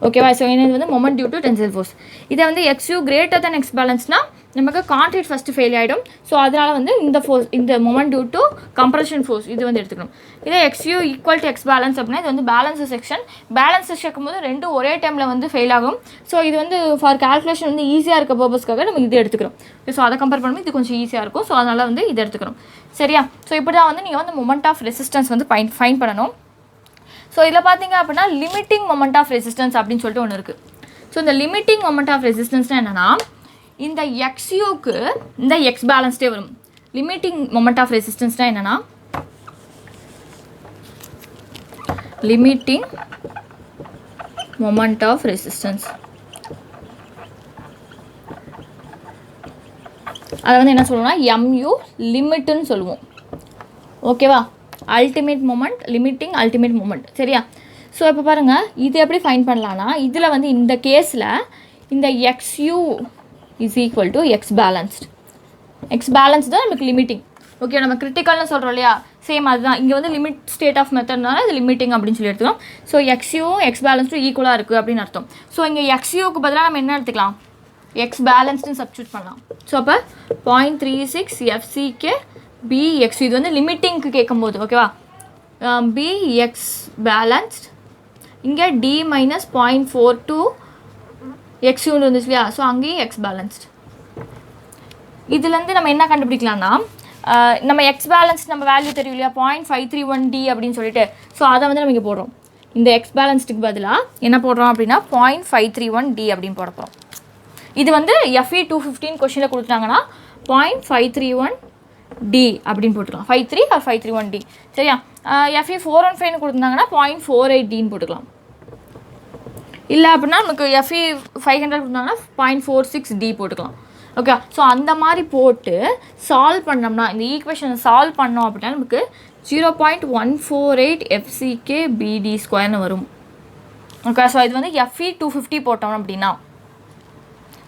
ஓகேவா? ஸோ என்னது வந்து moment due to tensile force. இதை வந்து XU கிரேட்டர் தென் எக்ஸ் பேலன்ஸ்னால் நமக்கு கான்ட்ராக்ட் ஃபஸ்ட்டு ஃபெயில் ஆகிடும். ஸோ அதனால் வந்து இந்த ஃபோர்ஸ், இந்த moment due to compression force இது வந்து எடுத்துக்கணும். இதே XU equal to x balance அப்படின்னா இது வந்து பேலன்ஸ் செக்ஷன். பேலன்ஸ் செக்ஷன் போது ரெண்டும் ஒரே டைமில் வந்து ஃபெயில் ஆகும். ஸோ இது வந்து ஃபார் கால்குலேஷன் வந்து ஈஸியாக இருக்க பர்பஸ்க்காக நம்ம இது எடுத்துக்கிறோம். ஸோ அதை கம்பேர் பண்ணும்போது இது கொஞ்சம் ஈஸியாக இருக்கும். ஸோ அதனால் வந்து இது எடுத்துக்கணும். சரியா? ஸோ இப்படி தான் வந்து நீங்கள் வந்து மொமெண்ட் ஆஃப் ரெசிஸ்டன்ஸ் வந்து ஃபைன் பண்ணணும். ஸோ இதில் பார்த்தீங்க அப்படின்னா லிமிட்டிங் மொமெண்ட் ஆஃப் ரெசிஸ்டன்ஸ் அப்படின்னு சொல்லிட்டு ஒன்று இருக்குது. ஸோ இந்த லிமிட்டிங் மொமெண்ட் ஆஃப் ரெசிஸ்டன்ஸ்னால் என்னென்னா, இந்த XUக்கு இந்த எக்ஸ் பேலன்ஸ்டே வரும். லிமிட்டிங் மொமெண்ட் ஆஃப் ரெசிஸ்டன்ஸ்னால் என்னென்னா, லிமிட்டிங் மொமெண்ட் ஆஃப் ரெசிஸ்டன்ஸ் அதை வந்து என்ன சொல்லுவோம்னா MU லிமிட்டுன்னு சொல்லுவோம். ஓகேவா, ultimate moment, limiting ultimate moment. சரியா? ஸோ இப்போ பாருங்கள், இது எப்படி ஃபைன் பண்ணலான்னா, இதில் வந்து இந்த கேஸில் இந்த XU is equal to x balance தான் நமக்கு லிமிட்டிங். ஓகே, நம்ம கிரிட்டிக்கல்னு சொல்கிறோம் இல்லையா, சேம் அதுதான். இங்கே வந்து லிமிட் ஸ்டேட் ஆஃப் மெத்தட்னால இது லிமிட்டிங் அப்படின்னு சொல்லி எடுத்துக்கலாம். ஸோ XUவும் எக்ஸ் பேலன்ஸ்டும் ஈக்குவலாக இருக்குது அப்படின்னு அர்த்தம். ஸோ இங்கே XUக்கு பதிலாக நம்ம என்ன எடுத்துக்கலாம், எக்ஸ் பேலன்ஸ்டுன்னு சப்ஸ்டியூட் பண்ணலாம். ஸோ அப்போ 0.36 FCK BXU, இது வந்து லிமிட்டிங்க்கு கேட்கும்போது ஓகேவா, BX பேலன்ஸ்ட், இங்கே D மைனஸ் 0.42 XUன்னு இருந்துச்சு இல்லையா, ஸோ அங்கேயும் எக்ஸ் பேலன்ஸ்ட். இதுலேருந்து நம்ம என்ன கண்டுபிடிக்கலாம்னா, நம்ம எக்ஸ் பேலன்ஸ் நம்ம வேல்யூ தெரியும் இல்லையா, 0.531D அப்படின்னு சொல்லிட்டு, ஸோ அதை வந்து நம்ம இங்கே போடுறோம். இந்த எக்ஸ் பேலன்ஸ்டுக்கு பதிலாக என்ன போடுறோம் அப்படின்னா 0.531D அப்படின்னு போட போகிறோம். இது வந்து FE 215 கொஷனில் கொடுத்துட்டாங்கன்னா 0.531D அப்படின்னு போட்டுக்கலாம். 53 or 531D. சரியா? FE 415 கொடுத்துருந்தாங்கன்னா 0.48Dன்னு போட்டுக்கலாம். இல்லை அப்படின்னா நமக்கு FE 500 கொடுத்தாங்கன்னா 0.46D போட்டுக்கலாம். ஓகே, ஸோ அந்த மாதிரி போட்டு சால்வ் பண்ணோம்னா, இந்த ஈக்குவேஷனை சால்வ் பண்ணோம் அப்படின்னா நமக்கு 0.148 FCK BD² வரும். ஓகே, ஸோ இது வந்து FE 250 போட்டோம் அப்படின்னா,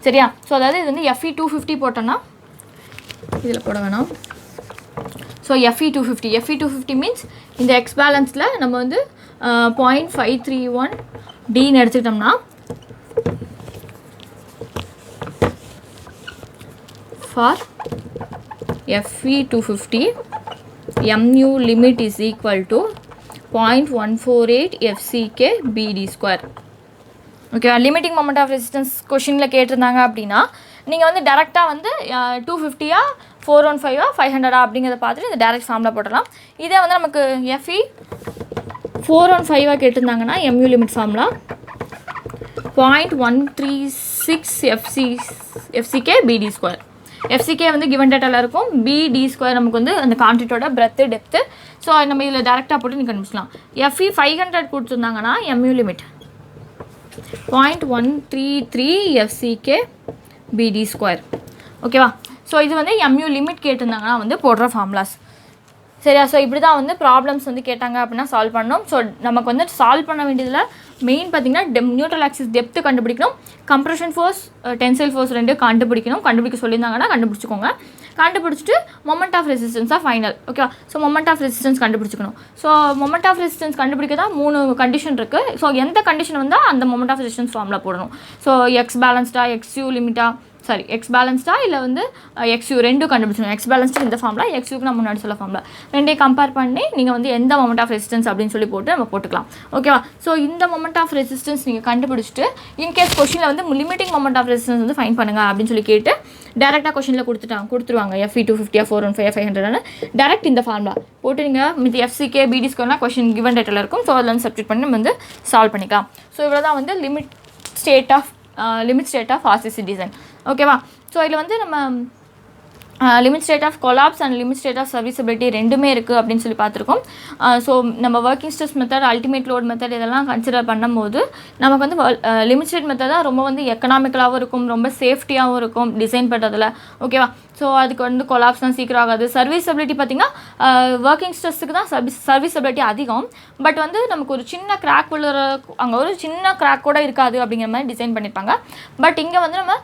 சரியா? ஸோ அதாவது இது வந்து FE 250 போட்டோன்னா, இதில் போட வேணாம். ஸோ FE 250 மீன்ஸ் இந்த எக்ஸ் பேலன்ஸில் நம்ம வந்து 0.531Dன்னு எடுத்துக்கிட்டோம்னா, for FE 250 MU limit is equal to 0.148 FCK BD². Okay, limiting moment of resistance கொஷினில் கேட்டிருந்தாங்க அப்படின்னா நீங்கள் வந்து டேரெக்டாக வந்து 250 415 500 அப்படிங்கிறத பார்த்துட்டு இந்த டேரெக்ட் ஃபார்மில் போடலாம். இதே வந்து நமக்கு FE 415 கேட்டிருந்தாங்கன்னா MU limit formula 0.136 FCK BD². FCK வந்து கிவன் டேட்டாவில் இருக்கும், BD² நமக்கு வந்து அந்த கான்ட்ரிட்டோட பிரெத்து டெப்த்து. ஸோ நம்ம இதில் டேரெக்டாக போட்டு நீங்கள் கண்டுபிடிச்சலாம். FE 500 கொடுத்துருந்தாங்கன்னா MU லிமிட் 0.133 FCK BD². ஓகேவா? ஸோ இது வந்து MU லிமிட் கேட்டிருந்தாங்கன்னா வந்து போடுற ஃபார்முலாஸ். சரியா? ஸோ இப்படி தான் வந்து ப்ராப்ளம்ஸ் வந்து கேட்டாங்க அப்படின்னா சால்வ் பண்ணணும். ஸோ நமக்கு வந்து சால்வ் பண்ண வேண்டியதில் மெயின் பார்த்திங்கன்னா நியூட்ரல் ஆக்சிஸ் டெப்த்து கண்டுபிடிக்கணும், கம்ப்ரெஷன் ஃபோர்ஸ் டென்சைல் ஃபோர்ஸ் ரெண்டு கண்டுபிடிக்க சொல்லியிருந்தாங்கன்னா கண்டுபிடிச்சிக்கோங்க. கண்டுபிடிச்சிட்டு மொமெண்ட் ஆஃப் ரெசிஸ்டன்ஸாக final. Okay, so moment of resistance கண்டுபிடிச்சிக்கணும். ஸோ மொமெண்ட் ஆஃப் ரெசிஸ்டன்ஸ் கண்டுபிடிக்க தான் 3 கண்டிஷன் இருக்குது. ஸோ எந்த கண்டிஷன் வந்தால் அந்த மொமெண்ட் ஆஃப் ரெசிஸ்டன்ஸ் ஃபார்மில் போடணும். ஸோ எக்ஸ் பேலன்ஸ்டா, XU லிமிட்டா, சாரி எக்ஸ் பேலன்ஸ்டா இல்லை வந்து XU ரெண்டும் கண்டுபிடிச்சணும். எக்ஸ் பேலன்ஸ்டு இந்த ஃபார்மில், XUக்கு நான் முன்னாடி சொல்ல ஃபார்மில் ரெண்டையும் கம்பேர் பண்ணி நீங்கள் வந்து எந்த மொமெண்ட் ஆஃப் ரெசிஸ்டன்ஸ் அப்படின்னு சொல்லி போட்டு நம்ம போட்டுக்கலாம். ஓகேவா? ஸோ இந்த மொமெண்ட் ஆஃப் ரெசிஸ்டன்ஸ் நீங்கள் கண்டுபிடிச்சிட்டு இன்கேஸ் கொஷனில் வந்து லிமிட்டிங் மொமெண்ட் ஆஃப் ரெசிஸ்டன்ஸ் வந்து ஃபைன் பண்ணுங்க அப்படின்னு சொல்லி கேட்டு டேரெக்டாக கொஷனில் கொடுத்துருவாங்க. FE 250 415 500 டேரெக்ட் இந்த ஃபார்முலா போட்டு நீங்கள் மீதி FCK BD² கொஷின் கிவன் டேட்டில் இருக்கும். ஸோ அதில் வந்து சப்ஸ்டியூட் பண்ணி நம்ம வந்து சால்வ் பண்ணிக்கலாம். ஸோ இவ்வளோ தான் வந்து limit state of RCC design. ஓகேவா? ஸோ இதில் வந்து நம்ம limit state of collapse and limit state of serviceability ரெண்டுமே இருக்குது அப்படின்னு சொல்லி பார்த்துருக்கோம். ஸோ நம்ம working stress method, ultimate load method இதெல்லாம் கன்சிடர் பண்ணும்போது நமக்கு வந்து லிமிட் ஸ்டேட் மெத்தட் தான் ரொம்ப வந்து எக்கனாமிக்கலாகவும் இருக்கும், ரொம்ப சேஃப்டியாகவும் இருக்கும் டிசைன் பண்ணுறதுல. ஓகேவா? ஸோ அதுக்கு வந்து கொலாப்ஸ்லாம் சீக்கிரம் ஆகாது. சர்வீசபிலிட்டி பார்த்திங்கன்னா ஒர்க்கிங் ஸ்ட்ரெஸ்ஸுக்கு தான் சர்வீசபிலிட்டி அதிகம். பட் வந்து நமக்கு ஒரு சின்ன கிராக் விழுற, அங்கே ஒரு சின்ன கிராக் கூட இருக்காது அப்படிங்கிற மாதிரி டிசைன் பண்ணியிருப்பாங்க. பட் இங்கே வந்து நம்ம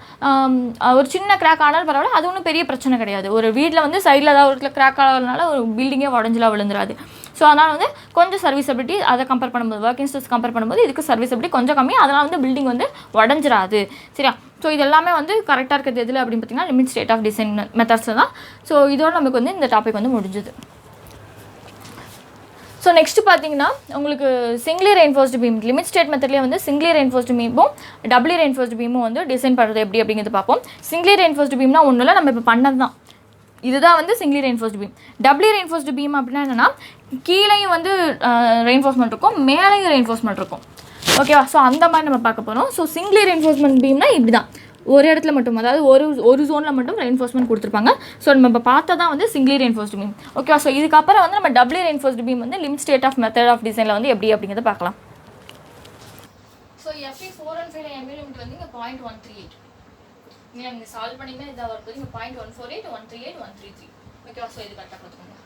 ஒரு சின்ன கிராக் ஆனாலும் பரவாயில்ல, அது ஒன்றும் பெரிய பிரச்சனை கிடையாது. ஒரு வீட்டில் வந்து சைடில் ஏதாவது ஒரு கிராக் ஆகிறதுனால ஒரு பில்டிங்கே உடஞ்சலாம் விழுந்துராது. ஸோ அதனால் வந்து கொஞ்சம் சர்வீசபிலிட்டி அதை கம்பேர் பண்ணும்போது, ஒர்க்கிங் ஸ்ட்ரெஸ் கம்பேர் பண்ணும்போது இதுக்கு சர்வீசபிலிட்டி கொஞ்சம் கம்மி. அதனால் வந்து பில்டிங் வந்து உடஞ்சிராது. சரியா? ஸோ இது எல்லாமே வந்து கரெக்டாக இருக்கிறது எதில் அப்படின்னு பார்த்தீங்கன்னா limit state of design methods தான். ஸோ இதோட நமக்கு வந்து இந்த டாபிக் வந்து முடிஞ்சுது. ஸோ நெக்ஸ்ட்டு பார்த்தீங்கன்னா உங்களுக்கு singly reinforced beam, limit state மெத்தட்லேயே வந்து சிங்கிளி ரெயின்ஃபோர்ஸ்டு பீமும் டபுளி ரெயின்ஃபோர்ஸ்டு பீமும் வந்து டிசைன் பண்ணுறது எப்படி அப்படிங்கிறது பார்ப்போம். சிங்கிளி ரெயின்ஃபோர்ஸ்டு பீம்னா ஒன்றும் இல்லை, நம்ம இப்போ பண்ணது தான். இதுதான் வந்து singly reinforced beam. Doubly reinforced beam அப்படின்னா என்னென்னா கீழேயும் வந்து ரெயின்ஃபோர்ஸ்மெண்ட் இருக்கும், மேலேயும் ரெயின்ஃபோர்ஸ்மெண்ட் இருக்கும். ஓகேவா? ஸோ அந்த மாதிரி நம்ம பார்க்க போகிறோம். ஸோ சிங்கிளி ரெயின்ஃபோர்ஸ்மெண்ட் பீம்னா இப்படி தான், ஒரு இடத்துல மட்டும், அதாவது ஒரு ஜோனில் மட்டும் ரெயின்ஃபோர்ஸ்மெண்ட் கொடுத்துருப்பாங்க. ஸோ நம்ம இப்போ பார்த்தா தான் வந்து சிங்கிளி ரெயின்ஃபோர்ஸ்டு பீம். ஓகேவா? ஸோ இதுக்கப்புறம் வந்து நம்ம டபுளி ரெயின்ஃபோர்ஸ்டு பீம் வந்து limit state of method of டிசைனில் வந்து எப்படி அப்படிங்கிறத பார்க்கலாம். ஸோ FE 415 MU லிமிட் வந்து இங்கே 0.138. நீங்கள் சால்வ் பண்ணிங்கன்னா இதாக வரும்போது இங்கே 0.148 138 133 ஓகேவா. ஸோ இது கரெக்டாக பார்த்துக்கோங்க.